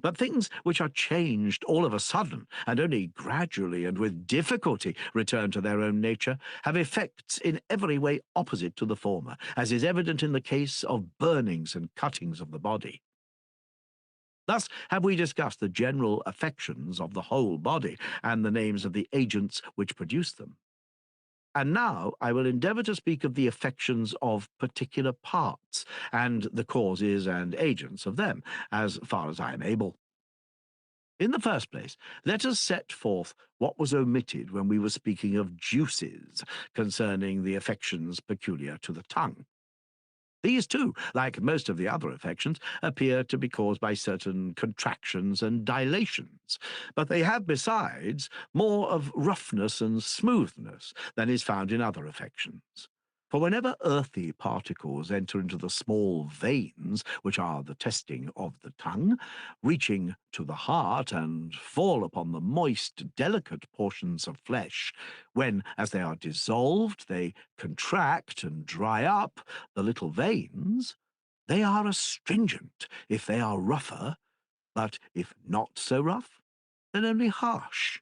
But things which are changed all of a sudden, and only gradually and with difficulty return to their own nature, have effects in every way opposite to the former, as is evident in the case of burnings and cuttings of the body. Thus have we discussed the general affections of the whole body, and the names of the agents which produce them. And now I will endeavour to speak of the affections of particular parts, and the causes and agents of them, as far as I am able. In the first place, let us set forth what was omitted when we were speaking of juices, concerning the affections peculiar to the tongue. These, too, like most of the other affections, appear to be caused by certain contractions and dilations, but they have, besides, more of roughness and smoothness than is found in other affections. For whenever earthy particles enter into the small veins, which are the testing of the tongue, reaching to the heart and fall upon the moist, delicate portions of flesh, when, as they are dissolved, they contract and dry up the little veins, they are astringent if they are rougher, but if not so rough, then only harsh.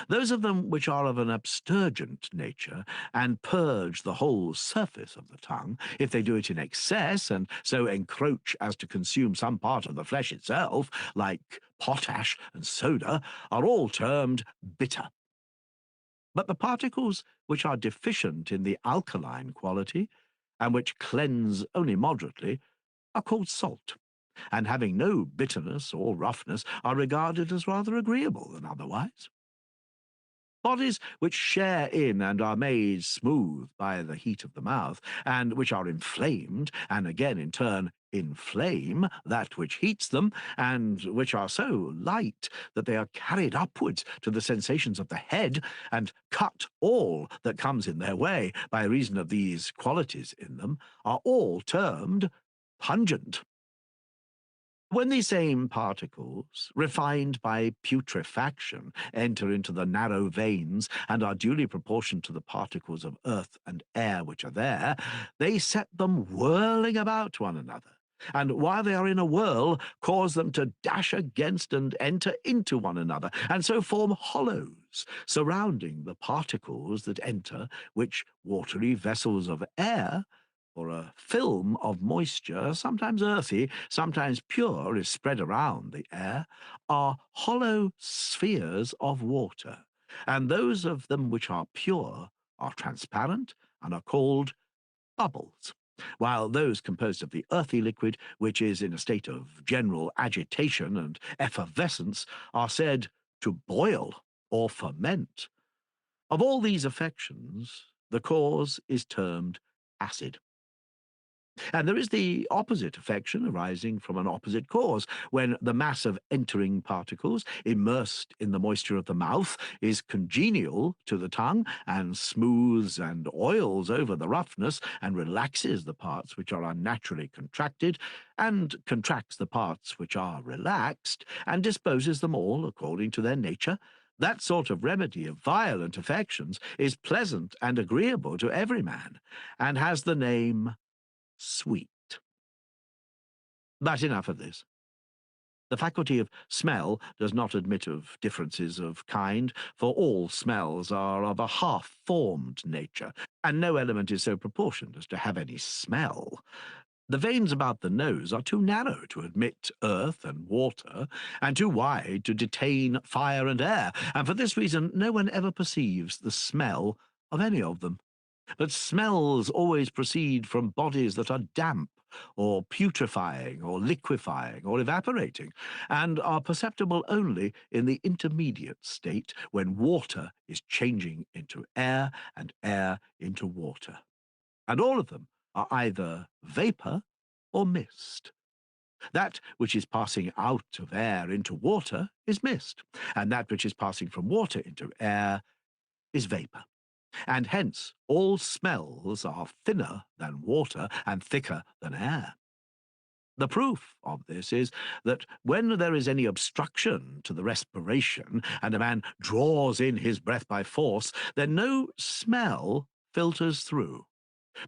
Those of them which are of an abstergent nature, and purge the whole surface of the tongue, if they do it in excess, and so encroach as to consume some part of the flesh itself, like potash and soda, are all termed bitter. But the particles which are deficient in the alkaline quality, and which cleanse only moderately, are called salt, and having no bitterness or roughness, are regarded as rather agreeable than otherwise. Bodies which share in and are made smooth by the heat of the mouth, and which are inflamed, and again in turn inflame that which heats them, and which are so light that they are carried upwards to the sensations of the head, and cut all that comes in their way by reason of these qualities in them, are all termed pungent. When these same particles, refined by putrefaction, enter into the narrow veins and are duly proportioned to the particles of earth and air which are there, they set them whirling about one another, and while they are in a whirl, cause them to dash against and enter into one another, and so form hollows surrounding the particles that enter, which watery vessels of air, or a film of moisture, sometimes earthy, sometimes pure, is spread around the air, are hollow spheres of water, and those of them which are pure are transparent and are called bubbles. while those composed of the earthy liquid, which is in a state of general agitation and effervescence, are said to boil or ferment. Of all these affections, the cause is termed acid. And there is the opposite affection arising from an opposite cause, when the mass of entering particles, immersed in the moisture of the mouth, is congenial to the tongue, and smooths and oils over the roughness, and relaxes the parts which are unnaturally contracted, and contracts the parts which are relaxed, and disposes them all according to their nature. That sort of remedy of violent affections is pleasant and agreeable to every man, and has the name sweet. But enough of this. The faculty of smell does not admit of differences of kind, for all smells are of a half-formed nature, and no element is so proportioned as to have any smell. The veins about the nose are too narrow to admit earth and water, and too wide to detain fire and air, and for this reason no one ever perceives the smell of any of them. But smells always proceed from bodies that are damp, or putrefying, or liquefying, or evaporating, and are perceptible only in the intermediate state, when water is changing into air, and air into water. And all of them are either vapour or mist. That which is passing out of air into water is mist, and that which is passing from water into air is vapour. And hence all smells are thinner than water and thicker than air. The proof of this is that when there is any obstruction to the respiration, and a man draws in his breath by force, then no smell filters through,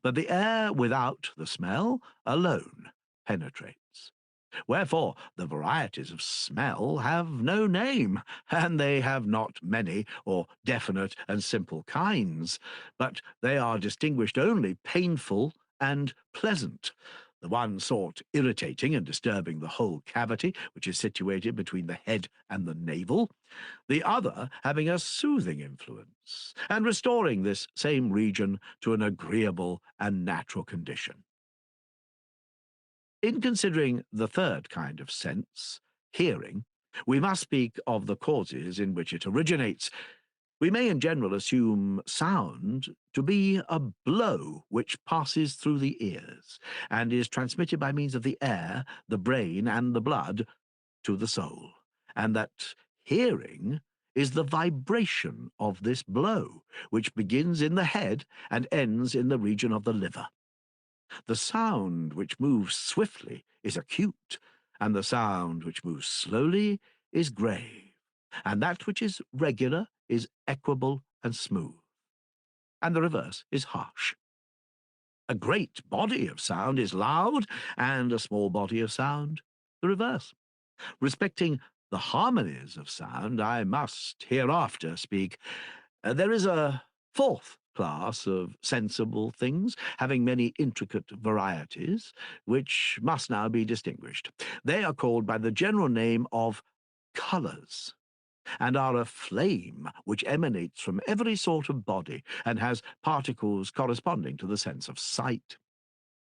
but the air without the smell alone penetrates. Wherefore the varieties of smell have no name, and they have not many or definite and simple kinds, but they are distinguished only painful and pleasant, the one sort irritating and disturbing the whole cavity, which is situated between the head and the navel, the other having a soothing influence, and restoring this same region to an agreeable and natural condition. In considering the third kind of sense, hearing, we must speak of the causes in which it originates. We may in general assume sound to be a blow which passes through the ears, and is transmitted by means of the air, the brain, and the blood to the soul, and that hearing is the vibration of this blow, which begins in the head and ends in the region of the liver. The sound which moves swiftly is acute, and the sound which moves slowly is grave, and that which is regular is equable and smooth, and the reverse is harsh. A great body of sound is loud, and a small body of sound the reverse. Respecting the harmonies of sound, I must hereafter speak. There is a fourth class of sensible things, having many intricate varieties, which must now be distinguished. They are called by the general name of colours, and are a flame which emanates from every sort of body, and has particles corresponding to the sense of sight.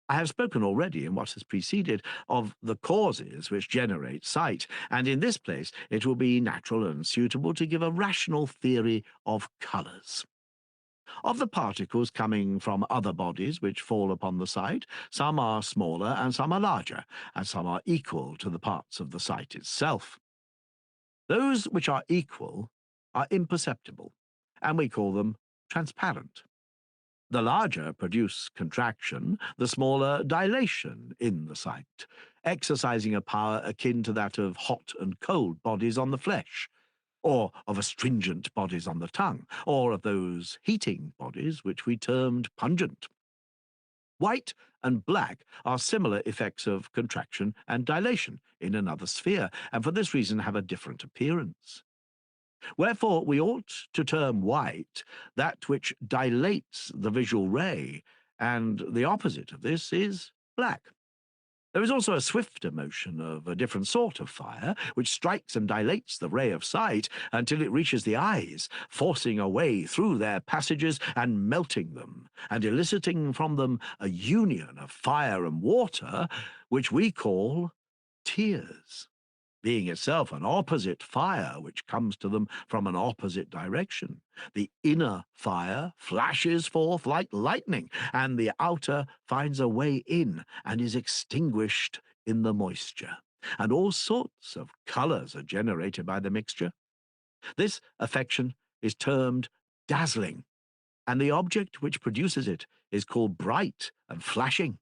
I have spoken already in what has preceded of the causes which generate sight, and in this place it will be natural and suitable to give a rational theory of colours. Of the particles coming from other bodies which fall upon the sight, some are smaller and some are larger, and some are equal to the parts of the sight itself. Those which are equal are imperceptible, and we call them transparent. The larger produce contraction, the smaller dilation in the sight, exercising a power akin to that of hot and cold bodies on the flesh, or of astringent bodies on the tongue, or of those heating bodies which we termed pungent. White and black are similar effects of contraction and dilation in another sphere, and for this reason have a different appearance. Wherefore we ought to term white that which dilates the visual ray, and the opposite of this is black. There is also a swifter motion of a different sort of fire, which strikes and dilates the ray of sight until it reaches the eyes, forcing a way through their passages and melting them, and eliciting from them a union of fire and water, which we call tears, being itself an opposite fire which comes to them from an opposite direction. The inner fire flashes forth like lightning, and the outer finds a way in and is extinguished in the moisture. And all sorts of colours are generated by the mixture. This affection is termed dazzling, and the object which produces it is called bright and flashing.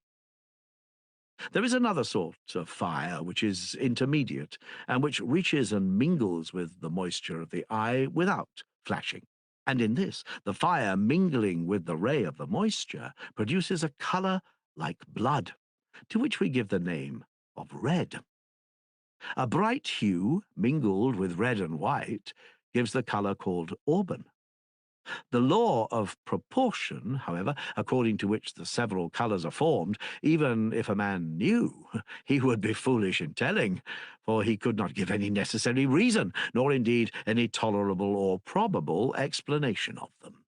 There is another sort of fire which is intermediate, and which reaches and mingles with the moisture of the eye without flashing. And in this, the fire mingling with the ray of the moisture produces a colour like blood, to which we give the name of red. A bright hue mingled with red and white gives the colour called auburn. The law of proportion, however, according to which the several colours are formed, even if a man knew, he would be foolish in telling, for he could not give any necessary reason, nor indeed any tolerable or probable explanation of them.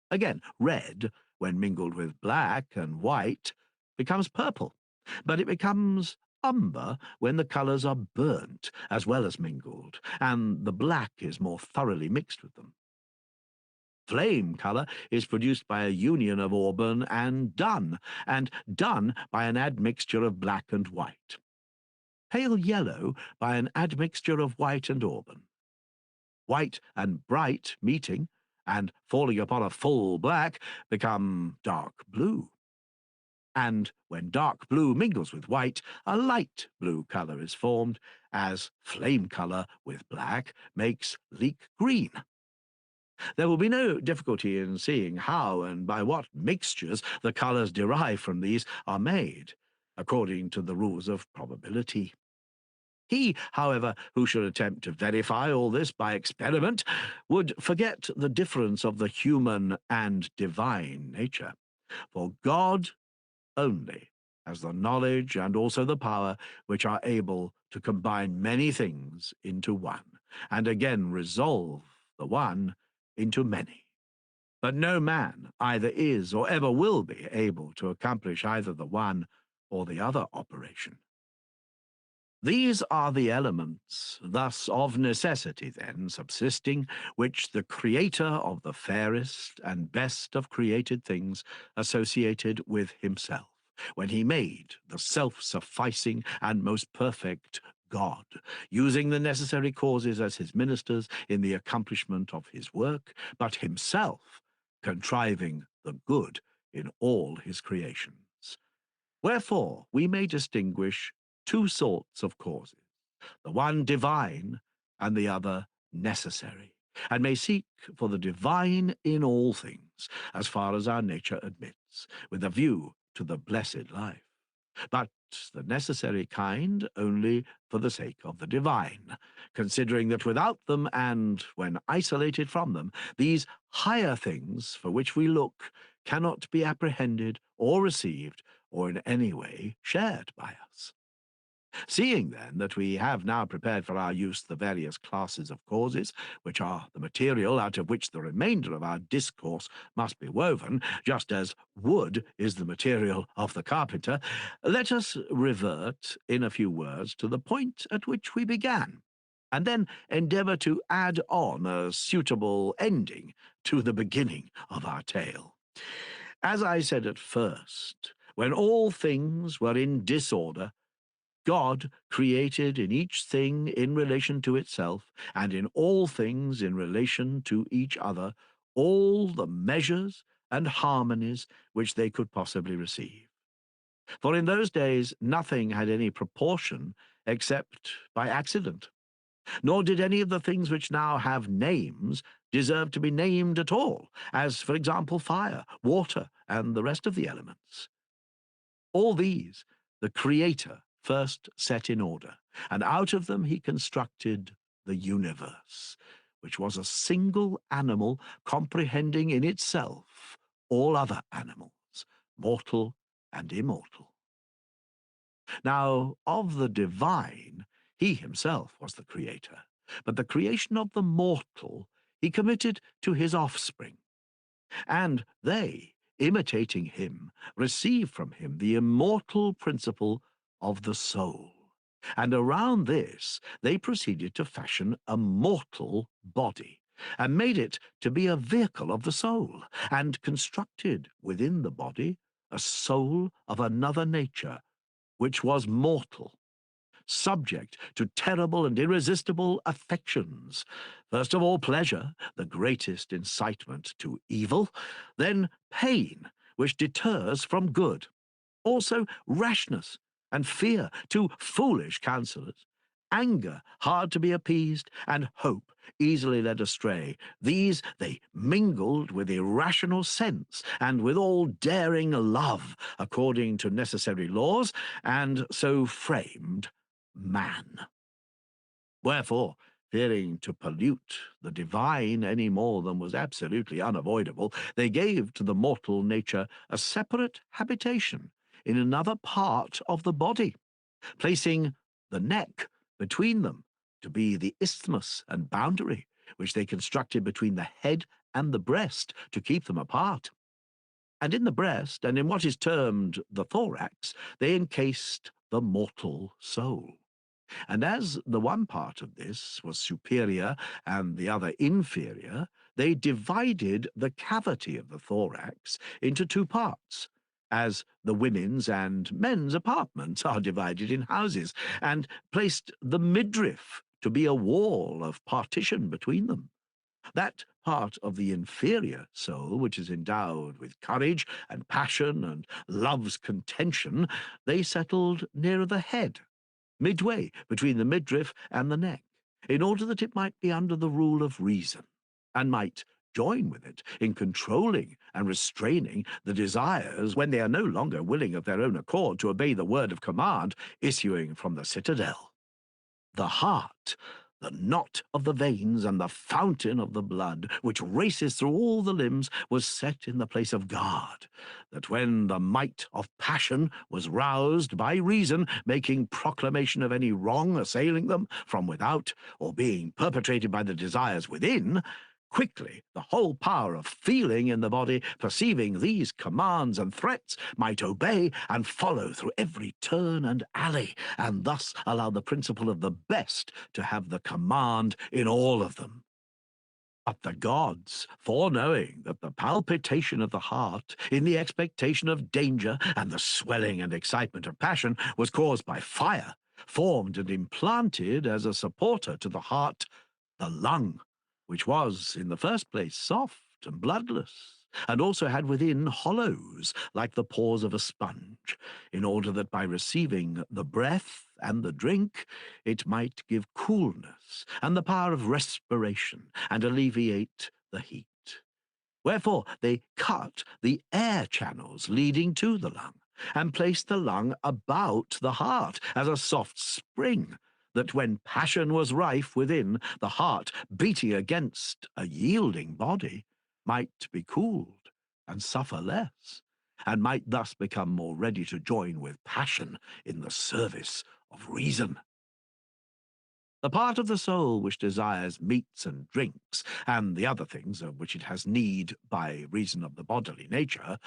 Again, red, when mingled with black and white, becomes purple, but it becomes umber when the colours are burnt as well as mingled, and the black is more thoroughly mixed with them. Flame colour is produced by a union of auburn and dun by an admixture of black and white. Pale yellow by an admixture of white and auburn. White and bright meeting, and falling upon a full black, become dark blue. And when dark blue mingles with white, a light blue colour is formed, as flame colour with black makes leek green. There will be no difficulty in seeing how and by what mixtures the colours derived from these are made, according to the rules of probability. He, however, who should attempt to verify all this by experiment would forget the difference of the human and divine nature. For God only has the knowledge and also the power which are able to combine many things into one, and again resolve the one into many. But no man either is or ever will be able to accomplish either the one or the other operation. These are the elements, thus of necessity then subsisting, which the Creator of the fairest and best of created things associated with himself, when he made the self-sufficing and most perfect God, using the necessary causes as his ministers in the accomplishment of his work, but himself contriving the good in all his creations. Wherefore we may distinguish two sorts of causes, the one divine and the other necessary, and may seek for the divine in all things, as far as our nature admits, with a view to the blessed life. But the necessary kind only for the sake of the divine, considering that without them and when isolated from them, these higher things for which we look cannot be apprehended or received or in any way shared by us. Seeing, then, that we have now prepared for our use the various classes of causes, which are the material out of which the remainder of our discourse must be woven, just as wood is the material of the carpenter, let us revert in a few words to the point at which we began, and then endeavour to add on a suitable ending to the beginning of our tale. As I said at first, when all things were in disorder, God created in each thing in relation to itself, and in all things in relation to each other, all the measures and harmonies which they could possibly receive. For in those days nothing had any proportion except by accident, nor did any of the things which now have names deserve to be named at all, as, for example, fire, water, and the rest of the elements. All these the Creator first set in order, and out of them he constructed the universe, which was a single animal comprehending in itself all other animals, mortal and immortal. Now, of the divine, he himself was the creator, but the creation of the mortal he committed to his offspring, and they, imitating him, receive from him the immortal principle of the soul. And around this they proceeded to fashion a mortal body, and made it to be a vehicle of the soul, and constructed within the body a soul of another nature, which was mortal, subject to terrible and irresistible affections. First of all, pleasure, the greatest incitement to evil, then pain, which deters from good, also rashness and fear, two foolish counselors, anger, hard to be appeased, and hope, easily led astray. These they mingled with irrational sense, and with all daring love, according to necessary laws, and so framed man. Wherefore, fearing to pollute the divine any more than was absolutely unavoidable, they gave to the mortal nature a separate habitation in another part of the body, placing the neck between them to be the isthmus and boundary, which they constructed between the head and the breast to keep them apart. And in the breast, and in what is termed the thorax, they encased the mortal soul. And as the one part of this was superior and the other inferior, they divided the cavity of the thorax into two parts, as the women's and men's apartments are divided in houses, and placed the midriff to be a wall of partition between them. That part of the inferior soul, which is endowed with courage and passion and love's contention, they settled nearer the head, midway between the midriff and the neck, in order that it might be under the rule of reason, and might join with it in controlling and restraining the desires when they are no longer willing of their own accord to obey the word of command issuing from the citadel. The heart, the knot of the veins and the fountain of the blood, which races through all the limbs, was set in the place of guard, that when the might of passion was roused by reason, making proclamation of any wrong assailing them from without, or being perpetrated by the desires within, quickly the whole power of feeling in the body, perceiving these commands and threats, might obey and follow through every turn and alley, and thus allow the principle of the best to have the command in all of them. But the gods, foreknowing that the palpitation of the heart, in the expectation of danger, and the swelling and excitement of passion, was caused by fire, formed and implanted as a supporter to the heart the lung, which was, in the first place, soft and bloodless, and also had within hollows like the pores of a sponge, in order that by receiving the breath and the drink it might give coolness and the power of respiration, and alleviate the heat. Wherefore they cut the air channels leading to the lung, and placed the lung about the heart as a soft spring, that when passion was rife within, the heart, beating against a yielding body, might be cooled and suffer less, and might thus become more ready to join with passion in the service of reason. The part of the soul which desires meats and drinks, and the other things of which it has need by reason of the bodily nature,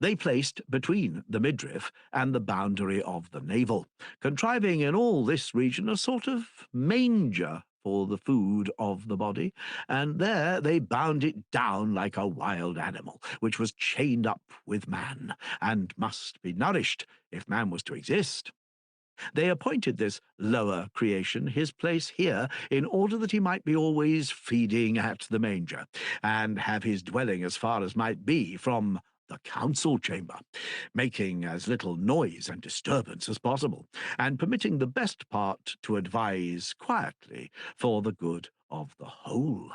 they placed between the midriff and the boundary of the navel, contriving in all this region a sort of manger for the food of the body, and there they bound it down like a wild animal, which was chained up with man, and must be nourished if man was to exist. They appointed this lower creation his place here, in order that he might be always feeding at the manger, and have his dwelling as far as might be from the council chamber, making as little noise and disturbance as possible, and permitting the best part to advise quietly for the good of the whole.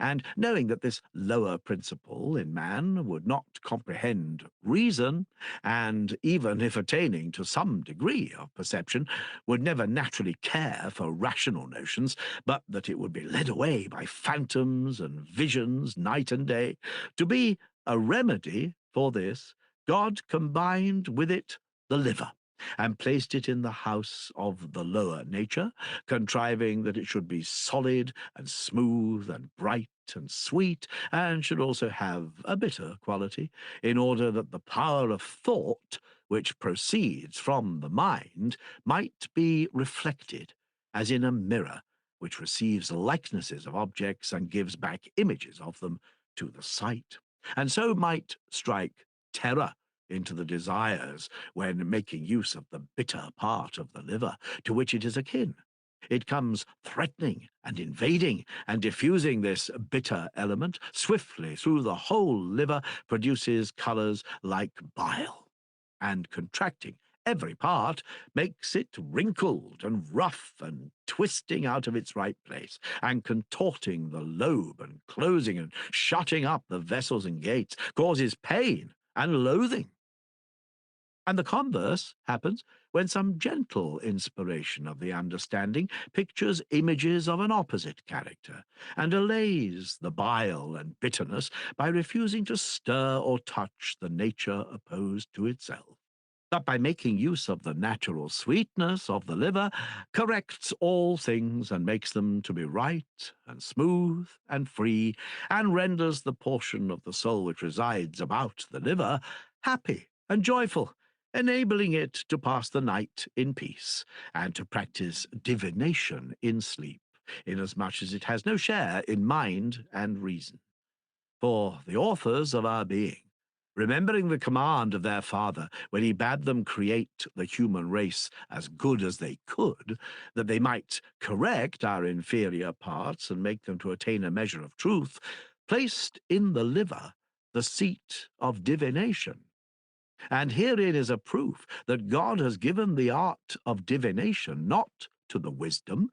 And knowing that this lower principle in man would not comprehend reason, and even if attaining to some degree of perception, would never naturally care for rational notions, but that it would be led away by phantoms and visions night and day, to be a remedy for this, God combined with it the liver, and placed it in the house of the lower nature, contriving that it should be solid and smooth and bright and sweet, and should also have a bitter quality, in order that the power of thought, which proceeds from the mind, might be reflected, as in a mirror, which receives likenesses of objects and gives back images of them to the sight, and so might strike terror into the desires when making use of the bitter part of the liver to which it is akin. It comes threatening and invading and diffusing this bitter element swiftly through the whole liver, produces colours like bile, and contracting every part, makes it wrinkled and rough and twisting out of its right place, and contorting the lobe and closing and shutting up the vessels and gates, causes pain and loathing. And the converse happens when some gentle inspiration of the understanding pictures images of an opposite character, and allays the bile and bitterness by refusing to stir or touch the nature opposed to itself. But by making use of the natural sweetness of the liver, corrects all things and makes them to be right and smooth and free, and renders the portion of the soul which resides about the liver happy and joyful, enabling it to pass the night in peace, and to practice divination in sleep, inasmuch as it has no share in mind and reason. For the authors of our being, remembering the command of their father when he bade them create the human race as good as they could, that they might correct our inferior parts and make them to attain a measure of truth, placed in the liver the seat of divination. And herein is a proof that God has given the art of divination not to the wisdom,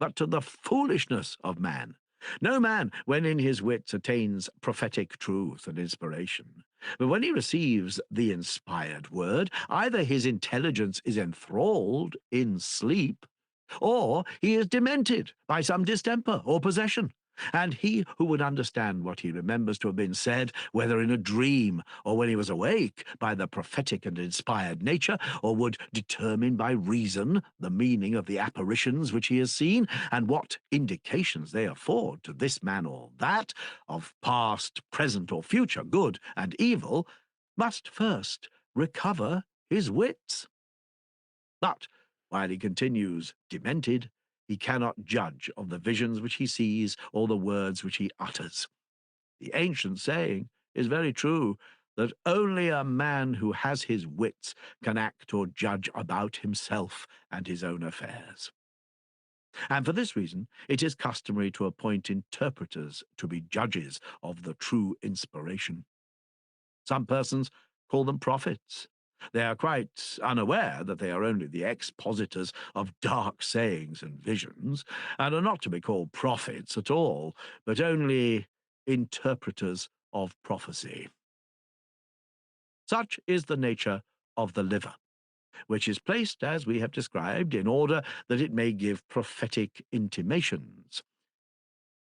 but to the foolishness of man. No man, when in his wits, attains prophetic truth and inspiration. But when he receives the inspired word, either his intelligence is enthralled in sleep, or he is demented by some distemper or possession. And he who would understand what he remembers to have been said, whether in a dream or when he was awake, by the prophetic and inspired nature, or would determine by reason the meaning of the apparitions which he has seen, and what indications they afford to this man or that, of past, present, or future good and evil, must first recover his wits. But while he continues demented, he cannot judge of the visions which he sees or the words which he utters. The ancient saying is very true, that only a man who has his wits can act or judge about himself and his own affairs. And for this reason, it is customary to appoint interpreters to be judges of the true inspiration. Some persons call them prophets. They are quite unaware that they are only the expositors of dark sayings and visions, and are not to be called prophets at all, but only interpreters of prophecy. Such is the nature of the liver, which is placed, as we have described, in order that it may give prophetic intimations.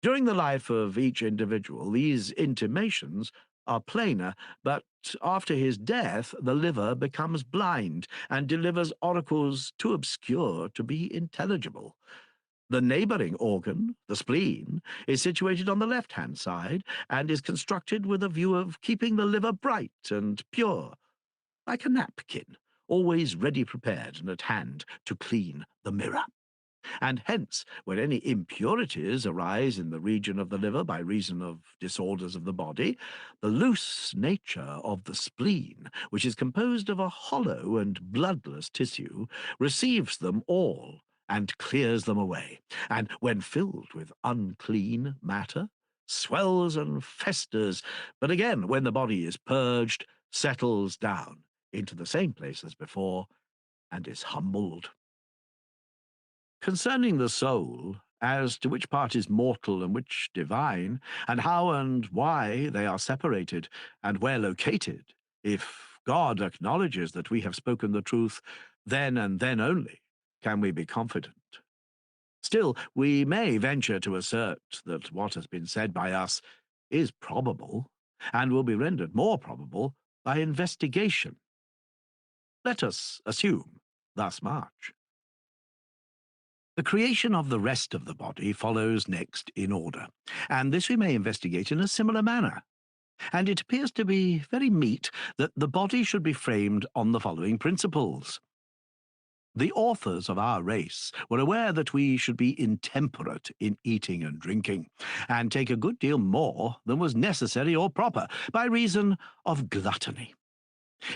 During the life of each individual, these intimations are plainer, but after his death, the liver becomes blind and delivers oracles too obscure to be intelligible. The neighboring organ, the spleen, is situated on the left-hand side and is constructed with a view of keeping the liver bright and pure, like a napkin, always ready prepared and at hand to clean the mirror. And hence, when any impurities arise in the region of the liver by reason of disorders of the body, the loose nature of the spleen, which is composed of a hollow and bloodless tissue, receives them all and clears them away, and when filled with unclean matter, swells and festers, but again, when the body is purged, settles down into the same place as before, and is humbled. Concerning the soul, as to which part is mortal and which divine, and how and why they are separated, and where located, if God acknowledges that we have spoken the truth, then and then only can we be confident. Still, we may venture to assert that what has been said by us is probable, and will be rendered more probable by investigation. let us assume thus much. The creation of the rest of the body follows next in order, and this we may investigate in a similar manner. And it appears to be very meet that the body should be framed on the following principles. The authors of our race were aware that we should be intemperate in eating and drinking, and take a good deal more than was necessary or proper, by reason of gluttony.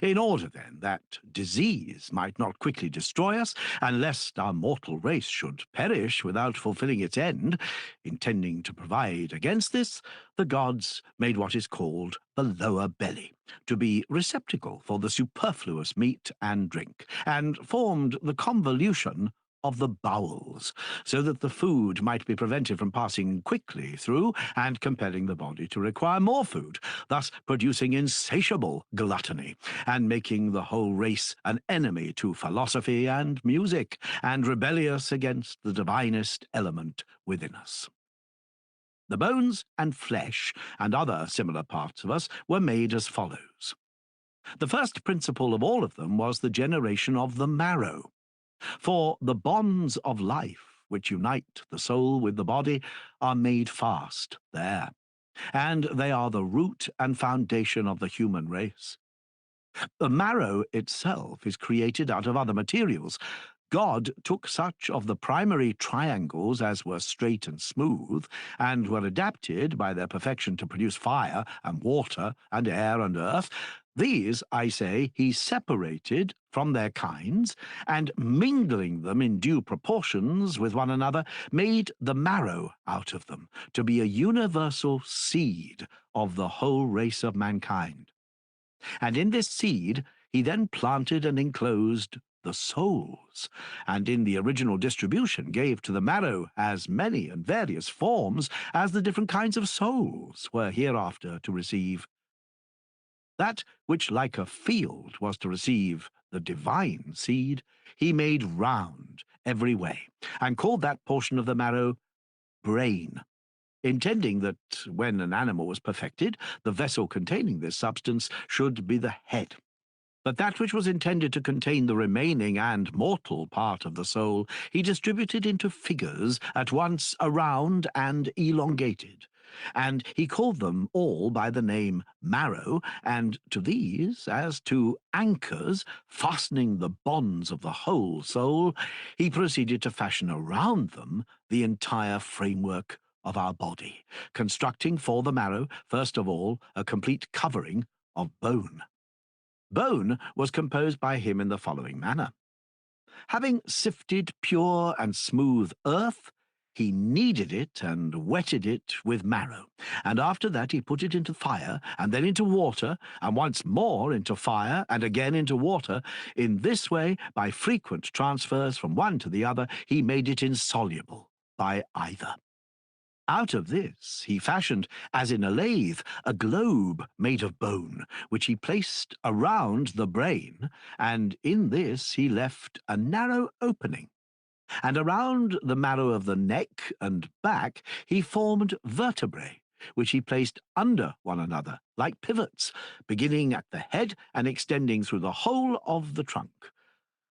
In order, then, that disease might not quickly destroy us, and lest our mortal race should perish without fulfilling its end, intending to provide against this, the gods made what is called the lower belly, to be receptacle for the superfluous meat and drink, and formed the convolution of the bowels, so that the food might be prevented from passing quickly through and compelling the body to require more food, thus producing insatiable gluttony, and making the whole race an enemy to philosophy and music, and rebellious against the divinest element within us. The bones and flesh and other similar parts of us were made as follows. The first principle of all of them was the generation of the marrow. For the bonds of life, which unite the soul with the body, are made fast there, and they are the root and foundation of the human race. The marrow itself is created out of other materials. God took such of the primary triangles as were straight and smooth, and were adapted by their perfection to produce fire and water and air and earth. These, I say, he separated from their kinds, and mingling them in due proportions with one another, made the marrow out of them, to be a universal seed of the whole race of mankind. And in this seed he then planted and enclosed the souls, and in the original distribution gave to the marrow as many and various forms as the different kinds of souls were hereafter to receive. That which like a field was to receive the divine seed, he made round every way, and called that portion of the marrow brain, intending that when an animal was perfected, the vessel containing this substance should be the head. But that which was intended to contain the remaining and mortal part of the soul, he distributed into figures at once around and elongated. And he called them all by the name marrow, and to these, as to anchors fastening the bonds of the whole soul, he proceeded to fashion around them the entire framework of our body, constructing for the marrow, first of all, a complete covering of bone. Bone was composed by him in the following manner. Having sifted pure and smooth earth, he kneaded it and wetted it with marrow, and after that he put it into fire, and then into water, and once more into fire, and again into water. In this way, by frequent transfers from one to the other, he made it insoluble by either. Out of this he fashioned, as in a lathe, a globe made of bone, which he placed around the brain, and in this he left a narrow opening. And around the marrow of the neck and back he formed vertebrae, which he placed under one another, like pivots, beginning at the head and extending through the whole of the trunk.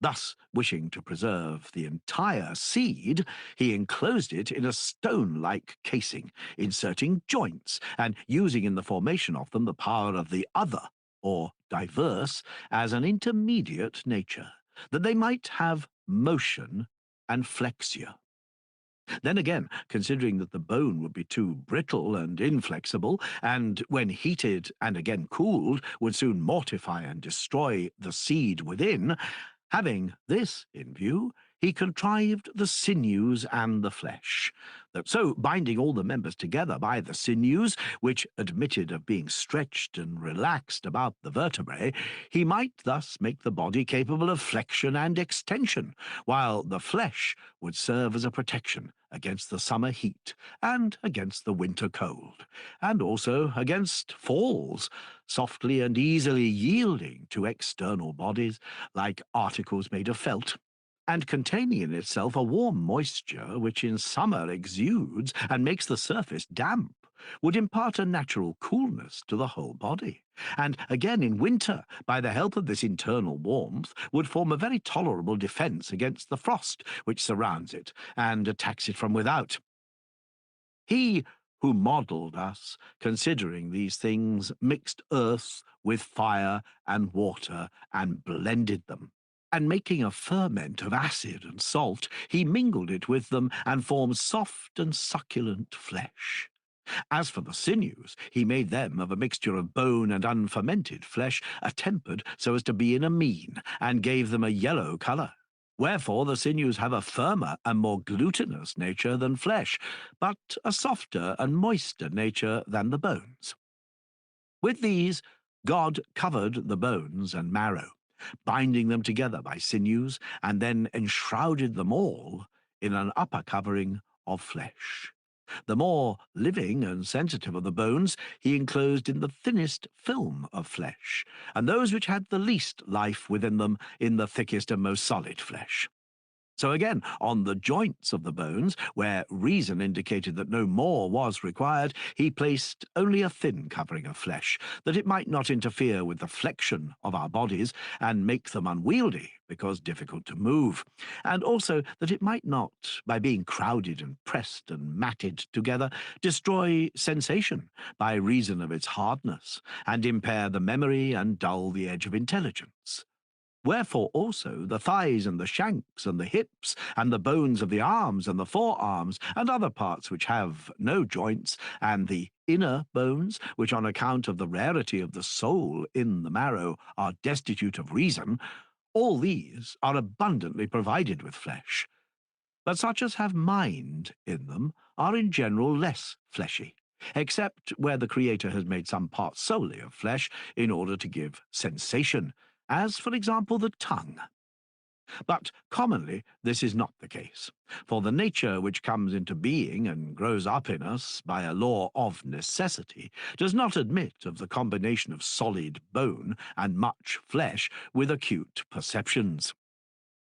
Thus, wishing to preserve the entire seed, he enclosed it in a stone-like casing, inserting joints, and using in the formation of them the power of the other, or diverse, as an intermediate nature, that they might have motion and flexure. Then again, considering that the bone would be too brittle and inflexible, and when heated and again cooled would soon mortify and destroy the seed within, having this in view, he contrived the sinews and the flesh, that so binding all the members together by the sinews, which admitted of being stretched and relaxed about the vertebrae, he might thus make the body capable of flexion and extension, while the flesh would serve as a protection against the summer heat and against the winter cold, and also against falls, softly and easily yielding to external bodies, like articles made of felt, and containing in itself a warm moisture which in summer exudes and makes the surface damp, would impart a natural coolness to the whole body, and again in winter, by the help of this internal warmth, would form a very tolerable defence against the frost which surrounds it and attacks it from without. He who modelled us, considering these things, mixed earth with fire and water, and blended them. And making a ferment of acid and salt, he mingled it with them, and formed soft and succulent flesh. As for the sinews, he made them of a mixture of bone and unfermented flesh, attempered so as to be in a mean, and gave them a yellow colour. Wherefore the sinews have a firmer and more glutinous nature than flesh, but a softer and moister nature than the bones. With these God covered the bones and marrow, binding them together by sinews, and then enshrouded them all in an upper covering of flesh. The more living and sensitive of the bones he enclosed in the thinnest film of flesh, and those which had the least life within them in the thickest and most solid flesh. So again, on the joints of the bones, where reason indicated that no more was required, he placed only a thin covering of flesh, that it might not interfere with the flexion of our bodies and make them unwieldy, because difficult to move, and also that it might not, by being crowded and pressed and matted together, destroy sensation by reason of its hardness, and impair the memory and dull the edge of intelligence. Wherefore also the thighs and the shanks and the hips and the bones of the arms and the forearms and other parts which have no joints, and the inner bones, which on account of the rarity of the soul in the marrow are destitute of reason, all these are abundantly provided with flesh. But such as have mind in them are in general less fleshy, except where the Creator has made some part solely of flesh in order to give sensation, as, for example, the tongue. But commonly this is not the case, for the nature which comes into being and grows up in us by a law of necessity does not admit of the combination of solid bone and much flesh with acute perceptions.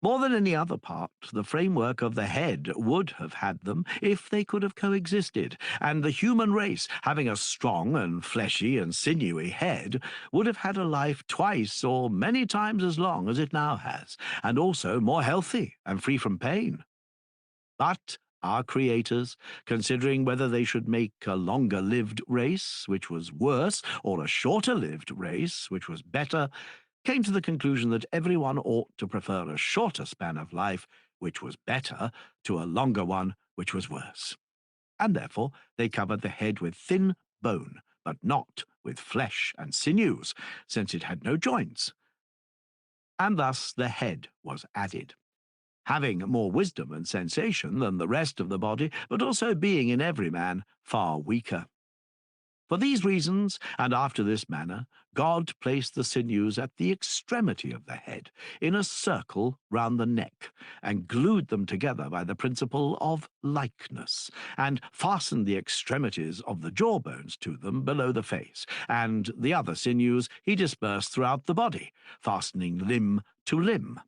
More than any other part, the framework of the head would have had them if they could have coexisted, and the human race, having a strong and fleshy and sinewy head, would have had a life twice or many times as long as it now has, and also more healthy and free from pain. But our creators, considering whether they should make a longer-lived race, which was worse, or a shorter-lived race, which was better, came to the conclusion that everyone ought to prefer a shorter span of life, which was better, to a longer one, which was worse. And therefore they covered the head with thin bone, but not with flesh and sinews, since it had no joints. And thus the head was added, having more wisdom and sensation than the rest of the body, but also being in every man far weaker. For these reasons, and after this manner, God placed the sinews at the extremity of the head, in a circle round the neck, and glued them together by the principle of likeness, and fastened the extremities of the jawbones to them below the face, and the other sinews he dispersed throughout the body, fastening limb to limb.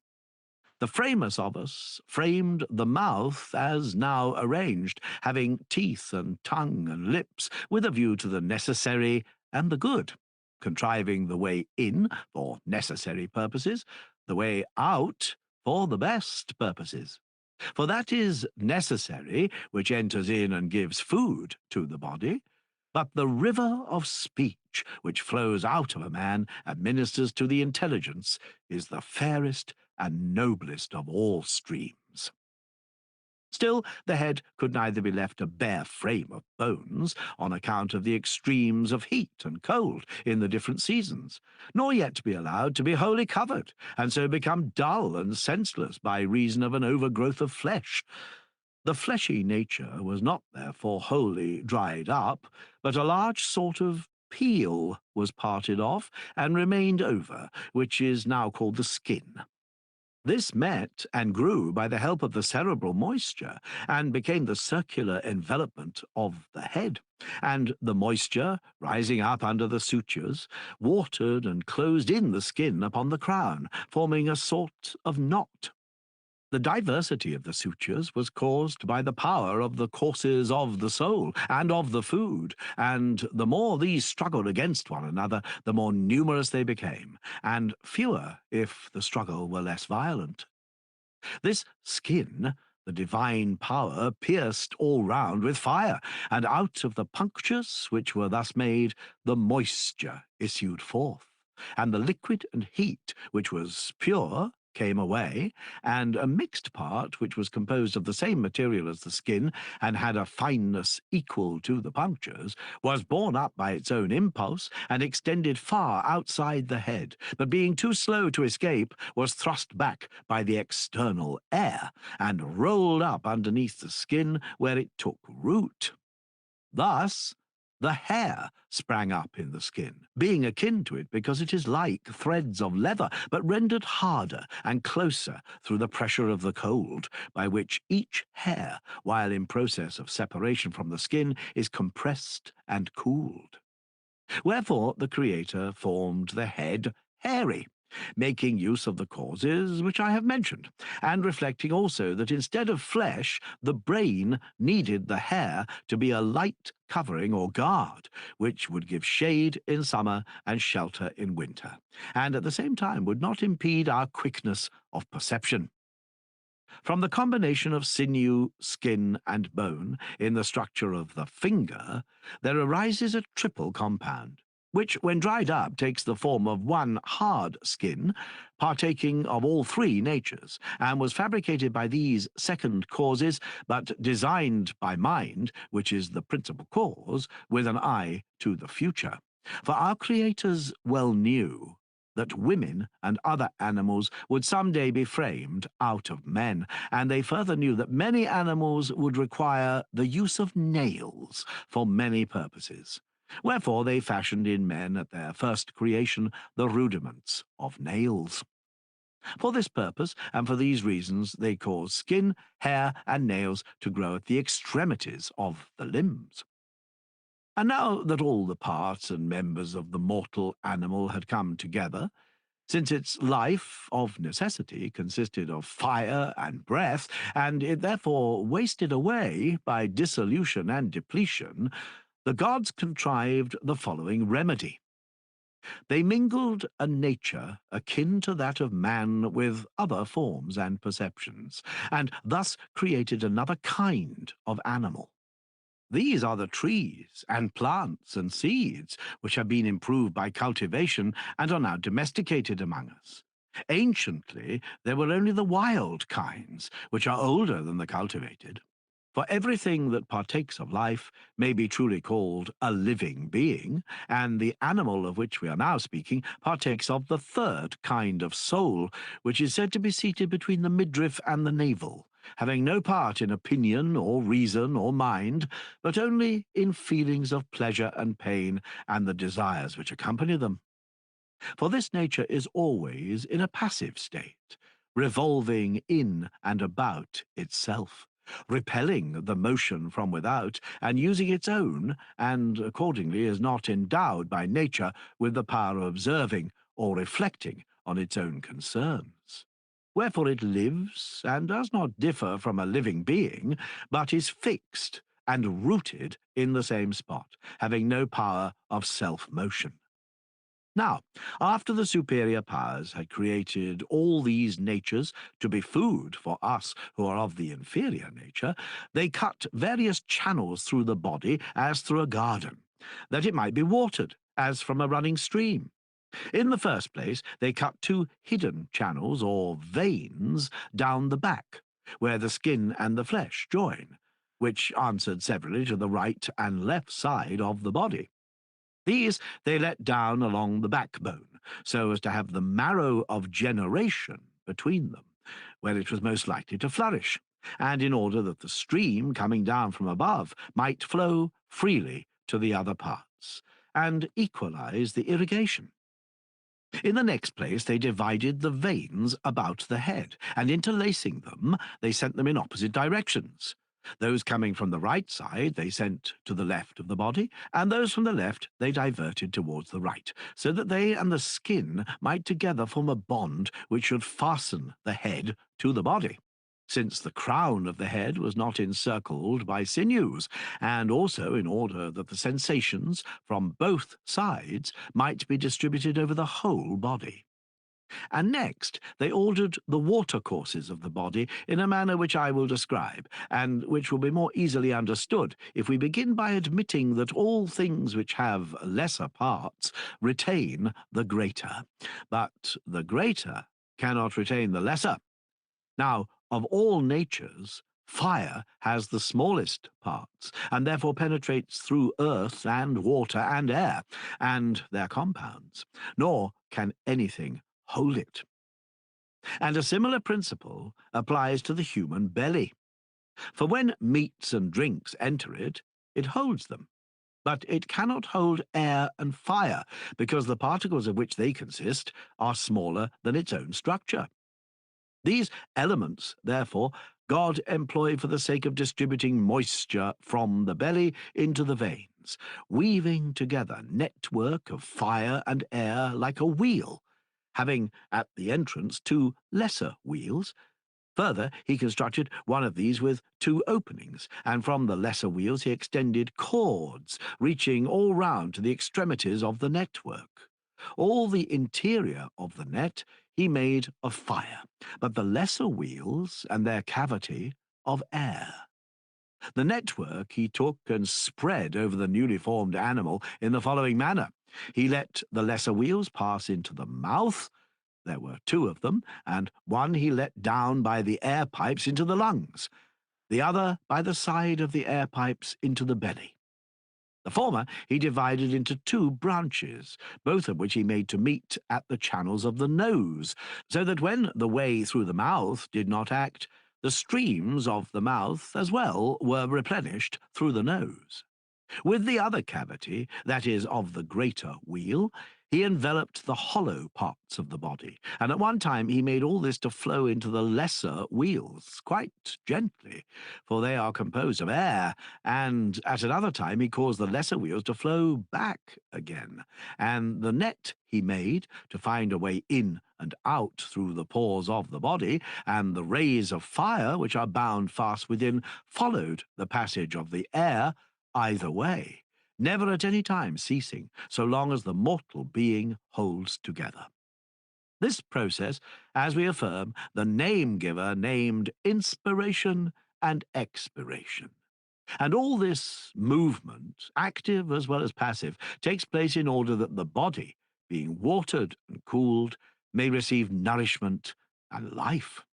The framers of us framed the mouth as now arranged, having teeth and tongue and lips, with a view to the necessary and the good, contriving the way in for necessary purposes, the way out for the best purposes. For that is necessary which enters in and gives food to the body, but the river of speech which flows out of a man and ministers to the intelligence is the fairest and noblest of all streams. Still, the head could neither be left a bare frame of bones on account of the extremes of heat and cold in the different seasons, nor yet be allowed to be wholly covered, and so become dull and senseless by reason of an overgrowth of flesh. The fleshy nature was not therefore wholly dried up, but a large sort of peel was parted off and remained over, which is now called the skin. This met and grew by the help of the cerebral moisture, and became the circular envelopment of the head, and the moisture, rising up under the sutures, watered and closed in the skin upon the crown, forming a sort of knot. The diversity of the sutures was caused by the power of the courses of the soul and of the food, and the more these struggled against one another, the more numerous they became, and fewer if the struggle were less violent. This skin, the divine power, pierced all round with fire, and out of the punctures which were thus made, the moisture issued forth, and the liquid and heat, which was pure, came away, and a mixed part, which was composed of the same material as the skin, and had a fineness equal to the punctures, was borne up by its own impulse, and extended far outside the head, but being too slow to escape, was thrust back by the external air, and rolled up underneath the skin, where it took root. Thus, the hair sprang up in the skin, being akin to it because it is like threads of leather, but rendered harder and closer through the pressure of the cold, by which each hair, while in process of separation from the skin, is compressed and cooled. Wherefore the Creator formed the head hairy, making use of the causes which I have mentioned, and reflecting also that instead of flesh, the brain needed the hair to be a light covering or guard, which would give shade in summer and shelter in winter, and at the same time would not impede our quickness of perception. From the combination of sinew, skin, and bone in the structure of the finger, there arises a triple compound, which, when dried up, takes the form of one hard skin, partaking of all three natures, and was fabricated by these second causes, but designed by mind, which is the principal cause, with an eye to the future. For our creators well knew that women and other animals would some day be framed out of men, and they further knew that many animals would require the use of nails for many purposes. Wherefore they fashioned in men at their first creation the rudiments of nails. For this purpose, and for these reasons, they caused skin, hair, and nails to grow at the extremities of the limbs. And now that all the parts and members of the mortal animal had come together, since its life, of necessity, consisted of fire and breath, and it therefore wasted away by dissolution and depletion, the gods contrived the following remedy. They mingled a nature akin to that of man with other forms and perceptions, and thus created another kind of animal. These are the trees and plants and seeds which have been improved by cultivation and are now domesticated among us. Anciently, there were only the wild kinds, which are older than the cultivated. For everything that partakes of life may be truly called a living being, and the animal of which we are now speaking partakes of the third kind of soul, which is said to be seated between the midriff and the navel, having no part in opinion or reason or mind, but only in feelings of pleasure and pain and the desires which accompany them. For this nature is always in a passive state, revolving in and about itself, repelling the motion from without, and using its own, and accordingly is not endowed by nature with the power of observing or reflecting on its own concerns. Wherefore it lives, and does not differ from a living being, but is fixed and rooted in the same spot, having no power of self-motion. Now, after the superior powers had created all these natures to be food for us who are of the inferior nature, they cut various channels through the body as through a garden, that it might be watered as from a running stream. In the first place, they cut two hidden channels, or veins, down the back, where the skin and the flesh join, which answered severally to the right and left side of the body. These they let down along the backbone, so as to have the marrow of generation between them, where it was most likely to flourish, and in order that the stream coming down from above might flow freely to the other parts, and equalize the irrigation. In the next place, they divided the veins about the head, and interlacing them, they sent them in opposite directions. Those coming from the right side they sent to the left of the body, and those from the left they diverted towards the right, so that they and the skin might together form a bond which should fasten the head to the body. since the crown of the head was not encircled by sinews, and also in order that the sensations from both sides might be distributed over the whole body. And next, they ordered the watercourses of the body in a manner which I will describe, and which will be more easily understood if we begin by admitting that all things which have lesser parts retain the greater, but the greater cannot retain the lesser. Now, of all natures, fire has the smallest parts, and therefore penetrates through earth and water and air, and their compounds, nor can anything hold it. And a similar principle applies to the human belly. For when meats and drinks enter it, it holds them. But it cannot hold air and fire, because the particles of which they consist are smaller than its own structure. These elements, therefore, God employed for the sake of distributing moisture from the belly into the veins, weaving together network of fire and air like a wheel, having at the entrance 2 lesser wheels. Further, he constructed one of these with 2 openings, and from the lesser wheels he extended cords, reaching all round to the extremities of the network. All the interior of the net he made of fire, but the lesser wheels and their cavity of air. The network he took and spread over the newly formed animal in the following manner. He let the lesser wheels pass into the mouth. There were 2 of them, and one he let down by the air pipes into the lungs, the other by the side of the air pipes into the belly. The former he divided into 2 branches, both of which he made to meet at the channels of the nose, so that when the way through the mouth did not act, the streams of the mouth as well were replenished through the nose. With the other cavity, that is, of the greater wheel, he enveloped the hollow parts of the body, and at one time he made all this to flow into the lesser wheels, quite gently, for they are composed of air, and at another time he caused the lesser wheels to flow back again, and the net he made to find a way in and out through the pores of the body, and the rays of fire, which are bound fast within, followed the passage of the air either way, never at any time ceasing, so long as the mortal being holds together. This process, as we affirm, the name-giver named inspiration and expiration. And all this movement, active as well as passive, takes place in order that the body, being watered and cooled, may receive nourishment and life.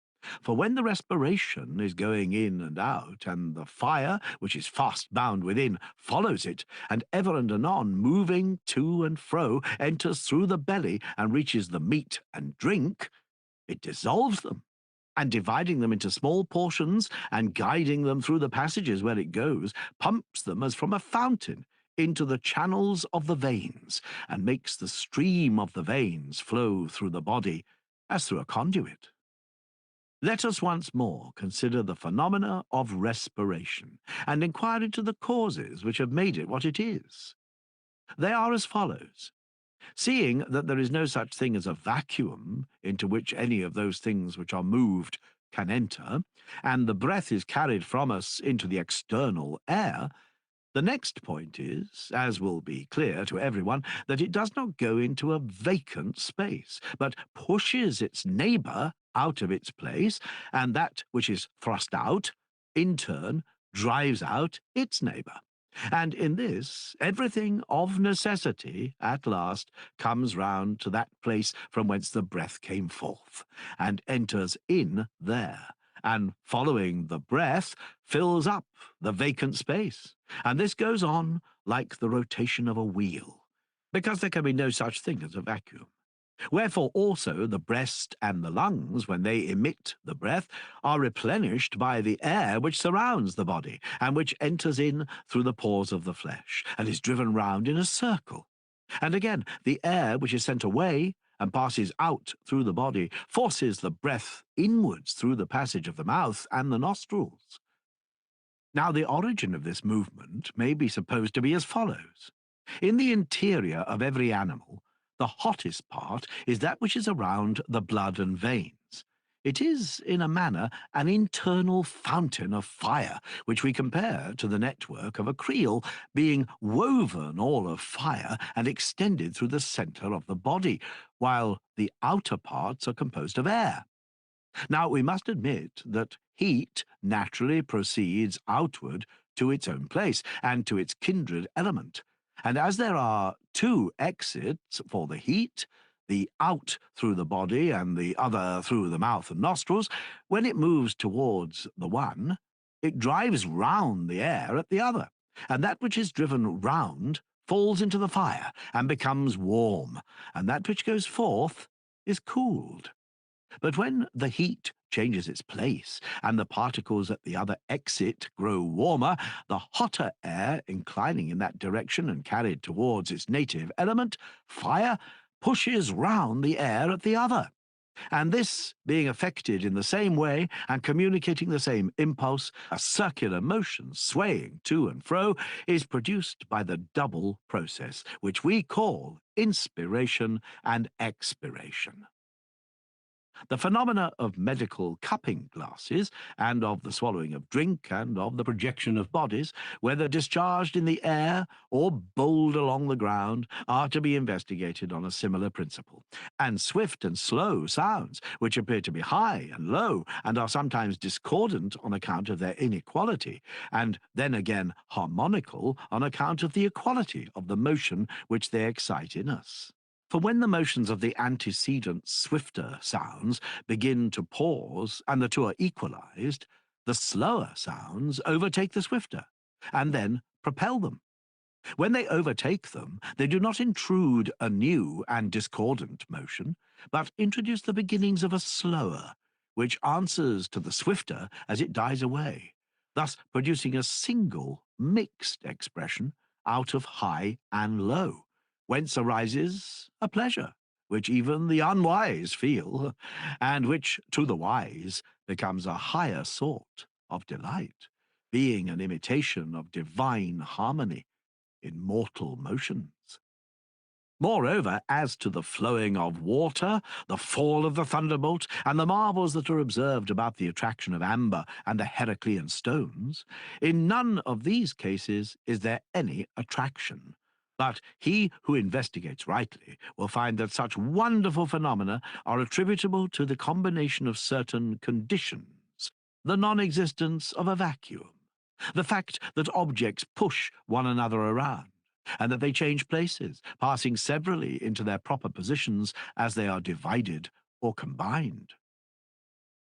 For when the respiration is going in and out, and the fire, which is fast bound within, follows it, and ever and anon, moving to and fro, enters through the belly and reaches the meat and drink, it dissolves them, and dividing them into small portions and guiding them through the passages where it goes, pumps them as from a fountain into the channels of the veins, and makes the stream of the veins flow through the body as through a conduit. Let us once more consider the phenomena of respiration, and inquire into the causes which have made it what it is. They are as follows. Seeing that there is no such thing as a vacuum into which any of those things which are moved can enter, and the breath is carried from us into the external air, the next point is, as will be clear to everyone, that it does not go into a vacant space, but pushes its neighbour out of its place, and that which is thrust out, in turn, drives out its neighbour. And in this, everything of necessity, at last, comes round to that place from whence the breath came forth, and enters in there, and following the breath, fills up the vacant space. And this goes on like the rotation of a wheel, because there can be no such thing as a vacuum. Wherefore also the breast and the lungs, when they emit the breath, are replenished by the air which surrounds the body, and which enters in through the pores of the flesh, and is driven round in a circle. And again, the air which is sent away and passes out through the body forces the breath inwards through the passage of the mouth and the nostrils. Now, the origin of this movement may be supposed to be as follows. In the interior of every animal, the hottest part is that which is around the blood and veins. It is, in a manner, an internal fountain of fire, which we compare to the network of a creel, being woven all of fire and extended through the centre of the body, while the outer parts are composed of air. Now, we must admit that heat naturally proceeds outward to its own place and to its kindred element. And as there are two exits for the heat, the out through the body and the other through the mouth and nostrils, when it moves towards the one, it drives round the air at the other. And that which is driven round falls into the fire and becomes warm, and that which goes forth is cooled. But when the heat changes its place and the particles at the other exit grow warmer, the hotter air, inclining in that direction and carried towards its native element, fire, pushes round the air at the other. And this being affected in the same way and communicating the same impulse, a circular motion swaying to and fro, is produced by the double process, which we call inspiration and expiration. The phenomena of medical cupping glasses, and of the swallowing of drink, and of the projection of bodies, whether discharged in the air or bowled along the ground, are to be investigated on a similar principle. And swift and slow sounds, which appear to be high and low, and are sometimes discordant on account of their inequality, and then again harmonical on account of the equality of the motion which they excite in us. For when the motions of the antecedent swifter sounds begin to pause and the two are equalized, the slower sounds overtake the swifter, and then propel them. When they overtake them, they do not intrude a new and discordant motion, but introduce the beginnings of a slower, which answers to the swifter as it dies away, thus producing a single mixed expression out of high and low, whence arises a pleasure, which even the unwise feel, and which to the wise becomes a higher sort of delight, being an imitation of divine harmony in mortal motions. Moreover, as to the flowing of water, the fall of the thunderbolt, and the marvels that are observed about the attraction of amber and the Heraclean stones, in none of these cases is there any attraction. But he who investigates rightly will find that such wonderful phenomena are attributable to the combination of certain conditions, the non-existence of a vacuum, the fact that objects push one another around, and that they change places, passing severally into their proper positions as they are divided or combined.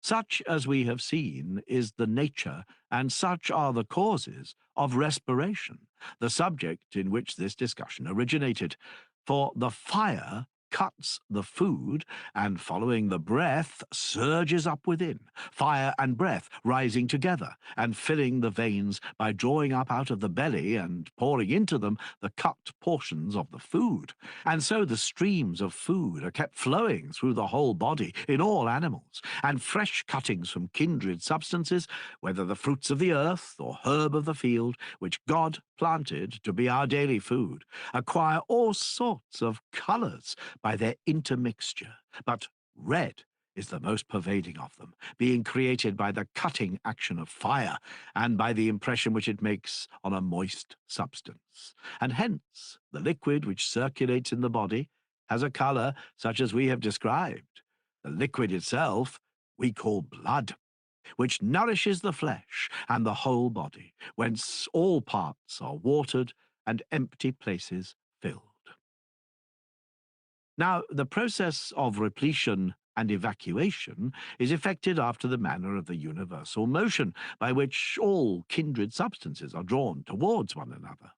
Such, as we have seen, is the nature, and such are the causes of respiration, the subject in which this discussion originated. For the fire cuts the food, and following the breath surges up within, fire and breath rising together, and filling the veins by drawing up out of the belly and pouring into them the cut portions of the food. And so the streams of food are kept flowing through the whole body in all animals, and fresh cuttings from kindred substances, whether the fruits of the earth or herb of the field, which God planted to be our daily food, acquire all sorts of colours by their intermixture, but red is the most pervading of them, being created by the cutting action of fire and by the impression which it makes on a moist substance. And hence the liquid which circulates in the body has a colour such as we have described. The liquid itself we call blood, which nourishes the flesh and the whole body, whence all parts are watered and empty places filled. Now, the process of repletion and evacuation is effected after the manner of the universal motion, by which all kindred substances are drawn towards one another.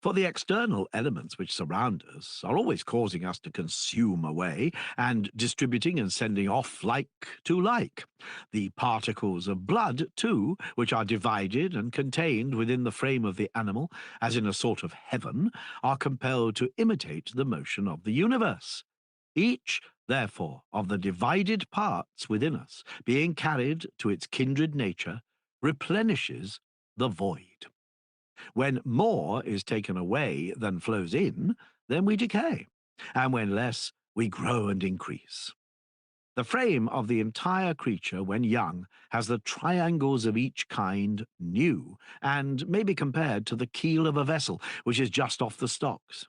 For the external elements which surround us are always causing us to consume away, and distributing and sending off like to like. The particles of blood, too, which are divided and contained within the frame of the animal, as in a sort of heaven, are compelled to imitate the motion of the universe. Each, therefore, of the divided parts within us, being carried to its kindred nature, replenishes the void. When more is taken away than flows in, then we decay, and when less, we grow and increase. The frame of the entire creature, when young, has the triangles of each kind new, and may be compared to the keel of a vessel which is just off the stocks.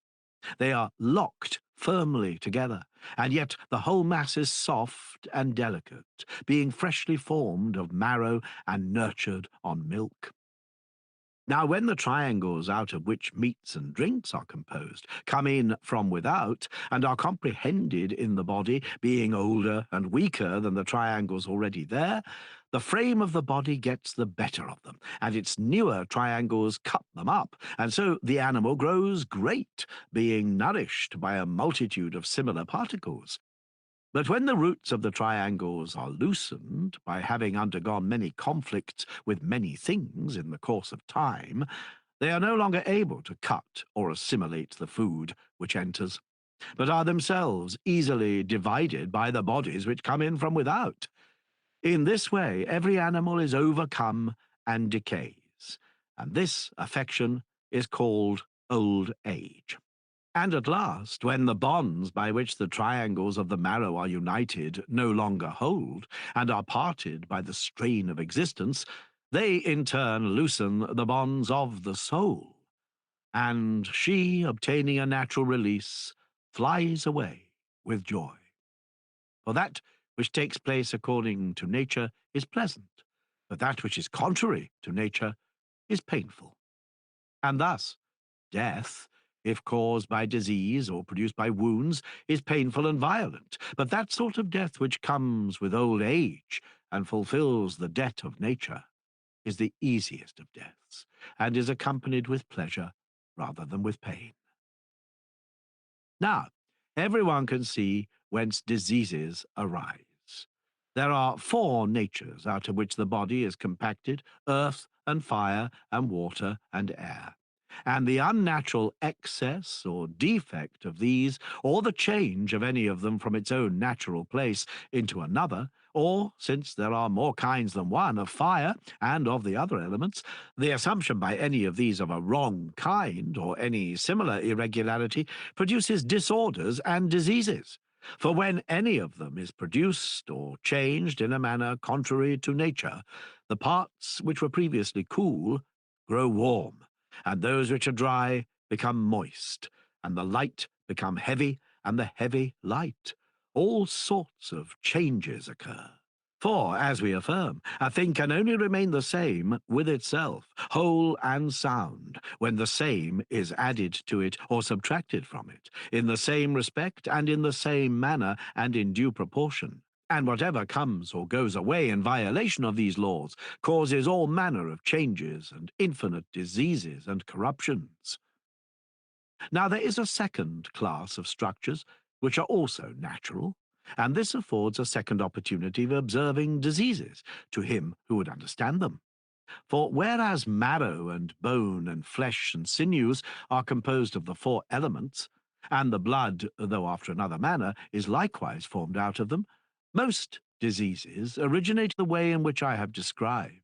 They are locked firmly together, and yet the whole mass is soft and delicate, being freshly formed of marrow and nurtured on milk. Now, when the triangles out of which meats and drinks are composed come in from without and are comprehended in the body, being older and weaker than the triangles already there, the frame of the body gets the better of them, and its newer triangles cut them up, and so the animal grows great, being nourished by a multitude of similar particles. But when the roots of the triangles are loosened by having undergone many conflicts with many things in the course of time, they are no longer able to cut or assimilate the food which enters, but are themselves easily divided by the bodies which come in from without. In this way, every animal is overcome and decays, and this affection is called old age. And at last, when the bonds by which the triangles of the marrow are united no longer hold, and are parted by the strain of existence, they in turn loosen the bonds of the soul, and she, obtaining a natural release, flies away with joy. For that which takes place according to nature is pleasant, but that which is contrary to nature is painful. And thus, death, if caused by disease or produced by wounds, is painful and violent, but that sort of death which comes with old age and fulfills the debt of nature is the easiest of deaths, and is accompanied with pleasure rather than with pain. Now, everyone can see whence diseases arise. There are four natures out of which the body is compacted: earth and fire and water and air. And the unnatural excess or defect of these, or the change of any of them from its own natural place into another, or, since there are more kinds than one, of fire and of the other elements, the assumption by any of these of a wrong kind, or any similar irregularity, produces disorders and diseases. For when any of them is produced or changed in a manner contrary to nature, the parts which were previously cool grow warm, and those which are dry become moist, and the light become heavy, and the heavy light. All sorts of changes occur. For, as we affirm, a thing can only remain the same with itself, whole and sound, when the same is added to it or subtracted from it, in the same respect and in the same manner and in due proportion. And whatever comes or goes away in violation of these laws causes all manner of changes and infinite diseases and corruptions. Now there is a second class of structures which are also natural, and this affords a second opportunity of observing diseases to him who would understand them. For whereas marrow and bone and flesh and sinews are composed of the four elements, and the blood, though after another manner, is likewise formed out of them, most diseases originate the way in which I have described.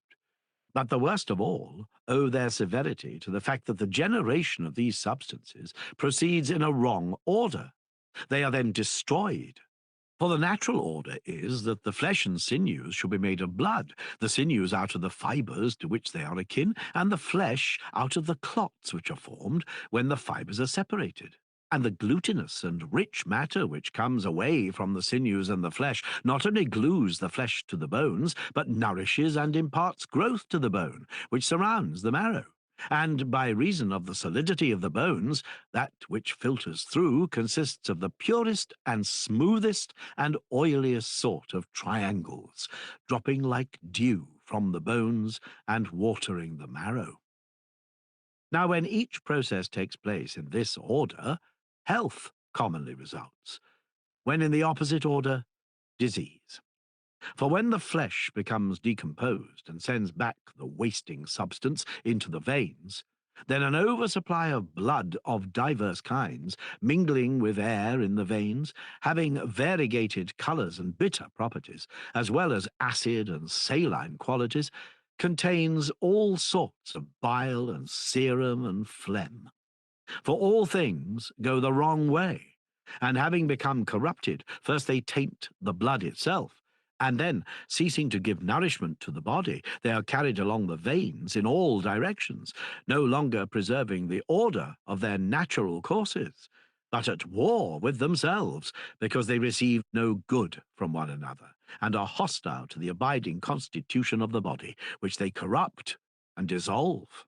But the worst of all owe their severity to the fact that the generation of these substances proceeds in a wrong order. They are then destroyed. For the natural order is that the flesh and sinews should be made of blood, the sinews out of the fibres to which they are akin, and the flesh out of the clots which are formed when the fibres are separated. And the glutinous and rich matter which comes away from the sinews and the flesh not only glues the flesh to the bones, but nourishes and imparts growth to the bone, which surrounds the marrow. And by reason of the solidity of the bones, that which filters through consists of the purest and smoothest and oiliest sort of triangles, dropping like dew from the bones and watering the marrow. Now, when each process takes place in this order, health commonly results, when in the opposite order, disease. For when the flesh becomes decomposed and sends back the wasting substance into the veins, then an oversupply of blood of diverse kinds, mingling with air in the veins, having variegated colours and bitter properties, as well as acid and saline qualities, contains all sorts of bile and serum and phlegm. For all things go the wrong way, And having become corrupted, first they taint the blood itself, and then, ceasing to give nourishment to the body, they are carried along the veins in all directions, no longer preserving the order of their natural courses, but at war with themselves, because they receive no good from one another, and are hostile to the abiding constitution of the body, which they corrupt and dissolve.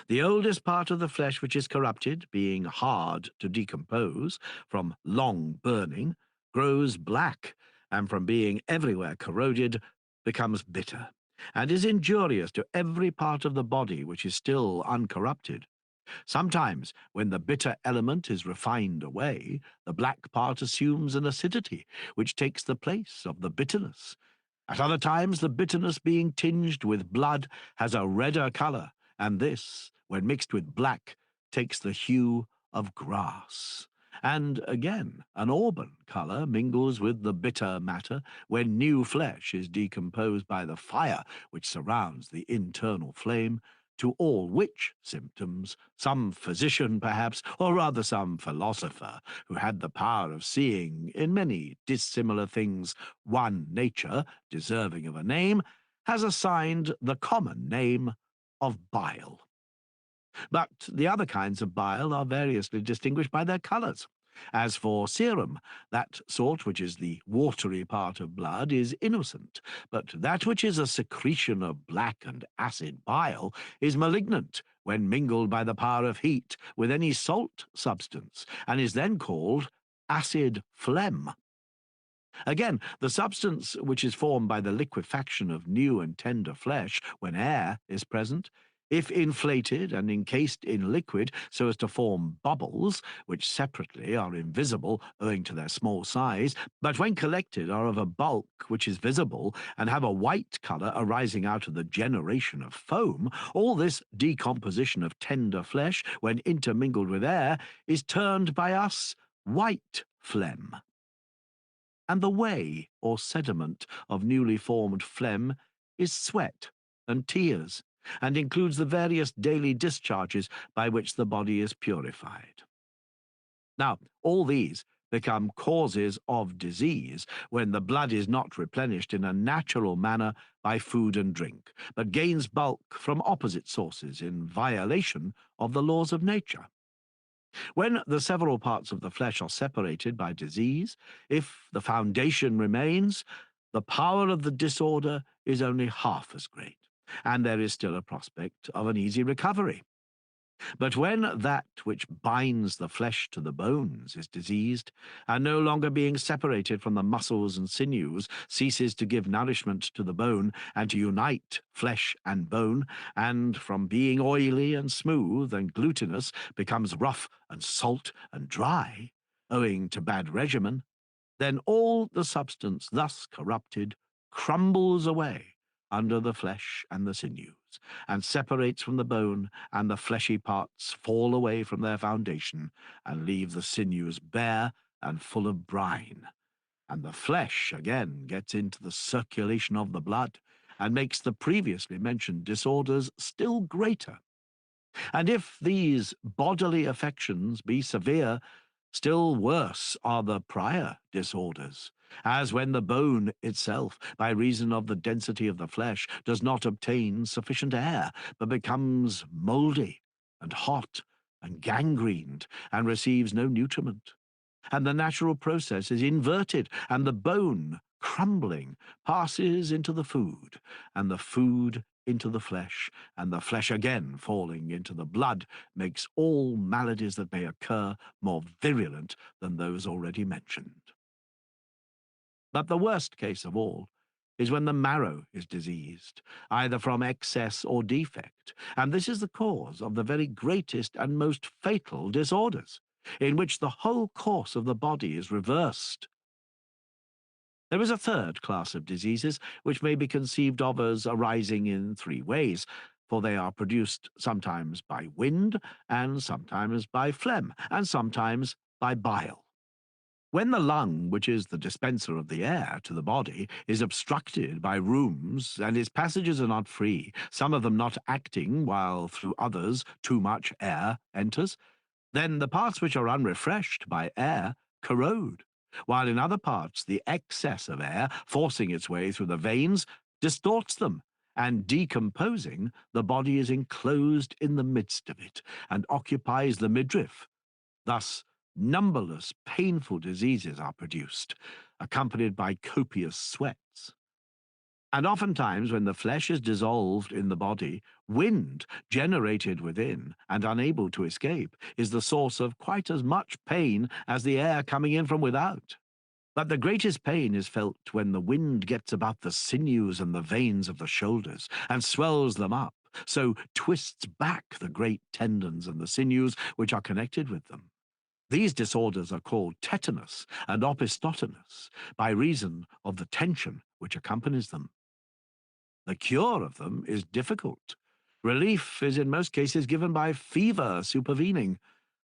The oldest part of the flesh which is corrupted, being hard to decompose from long burning, grows black, and from being everywhere corroded, becomes bitter, and is injurious to every part of the body which is still uncorrupted. Sometimes, when the bitter element is refined away, the black part assumes an acidity, which takes the place of the bitterness. At other times, the bitterness being tinged with blood has a redder colour, and this, when mixed with black, takes the hue of grass. And again, an auburn colour mingles with the bitter matter when new flesh is decomposed by the fire which surrounds the internal flame, to all which symptoms some physician, perhaps, or rather some philosopher, who had the power of seeing in many dissimilar things one nature deserving of a name, has assigned the common name of bile. But the other kinds of bile are variously distinguished by their colours. As for serum, that sort which is the watery part of blood is innocent, but that which is a secretion of black and acid bile is malignant when mingled by the power of heat with any salt substance, and is then called acid phlegm. Again, the substance which is formed by the liquefaction of new and tender flesh when air is present, if inflated and encased in liquid so as to form bubbles, which separately are invisible owing to their small size, but when collected are of a bulk which is visible and have a white colour arising out of the generation of foam, all this decomposition of tender flesh, when intermingled with air, is termed by us white phlegm. And the whey or sediment of newly formed phlegm is sweat and tears, and includes the various daily discharges by which the body is purified. Now, all these become causes of disease when the blood is not replenished in a natural manner by food and drink, but gains bulk from opposite sources in violation of the laws of nature. When the several parts of the flesh are separated by disease, if the foundation remains, the power of the disorder is only half as great, and there is still a prospect of an easy recovery. But when that which binds the flesh to the bones is diseased, and no longer being separated from the muscles and sinews, ceases to give nourishment to the bone and to unite flesh and bone, and from being oily and smooth and glutinous becomes rough and salt and dry, owing to bad regimen, then all the substance thus corrupted crumbles away under the flesh and the sinews, and separates from the bone, and the fleshy parts fall away from their foundation, and leave the sinews bare and full of brine. And the flesh again gets into the circulation of the blood, and makes the previously mentioned disorders still greater. And if these bodily affections be severe, still worse are the prior disorders, as when the bone itself, by reason of the density of the flesh, does not obtain sufficient air, but becomes mouldy and hot and gangrened, and receives no nutriment. And the natural process is inverted, and the bone, crumbling, passes into the food, and the food into the flesh, and the flesh again falling into the blood, makes all maladies that may occur more virulent than those already mentioned. But the worst case of all is when the marrow is diseased, either from excess or defect, and this is the cause of the very greatest and most fatal disorders, in which the whole course of the body is reversed. There is a third class of diseases which may be conceived of as arising in three ways, for they are produced sometimes by wind, and sometimes by phlegm, and sometimes by bile. When the lung, which is the dispenser of the air to the body, is obstructed by rheums, and its passages are not free, some of them not acting, while through others too much air enters, then the parts which are unrefreshed by air corrode, while in other parts the excess of air forcing its way through the veins distorts them, and decomposing, the body is enclosed in the midst of it and occupies the midriff. Thus, numberless painful diseases are produced, accompanied by copious sweats. And oftentimes, when the flesh is dissolved in the body, wind generated within and unable to escape is the source of quite as much pain as the air coming in from without. But the greatest pain is felt when the wind gets about the sinews and the veins of the shoulders and swells them up, so twists back the great tendons and the sinews which are connected with them. These disorders are called tetanus and opisthotonus by reason of the tension which accompanies them. The cure of them is difficult. Relief is in most cases given by fever supervening.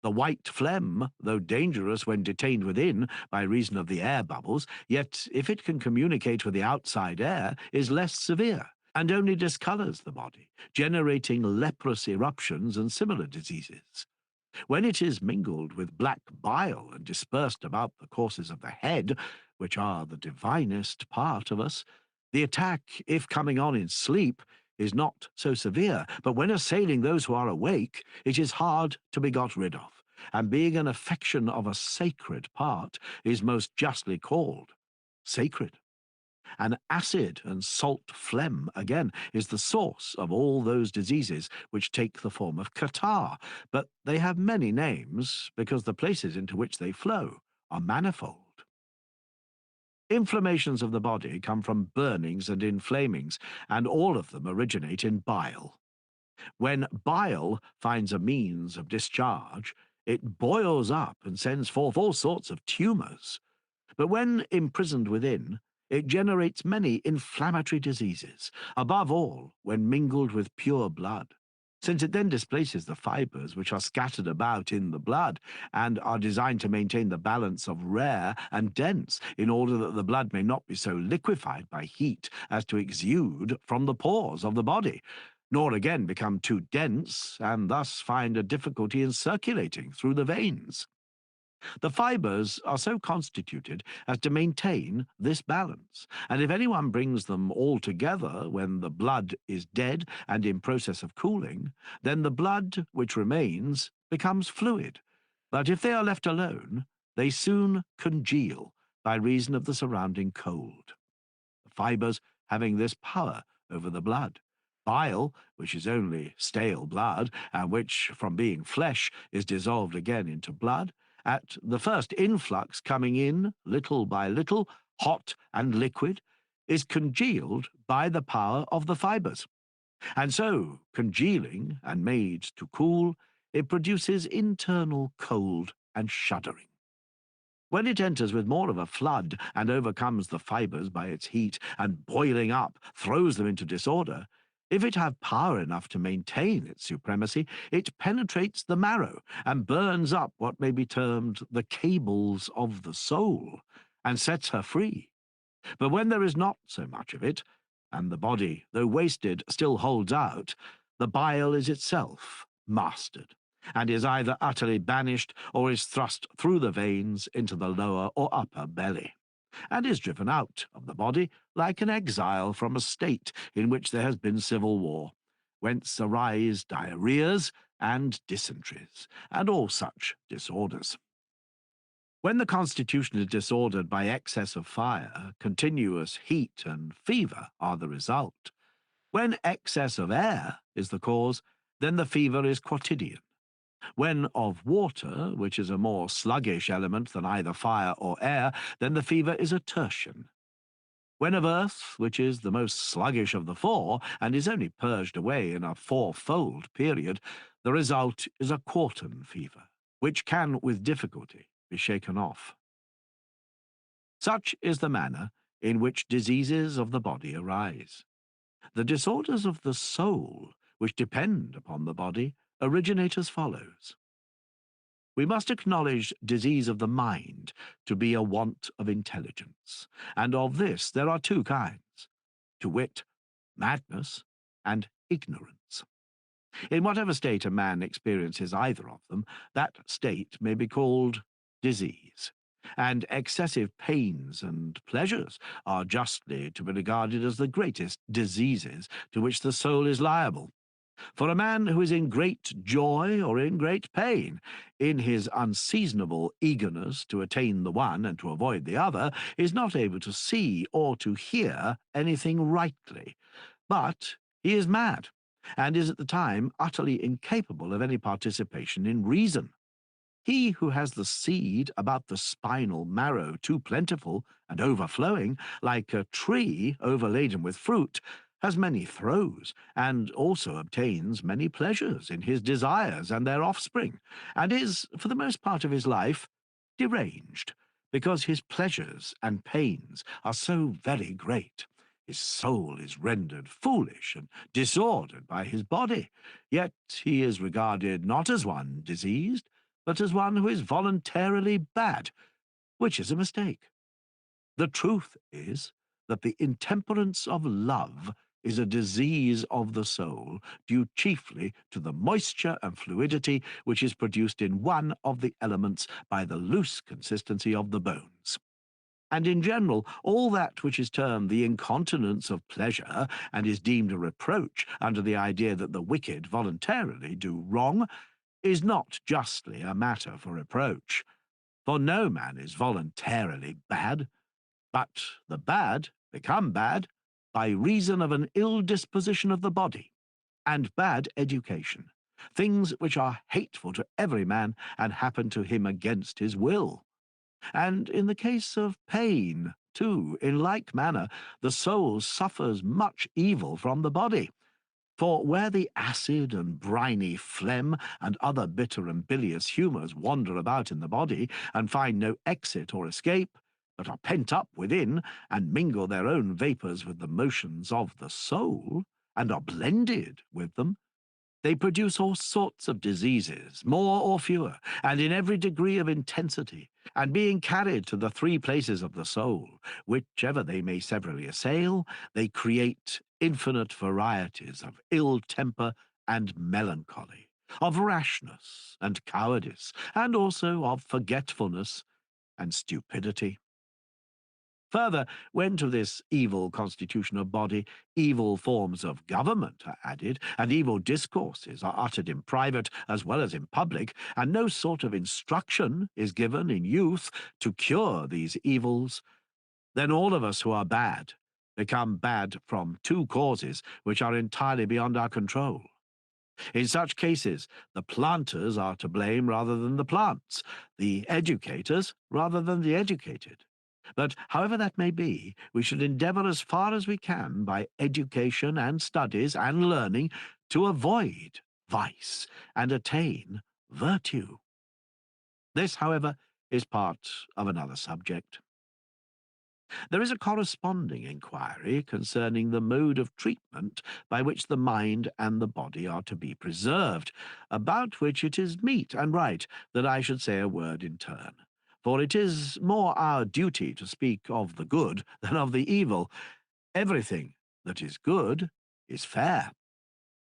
The white phlegm, though dangerous when detained within by reason of the air bubbles, yet if it can communicate with the outside air, is less severe, and only discolours the body, generating leprous eruptions and similar diseases. When it is mingled with black bile and dispersed about the courses of the head, which are the divinest part of us, the attack, if coming on in sleep, is not so severe, but when assailing those who are awake, it is hard to be got rid of, and being an affection of a sacred part, is most justly called sacred. An acid and salt phlegm, again, is the source of all those diseases which take the form of catarrh, but they have many names because the places into which they flow are manifold. Inflammations of the body come from burnings and inflamings, and all of them originate in bile. When bile finds a means of discharge, it boils up and sends forth all sorts of tumours. But when imprisoned within, it generates many inflammatory diseases, above all when mingled with pure blood, since it then displaces the fibres which are scattered about in the blood and are designed to maintain the balance of rare and dense in order that the blood may not be so liquefied by heat as to exude from the pores of the body, nor again become too dense and thus find a difficulty in circulating through the veins. The fibres are so constituted as to maintain this balance, and if anyone brings them all together when the blood is dead and in process of cooling, then the blood which remains becomes fluid. But if they are left alone, they soon congeal by reason of the surrounding cold. The fibres having this power over the blood. Bile, which is only stale blood, and which, from being flesh, is dissolved again into blood, at the first influx coming in, little by little, hot and liquid, is congealed by the power of the fibres. And so, congealing and made to cool, it produces internal cold and shuddering. When it enters with more of a flood and overcomes the fibres by its heat, and boiling up throws them into disorder, if it have power enough to maintain its supremacy, it penetrates the marrow and burns up what may be termed the cables of the soul, and sets her free. But when there is not so much of it, and the body, though wasted, still holds out, the bile is itself mastered, and is either utterly banished or is thrust through the veins into the lower or upper belly, and is driven out of the body like an exile from a state in which there has been civil war, whence arise diarrheas and dysenteries, and all such disorders. When the constitution is disordered by excess of fire, continuous heat and fever are the result. When excess of air is the cause, then the fever is quotidian. When of water, which is a more sluggish element than either fire or air, then the fever is a tertian. When of earth, which is the most sluggish of the four, and is only purged away in a fourfold period, the result is a quartan fever, which can with difficulty be shaken off. Such is the manner in which diseases of the body arise. The disorders of the soul, which depend upon the body, originate as follows. We must acknowledge disease of the mind to be a want of intelligence, and of this there are two kinds, to wit, madness and ignorance. In whatever state a man experiences either of them, that state may be called disease. and excessive pains and pleasures are justly to be regarded as the greatest diseases to which the soul is liable. For a man who is in great joy or in great pain, in his unseasonable eagerness to attain the one and to avoid the other, is not able to see or to hear anything rightly, but he is mad, and is at the time utterly incapable of any participation in reason. He who has the seed about the spinal marrow too plentiful and overflowing, like a tree overladen with fruit, has many throes, and also obtains many pleasures in his desires and their offspring, and is, for the most part of his life, deranged, because his pleasures and pains are so very great. His soul is rendered foolish and disordered by his body, yet he is regarded not as one diseased, but as one who is voluntarily bad, which is a mistake. The truth is that the intemperance of love is a disease of the soul, due chiefly to the moisture and fluidity which is produced in one of the elements by the loose consistency of the bones. And in general, all that which is termed the incontinence of pleasure, and is deemed a reproach under the idea that the wicked voluntarily do wrong, is not justly a matter for reproach. For no man is voluntarily bad, but the bad become bad by reason of an ill disposition of the body, and bad education, things which are hateful to every man and happen to him against his will. And in the case of pain, too, in like manner, the soul suffers much evil from the body. For where the acid and briny phlegm and other bitter and bilious humours wander about in the body, and find no exit or escape, but are pent up within, and mingle their own vapours with the motions of the soul, and are blended with them, they produce all sorts of diseases, more or fewer, and in every degree of intensity, and being carried to the three places of the soul, whichever they may severally assail, they create infinite varieties of ill temper and melancholy, of rashness and cowardice, and also of forgetfulness and stupidity. Further, when to this evil constitution of body evil forms of government are added, and evil discourses are uttered in private as well as in public, and no sort of instruction is given in youth to cure these evils, then all of us who are bad become bad from two causes which are entirely beyond our control. In such cases, the planters are to blame rather than the plants, the educators rather than the educated. But however that may be, we should endeavour as far as we can by education and studies and learning to avoid vice and attain virtue. This, however, is part of another subject. There is a corresponding inquiry concerning the mode of treatment by which the mind and the body are to be preserved, about which it is meet and right that I should say a word in turn. For it is more our duty to speak of the good than of the evil. Everything that is good is fair,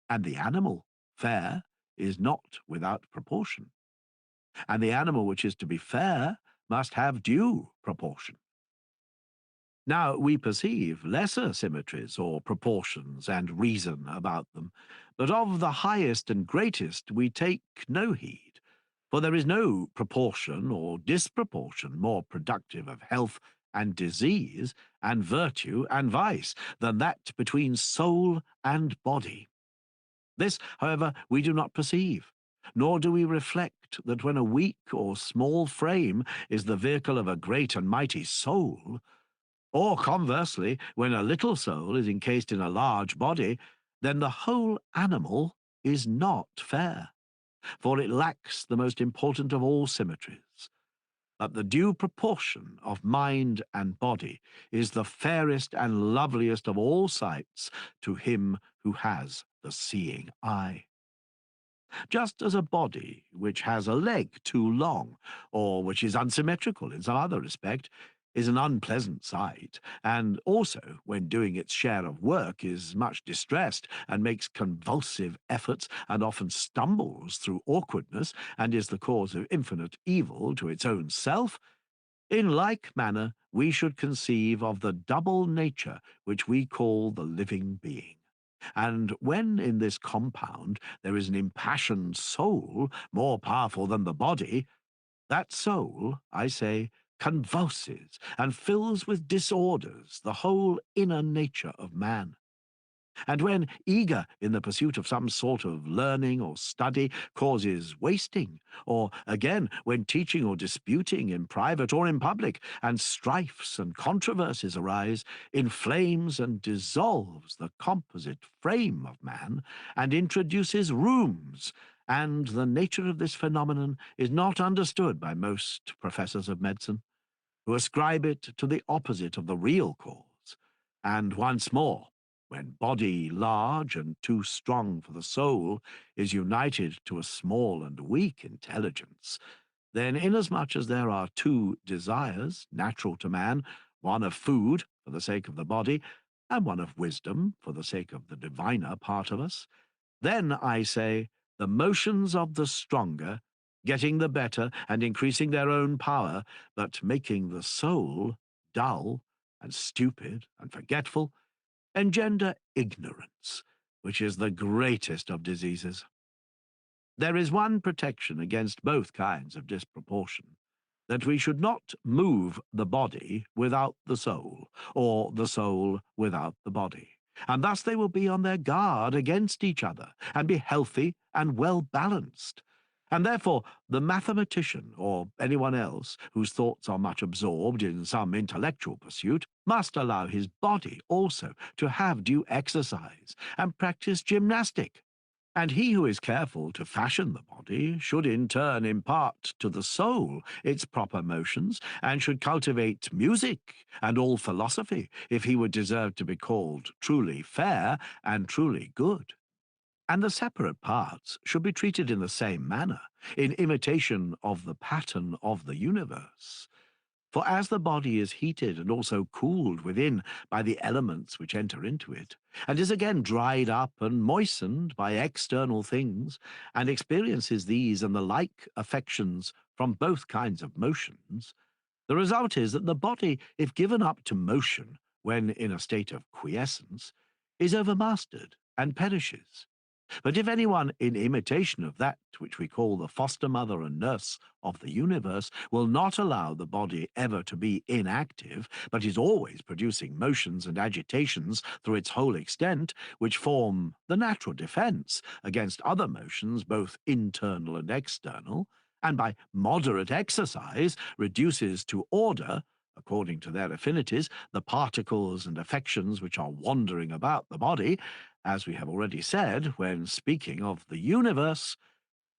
and the animal, fair, is not without proportion. And the animal which is to be fair must have due proportion. Now we perceive lesser symmetries or proportions and reason about them, but of the highest and greatest we take no heed, for there is no proportion or disproportion more productive of health and disease, and virtue and vice, than that between soul and body. This, however, we do not perceive, nor do we reflect that when a weak or small frame is the vehicle of a great and mighty soul, or conversely, when a little soul is encased in a large body, then the whole animal is not fair, for it lacks the most important of all symmetries. But the due proportion of mind and body is the fairest and loveliest of all sights to him who has the seeing eye. Just as a body which has a leg too long, or which is unsymmetrical in some other respect, is an unpleasant sight, and also, when doing its share of work, is much distressed, and makes convulsive efforts, and often stumbles through awkwardness, and is the cause of infinite evil to its own self, In like manner, we should conceive of the double nature which we call the living being. And when in this compound there is an impassioned soul more powerful than the body, that soul, I say, convulses and fills with disorders the whole inner nature of man. And when, eager in the pursuit of some sort of learning or study, causes wasting, or again, when teaching or disputing in private or in public, and strifes and controversies arise, inflames and dissolves the composite frame of man, and introduces rheums, and the nature of this phenomenon is not understood by most professors of medicine, who ascribe it to the opposite of the real cause. And once more, when body large and too strong for the soul is united to a small and weak intelligence, then inasmuch as there are two desires natural to man, one of food for the sake of the body, and one of wisdom for the sake of the diviner part of us, then, I say, the motions of the stronger, getting the better and increasing their own power, but making the soul dull and stupid and forgetful, engender ignorance, which is the greatest of diseases. There is one protection against both kinds of disproportion, that we should not move the body without the soul, or the soul without the body. And thus they will be on their guard against each other, and be healthy and well balanced. And therefore the mathematician, or anyone else whose thoughts are much absorbed in some intellectual pursuit, must allow his body also to have due exercise, and practice gymnastic. And he who is careful to fashion the body should in turn impart to the soul its proper motions, and should cultivate music and all philosophy, if he would deserve to be called truly fair and truly good. And the separate parts should be treated in the same manner, in imitation of the pattern of the universe. For as the body is heated and also cooled within by the elements which enter into it, and is again dried up and moistened by external things, and experiences these and the like affections from both kinds of motions, the result is that the body, if given up to motion when in a state of quiescence, is overmastered and perishes. But if anyone, in imitation of that which we call the foster mother and nurse of the universe, will not allow the body ever to be inactive, but is always producing motions and agitations through its whole extent, which form the natural defense against other motions, both internal and external, and by moderate exercise reduces to order, according to their affinities, the particles and affections which are wandering about the body, as we have already said when speaking of the universe,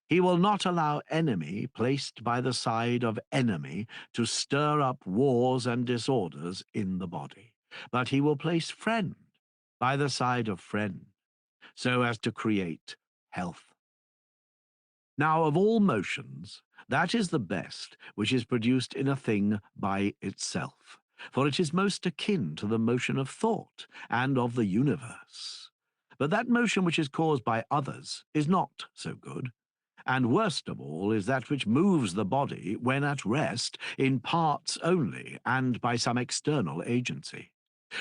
he will not allow enemy placed by the side of enemy to stir up wars and disorders in the body, but he will place friend by the side of friend, so as to create health. Now, of all motions, that is the best which is produced in a thing by itself, for it is most akin to the motion of thought and of the universe. But that motion which is caused by others is not so good, and worst of all is that which moves the body when at rest in parts only and by some external agency.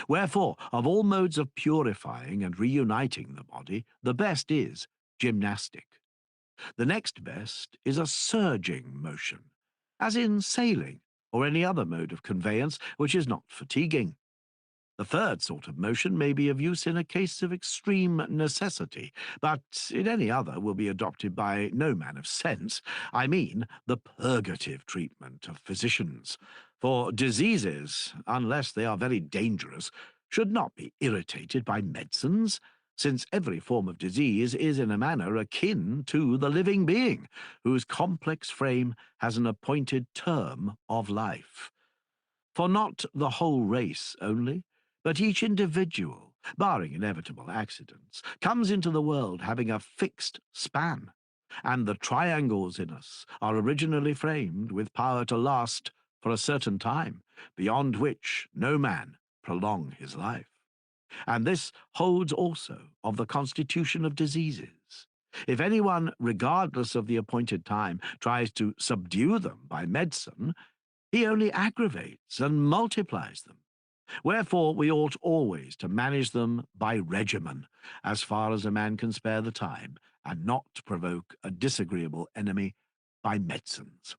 Wherefore, of all modes of purifying and reuniting the body, the best is gymnastic. The next best is a surging motion, as in sailing or any other mode of conveyance which is not fatiguing. The third sort of motion may be of use in a case of extreme necessity, but in any other will be adopted by no man of sense. I mean the purgative treatment of physicians. For diseases, unless they are very dangerous, should not be irritated by medicines, since every form of disease is in a manner akin to the living being, whose complex frame has an appointed term of life. For not the whole race only, but each individual, barring inevitable accidents, comes into the world having a fixed span, and the triangles in us are originally framed with power to last for a certain time, beyond which no man prolong his life. And this holds also of the constitution of diseases. If anyone, regardless of the appointed time, tries to subdue them by medicine, He only aggravates and multiplies them. Wherefore we ought always to manage them by regimen, as far as a man can spare the time, and not to provoke a disagreeable enemy by medicines.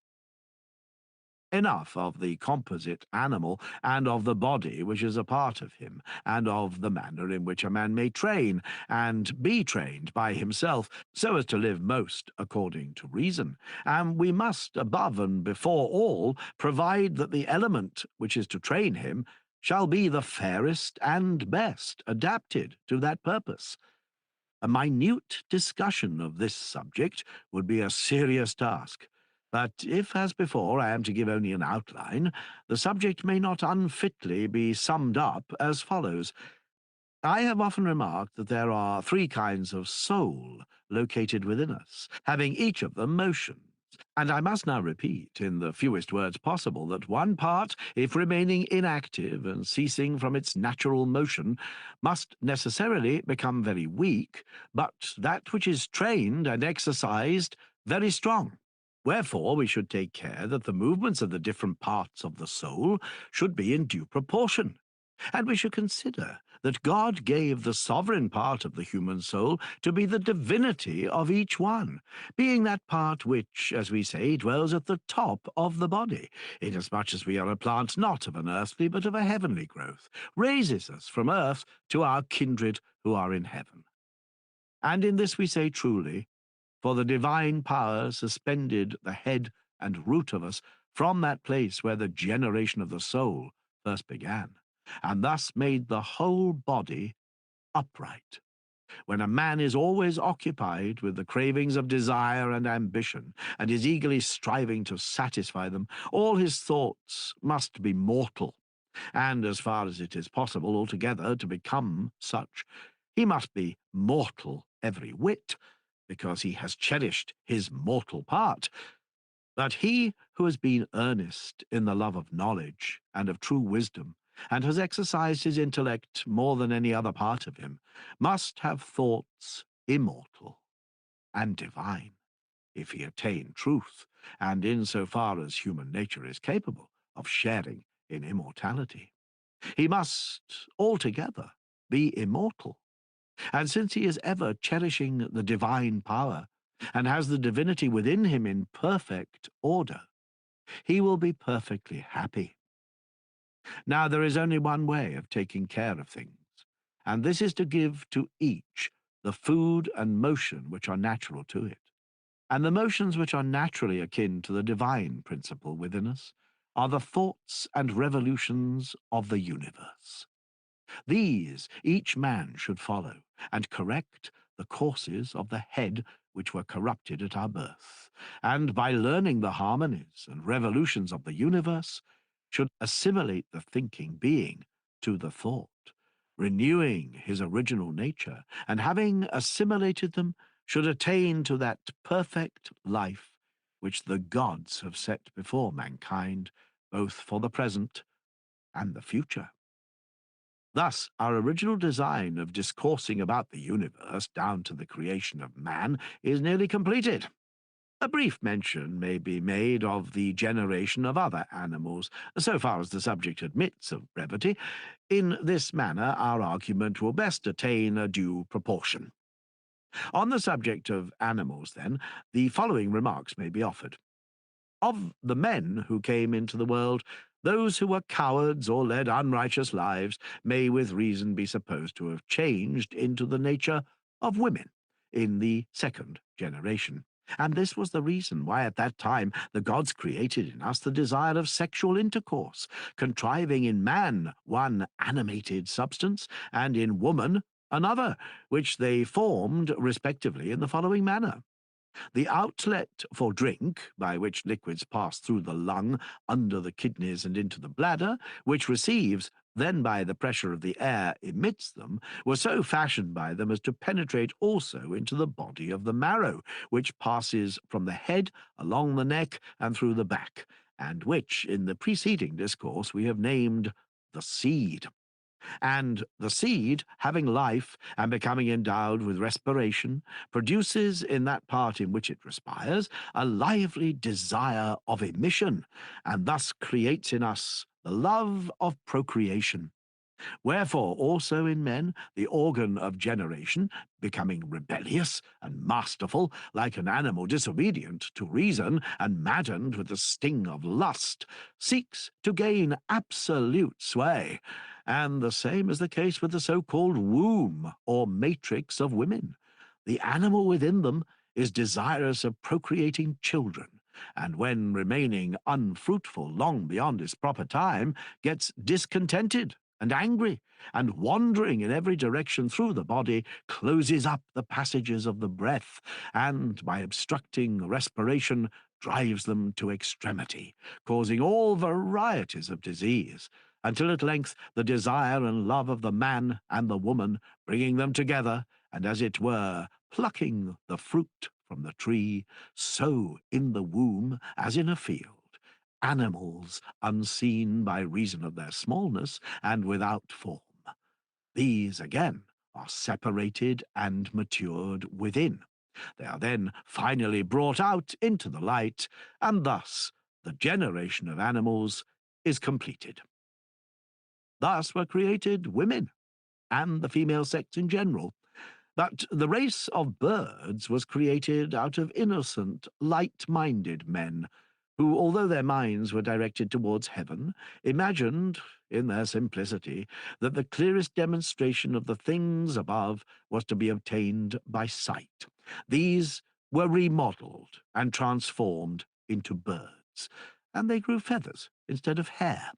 Enough of the composite animal, and of the body which is a part of him, and of the manner in which a man may train, and be trained by himself, so as to live most according to reason. And we must, above and before all, provide that the element which is to train him shall be the fairest and best adapted to that purpose. A minute discussion of this subject would be a serious task. But if, as before, I am to give only an outline, the subject may not unfitly be summed up as follows. I have often remarked that there are three kinds of soul located within us, having each of them motions. And I must now repeat, in the fewest words possible, that one part, if remaining inactive and ceasing from its natural motion, must necessarily become very weak, but that which is trained and exercised very strong. Wherefore we should take care that the movements of the different parts of the soul should be in due proportion. And we should consider that God gave the sovereign part of the human soul to be the divinity of each one, being that part which, as we say, dwells at the top of the body, inasmuch as we are a plant not of an earthly but of a heavenly growth, raises us from earth to our kindred who are in heaven. And in this we say truly, for the divine power suspended the head and root of us from that place where the generation of the soul first began, and thus made the whole body upright. When a man is always occupied with the cravings of desire and ambition, and is eagerly striving to satisfy them, all his thoughts must be mortal, and, as far as it is possible altogether to become such, he must be mortal every whit, because he has cherished his mortal part. But he who has been earnest in the love of knowledge and of true wisdom, and has exercised his intellect more than any other part of him, must have thoughts immortal and divine, if he attain truth, and in so far as human nature is capable of sharing in immortality. He must altogether be immortal. And since he is ever cherishing the divine power, and has the divinity within him in perfect order, he will be perfectly happy. Now there is only one way of taking care of things, and this is to give to each the food and motion which are natural to it. And the motions which are naturally akin to the divine principle within us are the thoughts and revolutions of the universe. These each man should follow, and correct the courses of the head which were corrupted at our birth, and by learning the harmonies and revolutions of the universe, should assimilate the thinking being to the thought, renewing his original nature, and having assimilated them, should attain to that perfect life which the gods have set before mankind, both for the present and the future. Thus, our original design of discoursing about the universe down to the creation of man is nearly completed. A brief mention may be made of the generation of other animals, so far as the subject admits of brevity. In this manner, our argument will best attain a due proportion. On the subject of animals, then, the following remarks may be offered. Of the men who came into the world, those who were cowards or led unrighteous lives may with reason be supposed to have changed into the nature of women in the second generation. And this was the reason why at that time the gods created in us the desire of sexual intercourse, contriving in man one animated substance, and in woman another, which they formed respectively in the following manner. The outlet for drink, by which liquids pass through the lung, under the kidneys, and into the bladder, which receives, then by the pressure of the air emits them, were so fashioned by them as to penetrate also into the body of the marrow, which passes from the head along the neck and through the back, and which, in the preceding discourse, we have named the seed. And the seed, having life and becoming endowed with respiration, produces in that part in which it respires a lively desire of emission, and thus creates in us the love of procreation. Wherefore also in men the organ of generation, becoming rebellious and masterful, like an animal disobedient to reason and maddened with the sting of lust, seeks to gain absolute sway. And the same is the case with the so-called womb or matrix of women. The animal within them is desirous of procreating children, and when remaining unfruitful long beyond its proper time, gets discontented and angry, and wandering in every direction through the body, closes up the passages of the breath, and by obstructing respiration, drives them to extremity, causing all varieties of disease, until at length the desire and love of the man and the woman, bringing them together, and as it were, plucking the fruit from the tree, so in the womb as in a field, animals unseen by reason of their smallness and without form. These again are separated and matured within. They are then finally brought out into the light, and thus the generation of animals is completed. Thus were created women and the female sex in general. But the race of birds was created out of innocent, light-minded men, who, although their minds were directed towards heaven, imagined, in their simplicity, that the clearest demonstration of the things above was to be obtained by sight. These were remodeled and transformed into birds, and they grew feathers instead of hair.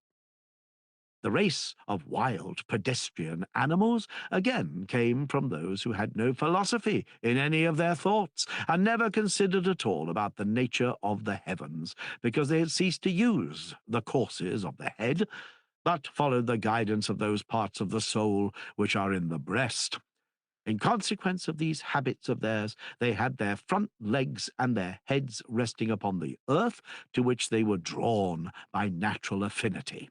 The race of wild pedestrian animals again came from those who had no philosophy in any of their thoughts, and never considered at all about the nature of the heavens, because they had ceased to use the courses of the head, but followed the guidance of those parts of the soul which are in the breast. In consequence of these habits of theirs, they had their front legs and their heads resting upon the earth, to which they were drawn by natural affinity,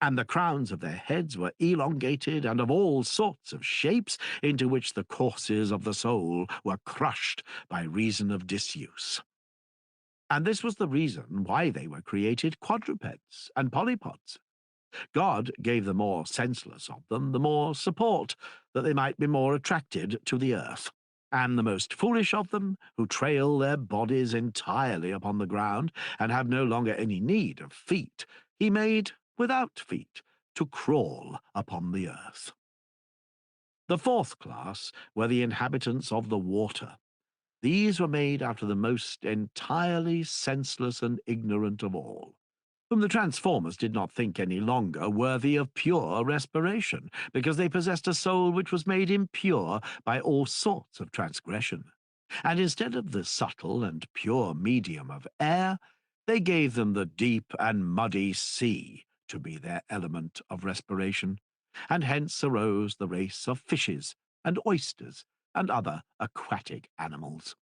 and the crowns of their heads were elongated and of all sorts of shapes, into which the courses of the soul were crushed by reason of disuse. And this was the reason why they were created quadrupeds and polypods. God gave the more senseless of them the more support, that they might be more attracted to the earth. And the most foolish of them, who trail their bodies entirely upon the ground, and have no longer any need of feet, he made without feet, to crawl upon the earth. The fourth class were the inhabitants of the water. These were made out of the most entirely senseless and ignorant of all, whom the transformers did not think any longer worthy of pure respiration, because they possessed a soul which was made impure by all sorts of transgression. And instead of the subtle and pure medium of air, they gave them the deep and muddy sea to be their element of respiration, and hence arose the race of fishes and oysters and other aquatic animals,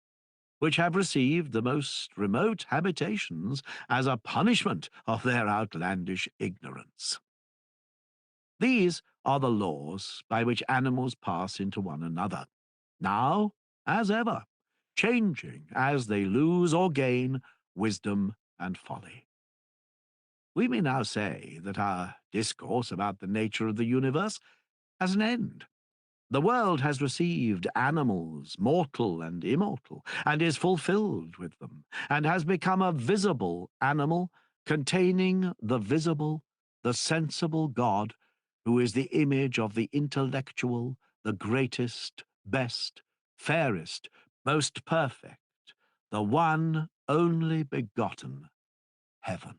which have received the most remote habitations as a punishment of their outlandish ignorance. These are the laws by which animals pass into one another, now as ever, changing as they lose or gain wisdom and folly. We may now say that our discourse about the nature of the universe has an end. The world has received animals, mortal and immortal, and is fulfilled with them, and has become a visible animal containing the visible, the sensible God, who is the image of the intellectual, the greatest, best, fairest, most perfect, the one only begotten heaven.